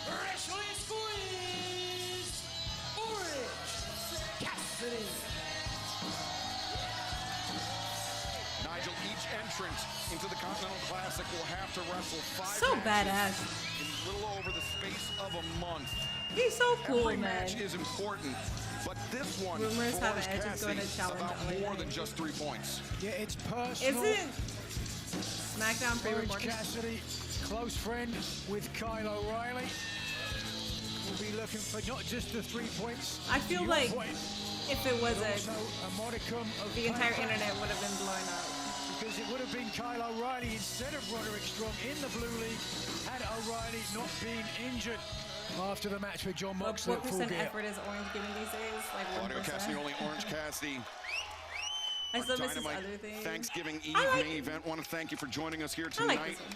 wrestling squeeze, Orange Cassidy. Nigel, each entrant into the Continental Classic will have to wrestle 5 So matches badass. in a little over the space of a month. He's so cool, Every man. match is important, but this one, Rumors for have Orange it Edge is going to Cassidy, challenge about LA more Knight. than just 3 points. Yeah, it's personal. Isn't SmackDown Orange pre-recorded? Cassidy, close friend with Kyle O'Reilly. We'll be looking for not just the 3 points. I feel your like point, if it but wasn't, also a modicum of the entire payback. internet would have been blown up. Because it would have been Kyle O'Reilly instead of Roderick Strong in the Blue League had O'Reilly not been injured after the match with John Moxley What at Full percent Gear. effort is Orange giving these days? Like Claudio 1%? Castagnoli, Orange Cassidy. I still miss his Dynamite other things. Thanksgiving Eve I like main event. Want to thank you for joining us here I tonight. like this one.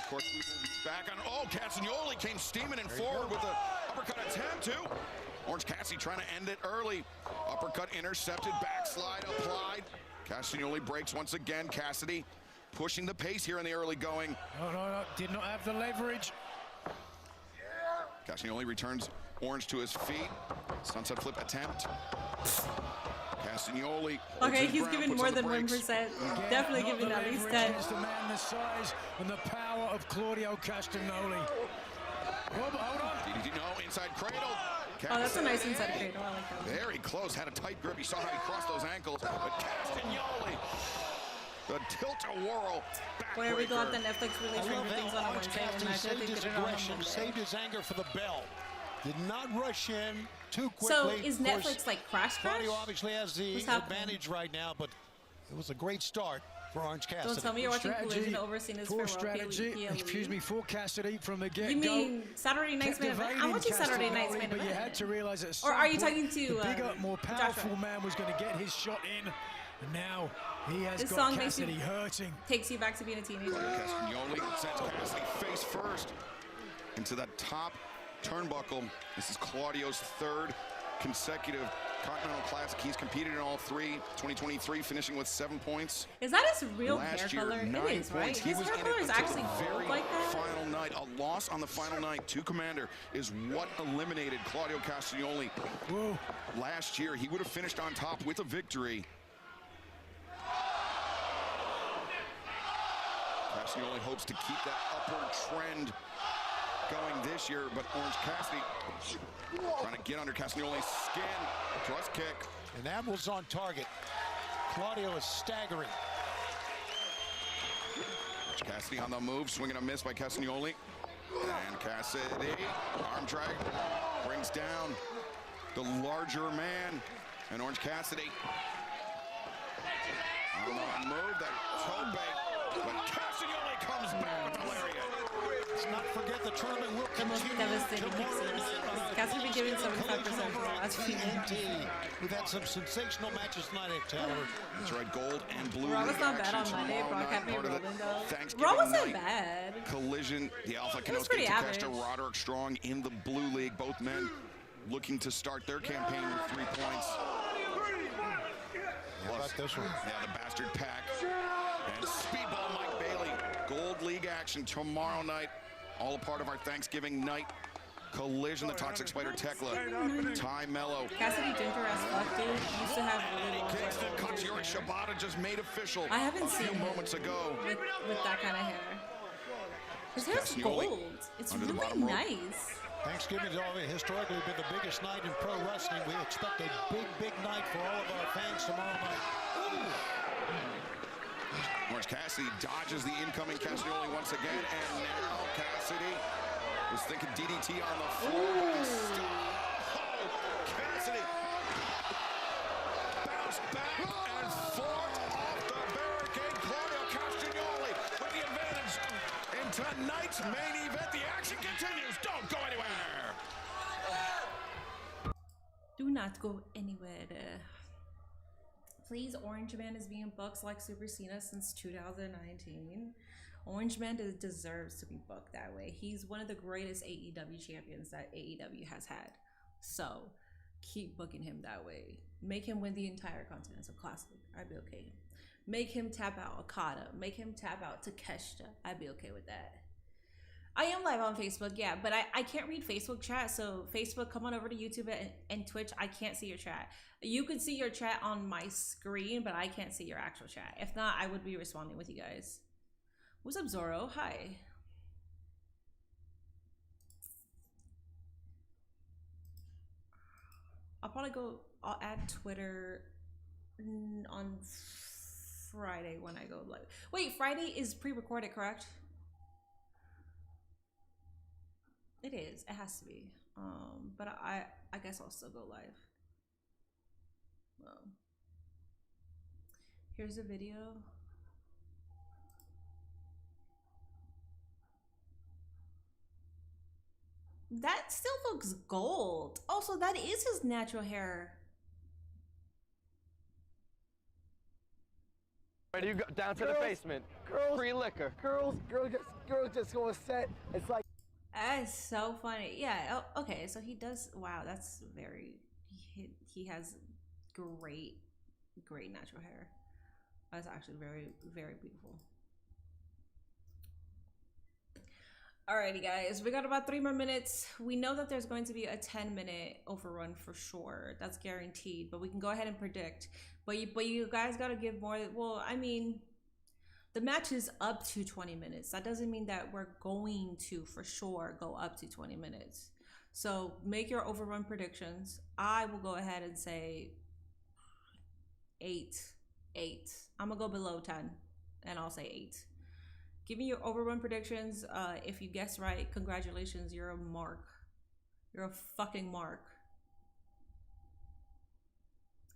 Of course, we will be back on. Oh, Castagnoli came steaming in forward with an uppercut attempt, too. Orange Cassidy trying to end it early. Uppercut intercepted, backslide applied. Castagnoli breaks once again. Cassidy pushing the pace here in the early going. No, did not have the leverage. Castagnoli returns Orange to his feet. Sunset flip attempt. Castagnoli. holds Okay, his he's ground, giving puts more on the than brakes. 1%. Again, Definitely not giving the at least leverage 10. against the man the size and the power of Claudio Castagnoli. Hold on. DDT, no, inside cradle. Oh, that's a nice inside cradle. I like that one. Very close, had a tight grip. You saw how he crossed those ankles. But Castagnoli, the tilt-a-whirl Whenever we go out backbreaker. the Netflix I release love Stranger Things on how a Orange Wednesday, and Cassidy I think saved they his did it on a aggression, Monday. saved his anger for the bell. Did not rush in too quickly. So is Of course, Netflix like crash? Claudio obviously has the advantage right now, but it was a great start for Orange Cassidy. Don't tell me you're watching Collision overseeing his Poor farewell strategy, excuse me, for Cassidy from the get-go. You mean Saturday Night's Main Event? I'm watching Saturday Night's Main Event. But you had to realize that. Or are you talking to the bigger, more powerful Joshua? man was going to get his shot in, and now he has This got song makes Cassidy you, hurting. takes you back to being a teenager. Castagnoli sends Cassidy face first into that top turnbuckle. This is Claudio's third consecutive Continental Classic. He's competed in all three. 2023, finishing with 7 points. Is that his real Last hair year, color? 9 It is, right? points. He His was hair in color it is until actually the gold very like that? final night. A loss on the final night to Commander is what eliminated Claudio Castagnoli. Whoa. Last year, he would have finished on top with a victory. Castagnoli hopes to keep that upward trend going this year, but Orange Cassidy trying to get under Castagnoli's skin. Thrust kick. And that was on target. Claudio is staggering. Orange Cassidy on the move, swinging a miss by Castagnoli. And Cassidy, arm drag, brings down the larger man. And Orange Cassidy on the move, that toe bait, but Castagnoli comes back with the lariat. Let's not forget the tournament will continue Devastating tomorrow. Cassidy been giving 75% for the last few minutes. We've had some sensational matches tonight at Taylor. That's right, gold and blue. Raw was not bad on action Monday. tomorrow Brock had night, me part of the rolling though. Thanksgiving Raw wasn't night bad. Collision. The Alpha It was Canoes pretty get Takeshita average. Roderick Strong in the blue league. Both men looking to start their campaign with 3 points. How about this one? Yeah, the bastard pack. And Speedball Mike Bailey. Gold League action tomorrow night. All a part of our Thanksgiving night. Collision, the Toxic Spider Tekla, Ty Mello. Cassidy Ginger as fuck, dude. Used to have really long Kicks that hair. Katsuyori Shibata just made official I haven't a few seen moments ago. with that kind of hair. His hair's Castagnoli gold. It's under the really bottom rope. nice. Thanksgiving's always historically been the biggest night in pro wrestling. We expect a big, big night for all of our fans tomorrow night. Orange Cassidy dodges the incoming Castagnoli once again, and now Cassidy was thinking DDT on the floor, but instead, Cassidy bounced back and fought off the barricade. Claudio Castagnoli with the advantage in tonight's main event. The action continues. Don't go anywhere. Do not go anywhere. Please, Orange Man is being booked like Super Cena since 2019. Orange Man deserves to be booked that way. He's one of the greatest AEW champions that AEW has had. So keep booking him that way. Make him win the entire Continental Classic. I'd be okay. Make him tap out Okada. Make him tap out Takeshita. I'd be okay with that. I am live on Facebook, yeah, but I can't read Facebook chat. So Facebook, come on over to YouTube and Twitch. I can't see your chat. You can see your chat on my screen, but I can't see your actual chat. If not, I would be responding with you guys. What's up, Zoro? Hi. I'll add Twitter on Friday when I go live. Wait, Friday is pre-recorded, correct? It is. It has to be. But I guess I'll still go live. Here's a video. That still looks gold. Also, that is his natural hair. Ready to go down to the basement. Free liquor. Girls just gonna set. It's like. That's so funny. Yeah. Oh, okay. So he does. Wow. That's very. He has great natural hair. That's actually very, very beautiful. Alrighty, guys. We got about 3 more minutes. We know that there's going to be a 10-minute overrun for sure. That's guaranteed. But we can go ahead and predict. But you guys gotta give more. Well, I mean, the match is up to 20 minutes. That doesn't mean that we're going to, for sure, go up to 20 minutes. So make your overrun predictions. I will go ahead and say 8. I'm gonna go below 10, and I'll say 8. Give me your overrun predictions. If you guess right, congratulations, you're a mark. You're a fucking mark.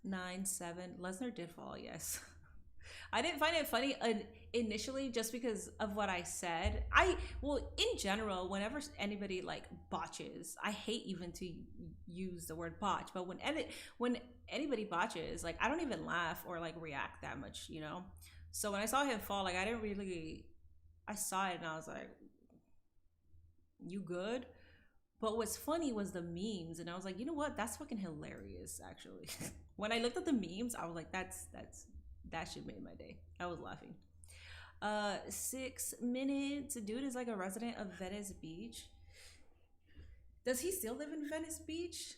9-7. Lesnar did fall, yes. I didn't find it funny initially just because of what I said. Well, in general, whenever anybody like botches, I hate even to use the word botch, but when anybody botches, like I don't even laugh or like react that much, you know? So when I saw him fall, like I saw it and I was like, you good? But what's funny was the memes, and I was like, you know what? That's fucking hilarious, actually. When I looked at the memes, I was like, that shit made my day. I was laughing. 6 minutes. Dude is like a resident of Venice Beach. Does he still live in Venice Beach?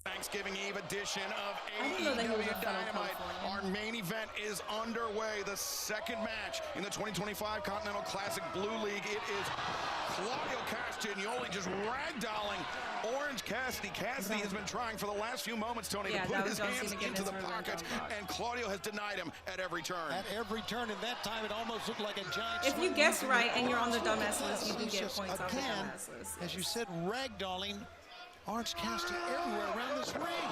Thanksgiving Eve edition of I didn't know that he was a AEW fellow Dynamite. Californian. Our main event is underway. The second match in the 2025 Continental Classic Blue League. It is Claudio Castagnoli just ragdolling Orange Cassidy. Cassidy has been trying for the last few moments, Tony, to put his hands into the pocket, and Claudio has denied him at every turn. At every turn, and that time it almost looked like a giant. If you guess right and you're on the dumbass list, you do get points on the again, dumbass list. as you said, ragdolling Orange Cassidy everywhere around this ring.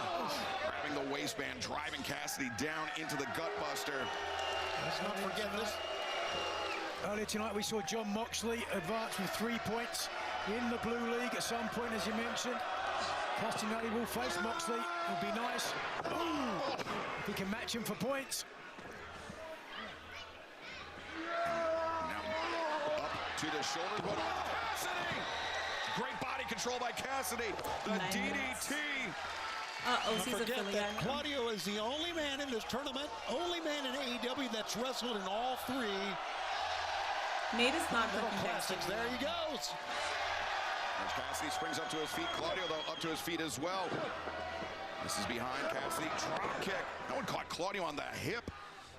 Grabbing the waistband, driving Cassidy down into the gutbuster. Let's not forget this. Earlier tonight, we saw John Moxley advance with 3 points in the Blue League at some point, as you mentioned. Castagnoli will face Moxley. Would be nice. Ooh, if he can match him for points. Now up to the shoulders, but Cassidy! Great body control by Cassidy. The DDT. Don't forget that Claudio is the only man in this tournament, only man in AEW that's wrestled in all 3 Nate is not Continental Classics. There he goes. As Cassidy springs up to his feet, Claudio, though, up to his feet as well. This is behind Cassidy. Drop kick. No one caught Claudio on the hip.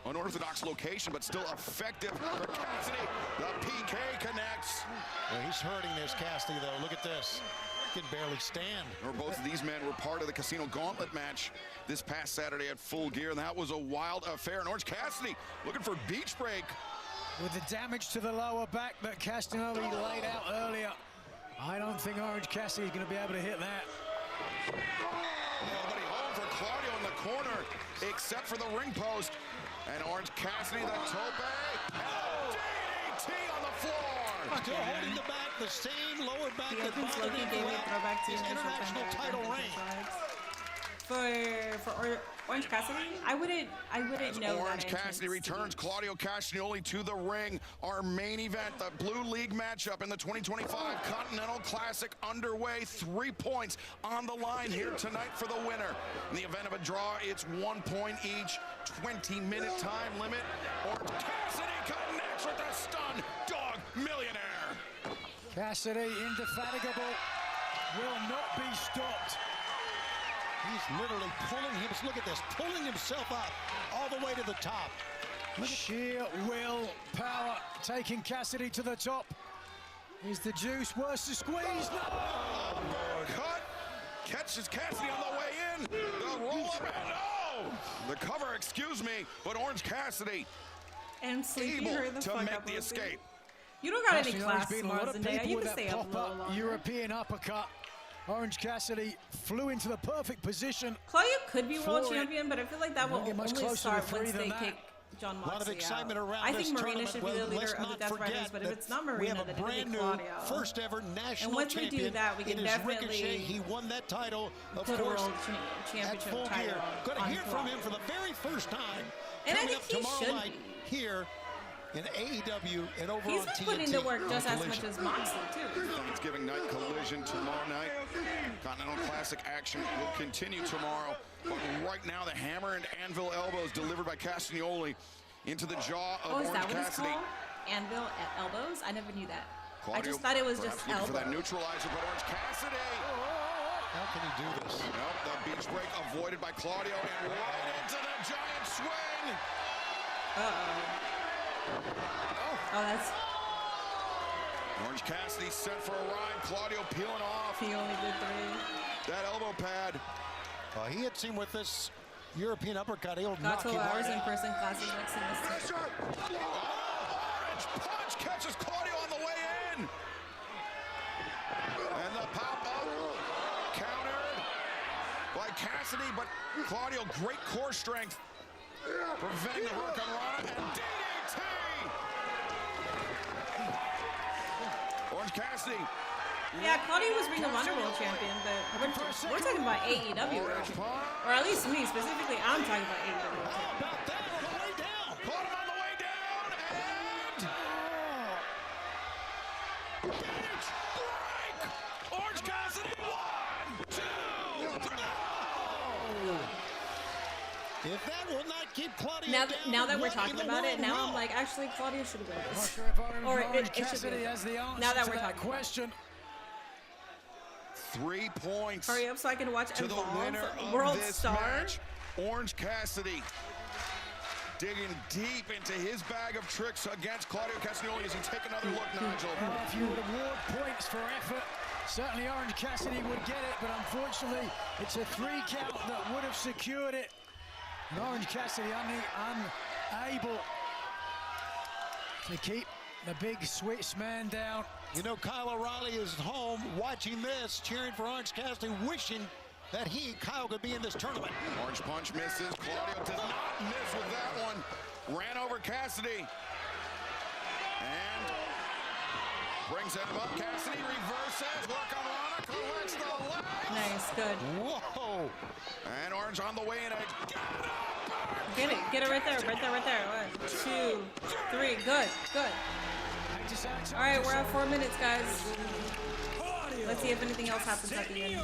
Unorthodox location, but still effective for Cassidy. The PK connects. Well, he's hurting this Cassidy, though. Look at this. He can barely stand. Both of these men were part of the Casino Gauntlet match this past Saturday at Full Gear, and that was a wild affair. And Orange Cassidy looking for beach break. With the damage to the lower back that Castagnoli laid out earlier, I don't think Orange Cassidy is going to be able to hit that. Nobody home for Claudio in the corner, except for the ring post. And Orange Cassidy, the tope. DDT on the floor. Still holding the back, the same lower back that bothered him throughout his international title reign. For Orange Cassidy, I wouldn't know. Orange Cassidy returns Claudio Castagnoli to the ring. Our main event, the Blue League matchup in the 2025 Continental Classic underway. 3 points on the line here tonight for the winner. In the event of a draw, it's 1 point each. 20-minute time limit. Orange Cassidy connects with the stun dog millionaire. Cassidy, indefatigable, will not be stopped. He's literally pulling him. Look at this, pulling himself up all the way to the top. Sheer will, power, taking Cassidy to the top. Is the juice worth the squeeze? No! Cut. Catches Cassidy on the way in. The roll up and no! The cover, excuse me, but Orange Cassidy and able to make the escape. You don't got any class, been a lot of Marzandea. people You with can that stay up a little pop-up longer. European uppercut. Orange Cassidy flew into the perfect position. Claudio could be world champion, but I feel like that will get much only closer start to 3 once than they that. kick John Moxley A lot of excitement out. around I think this Marina should be the leader let's of the not Death Riders, forget but if that it's not we Marina, have then a it'll be brand new Claudio. first ever national And once we champion do that, we can in his definitely Ricochet. He won that title, of put a course, world at championship Full title Gear. Going to on hear from him Claudio. for the very first time. And I coming think up he tomorrow should night here in AEW and over He's on been TNT. putting to work just as much Collision. as Moxley, too. Thanksgiving night collision tomorrow night. Continental Classic action will continue tomorrow. But right now, the hammer and anvil elbows delivered by Castagnoli into the jaw of Oh, is that Orange what it's Cassidy. called? Anvil at elbows? I never knew that. I Claudio just thought it was just perhaps looking for that elbows. neutralizer, but Orange Cassidy. How can he do this? Nope, the beach break avoided by Claudio and right into the giant swing. Oh, that's... Orange Cassidy set for a ride. Claudio peeling off. He only did 3. That elbow pad. He had seen with this European uppercut, he'll Got knock him 12 hours right in out. person classes next semester. Orange punch catches Claudio on the way in. Pop-up. Countered by Cassidy, but Claudio, great core strength. Preventing the hook on Rana, and DDT! Orange Cassidy. Yeah, Claudio was Ring of Honor World Champion, but we're talking about AEW World Champion. Or at least me, specifically, I'm talking about AEW World Champion. Caught him on the way down, and... Cage break! Orange Cassidy, 1, 2, 3! If that will not keep Claudio now that we're talking about it, now I'm like, actually, Claudio should have been this. Or it should be. Now that we're talking question. 3 points. Hurry up so I can watch to the winner of World this Star. match. Orange Cassidy digging deep into his bag of tricks against Claudio Castagnoli as he take another look, Nigel. If you would award points for effort, certainly Orange Cassidy would get it, but unfortunately, it's a 3 count that would have secured it. And Orange Cassidy unable to keep the big Swiss man down. You know, Kyle O'Reilly is at home watching this, cheering for Orange Cassidy, wishing that Kyle, could be in this tournament. Orange punch misses. Claudio does not miss with that one. Ran over Cassidy. And brings him up. Cassidy reverses. Work on Rana. Collects the leg. Nice, good. Whoa. And Orange on the way in. Get it. Get it right there. Right there. Right there. 1, 2, 3. Good. Good. All right, we're at 4 minutes, guys. Let's see if anything else happens at the end.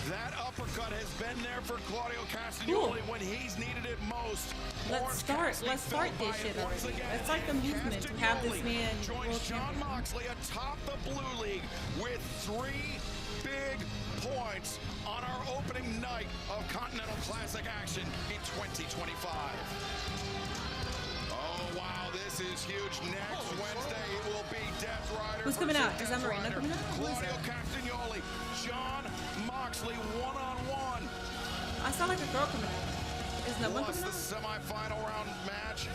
That uppercut has been there for Claudio Castagnoli when he's needed it most. Let's start this shit already. Let's start the movement to have this man world John champion. Moxley atop the Blue League with 3 big points on our opening night of Continental Classic action in 2025. Oh, wow, this is huge. Next Wednesday, it will be Death Rider. Who's coming out? Is Death that Marina Rider. coming out? Claudio Castagnoli, John Moxley, one-on-one. I saw like a girl coming out. Is no one Plus coming the out? semifinal round match,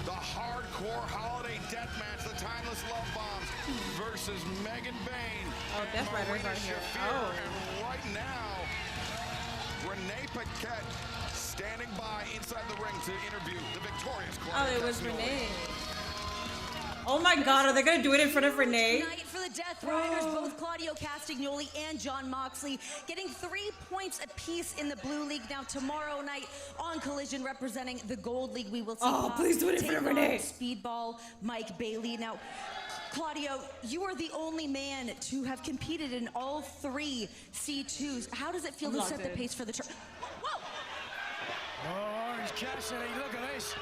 the hardcore holiday death match, the Timeless Love Bombs versus Megan Bain. Oh, Death Rider's Marina on here. Shafir. Oh. And right now, Renee Paquette standing by inside the ring to interview the victorious Claudio Oh, it was Castagnoli. Renee. Oh my God, are they gonna do it in front of Renee? Tonight for the Death Riders, both Claudio Castagnoli and John Moxley getting 3 points apiece in the Blue League. Now tomorrow night on Collision, representing the Gold League, we will see Please do it in front of Renee. Speedball, Mike Bailey. Now, Claudio, you are the only man to have competed in all 3 C2s. How does it feel to set the pace for the tournament? Oh, Orange Cassidy, look at this.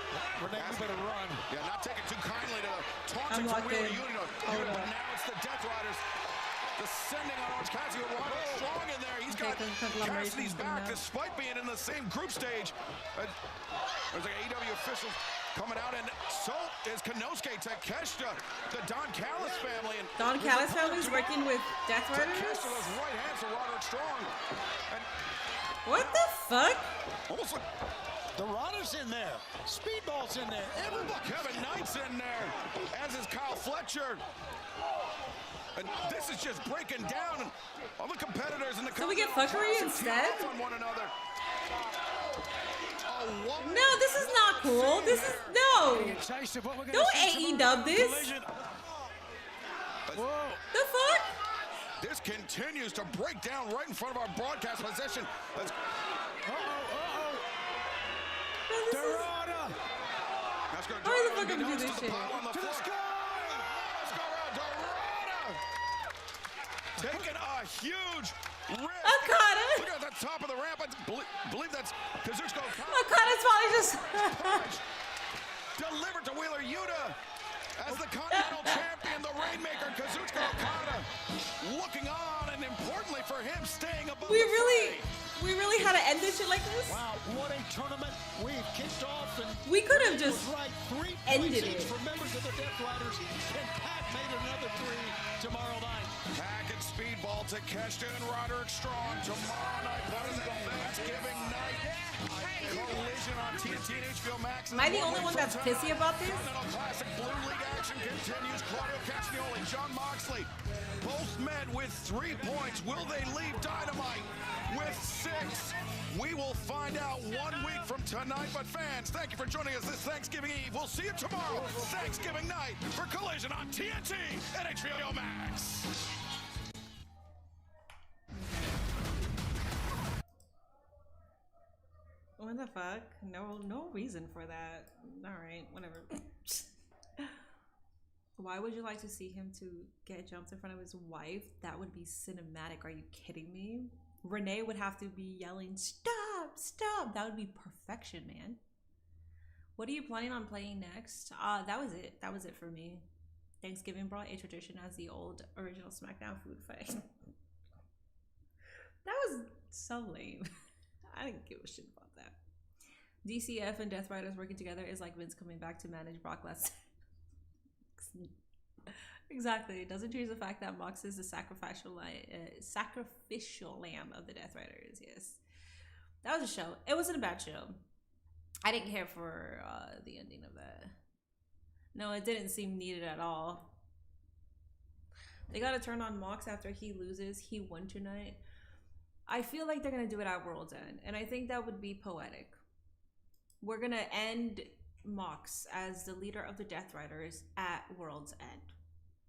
Renee, we better run. Yeah, not taking too kindly to the taunting I'm from locked Wheeler in. Yuta, but now it's the Death Riders descending on Orange Cassidy. Roderick Strong in there. He's got Cassidy's back despite being in the same group stage. There's like AEW officials coming out, and so is Konosuke Takeshita, the Don Callis family. And Don Callis family's working with Death Riders? Takeshita was right hand to Roderick Strong. And what the fuck? almost like The Riders in there. Speedball's in there. everybody. Kevin Knight's in there, as is Kyle Fletcher. And this is just breaking down, and all the competitors in the So we get Continental fuckery Classic instead? team off on one another. No, this is not cool. This is no. Don't AE-dub this. Whoa. The fuck? This continues to break down right in front of our broadcast position. Let's Dorada! Let's go. Why the fuck am I do this shit? To the sky! Let's go around Dorada! Taking a huge risk. Okada! Look at the top of the ramp. I believe that's Kazuchika Okada. Okada's probably just... Delivered to Wheeler Yuta as the Continental Champion, the Rainmaker, Kazuchika Okada. Looking on, and importantly for him, staying above We the really had to end this shit like this? Wow, what a tournament we've kicked off. And We could have just right, 3 ended points each it. for members of the Death Riders. And Pat made another 3 tomorrow night. Pack and Speedball to Keshta and Roderick Strong tomorrow night. That is the Thanksgiving night. Collision on TNT and HBO Max. Am I the only one that's pissy about this? Continental Classic Blue League action continues. Claudio Castagnoli, John Moxley, both men with 3 points. Will they leave Dynamite with 6? We will find out 1 week from tonight. But fans, thank you for joining us this Thanksgiving Eve. We'll see you tomorrow, Thanksgiving night, for Collision on TNT and HBO Max. What the fuck? No reason for that. All right, whatever. Why would you like to see him to get jumped in front of his wife? That would be cinematic. Are you kidding me? Renee would have to be yelling, "Stop, stop." That would be perfection, man. What are you planning on playing next? That was it. That was it for me. Thanksgiving brought a tradition as the old original SmackDown food fight. That was so lame. I didn't give a shit about that. DCF and Death Riders working together is like Vince coming back to manage Brock Lesnar. Exactly. It doesn't change the fact that Mox is the sacrificial lamb of the Death Riders. Yes, that was a show. It wasn't a bad show. I didn't care for the ending of that. No, it didn't seem needed at all. They got to turn on Mox after he loses. He won tonight. I feel like they're gonna do it at World's End, and I think that would be poetic. We're gonna end Mox as the leader of the Death Riders at World's End.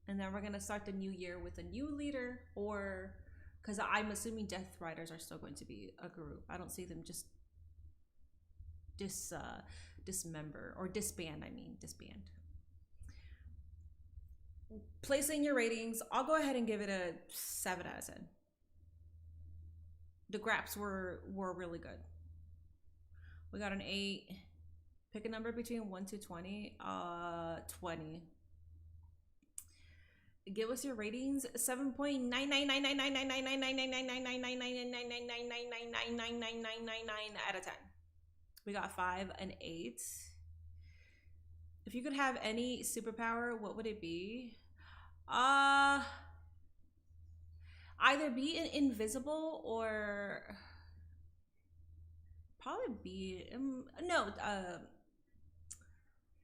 And then we're gonna start the new year with a new leader, or because I'm assuming Death Riders are still going to be a group. I don't see them just dismember or disband. I mean disband. Placing your ratings, I'll go ahead and give it a 7 out of 10. The graps were really good. We got an 8. Pick a number between 1 to 20. 20. Give us your ratings. 7.9999999999999999999999999999999 out of 10. We got 5 and 8. If you could have any superpower, what would it be? Either be invisible or probably be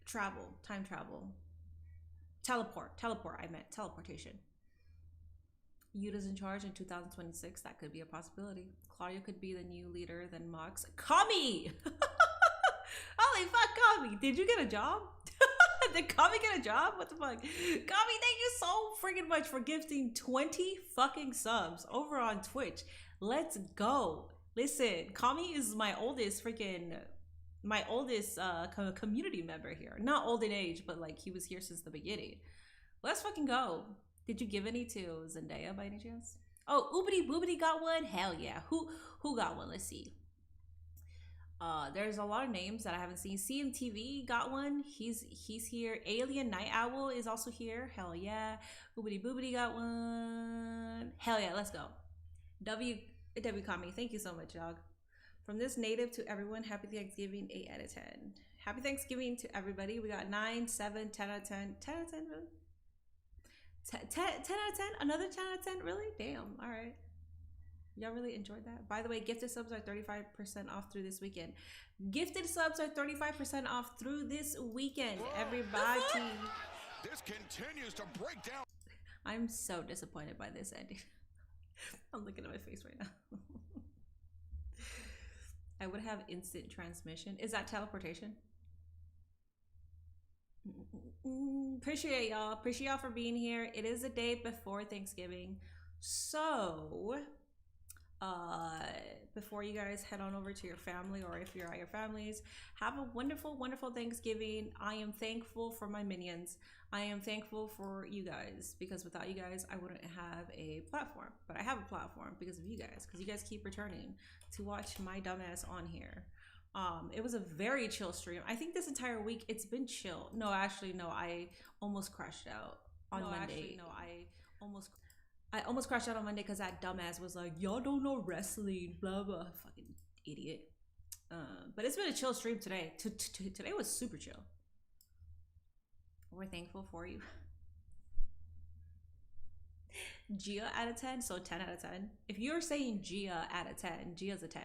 travel, time travel. Teleport, I meant teleportation. Yuta's in charge in 2026. That could be a possibility. Claudia could be the new leader, then Mox. Kami! Holy fuck, Kami! Did you get a job? Did Kami get a job? What the fuck? Kami, thank you so freaking much for gifting 20 fucking subs over on Twitch. Let's go. Listen, Kami is my oldest community member here. Not old in age, but like he was here since the beginning. Let's fucking go. Did you give any to Zendaya by any chance? Oh, Oobity Boobity got one? Hell yeah. Who got one? Let's see. There's a lot of names that I haven't seen. CMTV got one. He's here. Alien Night Owl is also here. Hell yeah. Boobity Boobity got one. Hell yeah, let's go. W Kami, thank you so much, dog. From this native to everyone, happy Thanksgiving, 8 out of 10. Happy Thanksgiving to everybody. We got 9, 7, 10 out of 10. 10 out of 10, really? 10 out of 10? Another 10 out of 10? Really? Damn, all right. Y'all really enjoyed that? By the way, gifted subs are 35% off through this weekend. Gifted subs are 35% off through this weekend, everybody. This continues to break down. I'm so disappointed by this ending. I'm looking at my face right now. I would have instant transmission. Is that teleportation? Appreciate y'all. Appreciate y'all for being here. It is the day before Thanksgiving. So, before you guys head on over to your family, or if you're at your families, have a wonderful, wonderful Thanksgiving. I am thankful for my minions. I am thankful for you guys, because without you guys, I wouldn't have a platform. But I have a platform because of you guys, because you guys keep returning to watch my dumbass on here. It was a very chill stream. I think this entire week it's been chill. No, actually, no, I almost crashed out on Monday. I almost crashed out on Monday because that dumbass was like, y'all don't know wrestling, blah, blah. Fucking idiot. But it's been a chill stream today. Today was super chill. We're thankful for you. Gia out of 10, so 10 out of 10. If you're saying Gia out of 10, Gia's a 10.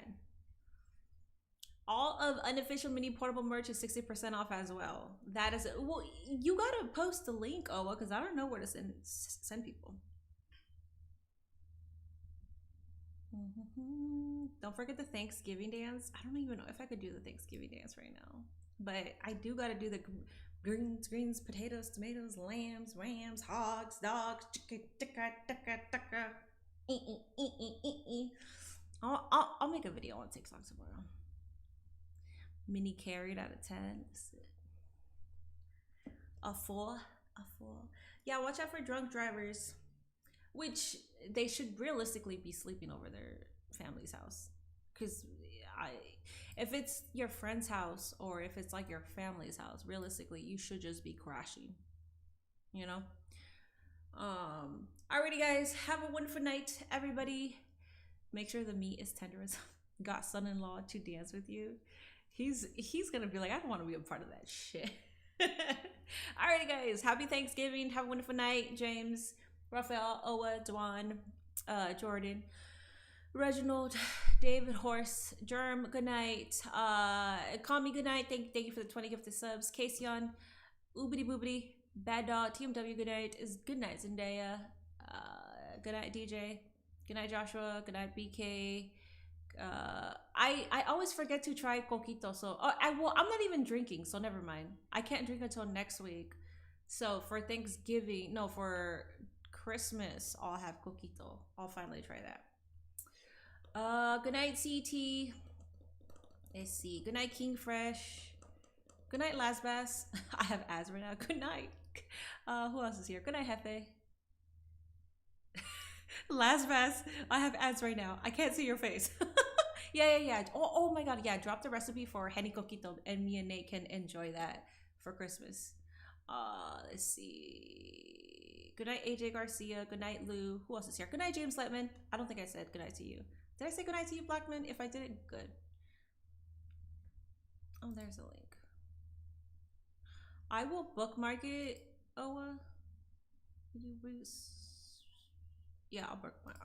All of unofficial mini portable merch is 60% off as well. That is, well, you gotta post the link, Owa, because I don't know where to send people. Don't forget the Thanksgiving dance. I don't even know if I could do the Thanksgiving dance right now, but I do gotta do the greens, potatoes, tomatoes, lambs, rams, hogs, dogs, chicken, tikka, tikka, tikka. I'll make a video on TikTok tomorrow. Mini carried out of 10. A 4. Yeah, watch out for drunk drivers, which they should realistically be sleeping over their family's house. Because if it's your friend's house or if it's like your family's house, realistically, you should just be crashing. You know? Alrighty, guys, have a wonderful night, everybody. Make sure the meat is tender as got son-in-law to dance with you. He's gonna be like, I don't want to be a part of that shit. Alrighty, guys, happy Thanksgiving. Have a wonderful night. James, Raphael, Owa, Dwan, Jordan, Reginald, David, Horse, Germ, good night. Call me good night. Thank you for the 20 gifted subs. Casey-on, Oobity Boobity, Bad Dog, TMW, good night. Good night, Zendaya. Good night, DJ. Good night, Joshua. Good night, BK. I always forget to try coquito, so I'm not even drinking, so never mind. I can't drink until next week. So for Thanksgiving, no, for Christmas, I'll have coquito. I'll finally try that. Good night, CT. Let's see. Good night, King Fresh. Good night, Lasbass. I have ads right now. Good night. Who else is here? Good night, Hefe. Lasbass, I have ads right now. I can't see your face. Yeah. Oh my god, yeah. Drop the recipe for Henny Coquito and me and Nate can enjoy that for Christmas. Let's see. Good night, AJ Garcia. Good night, Lou. Who else is here? Good night, James Letman. I don't think I said good night to you. Did I say good night to you, Blackman? If I didn't, good. Oh, there's a link. I will bookmark it, Owa. Yeah, I'll bookmark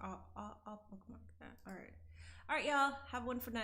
that. All right, y'all. Have one for night.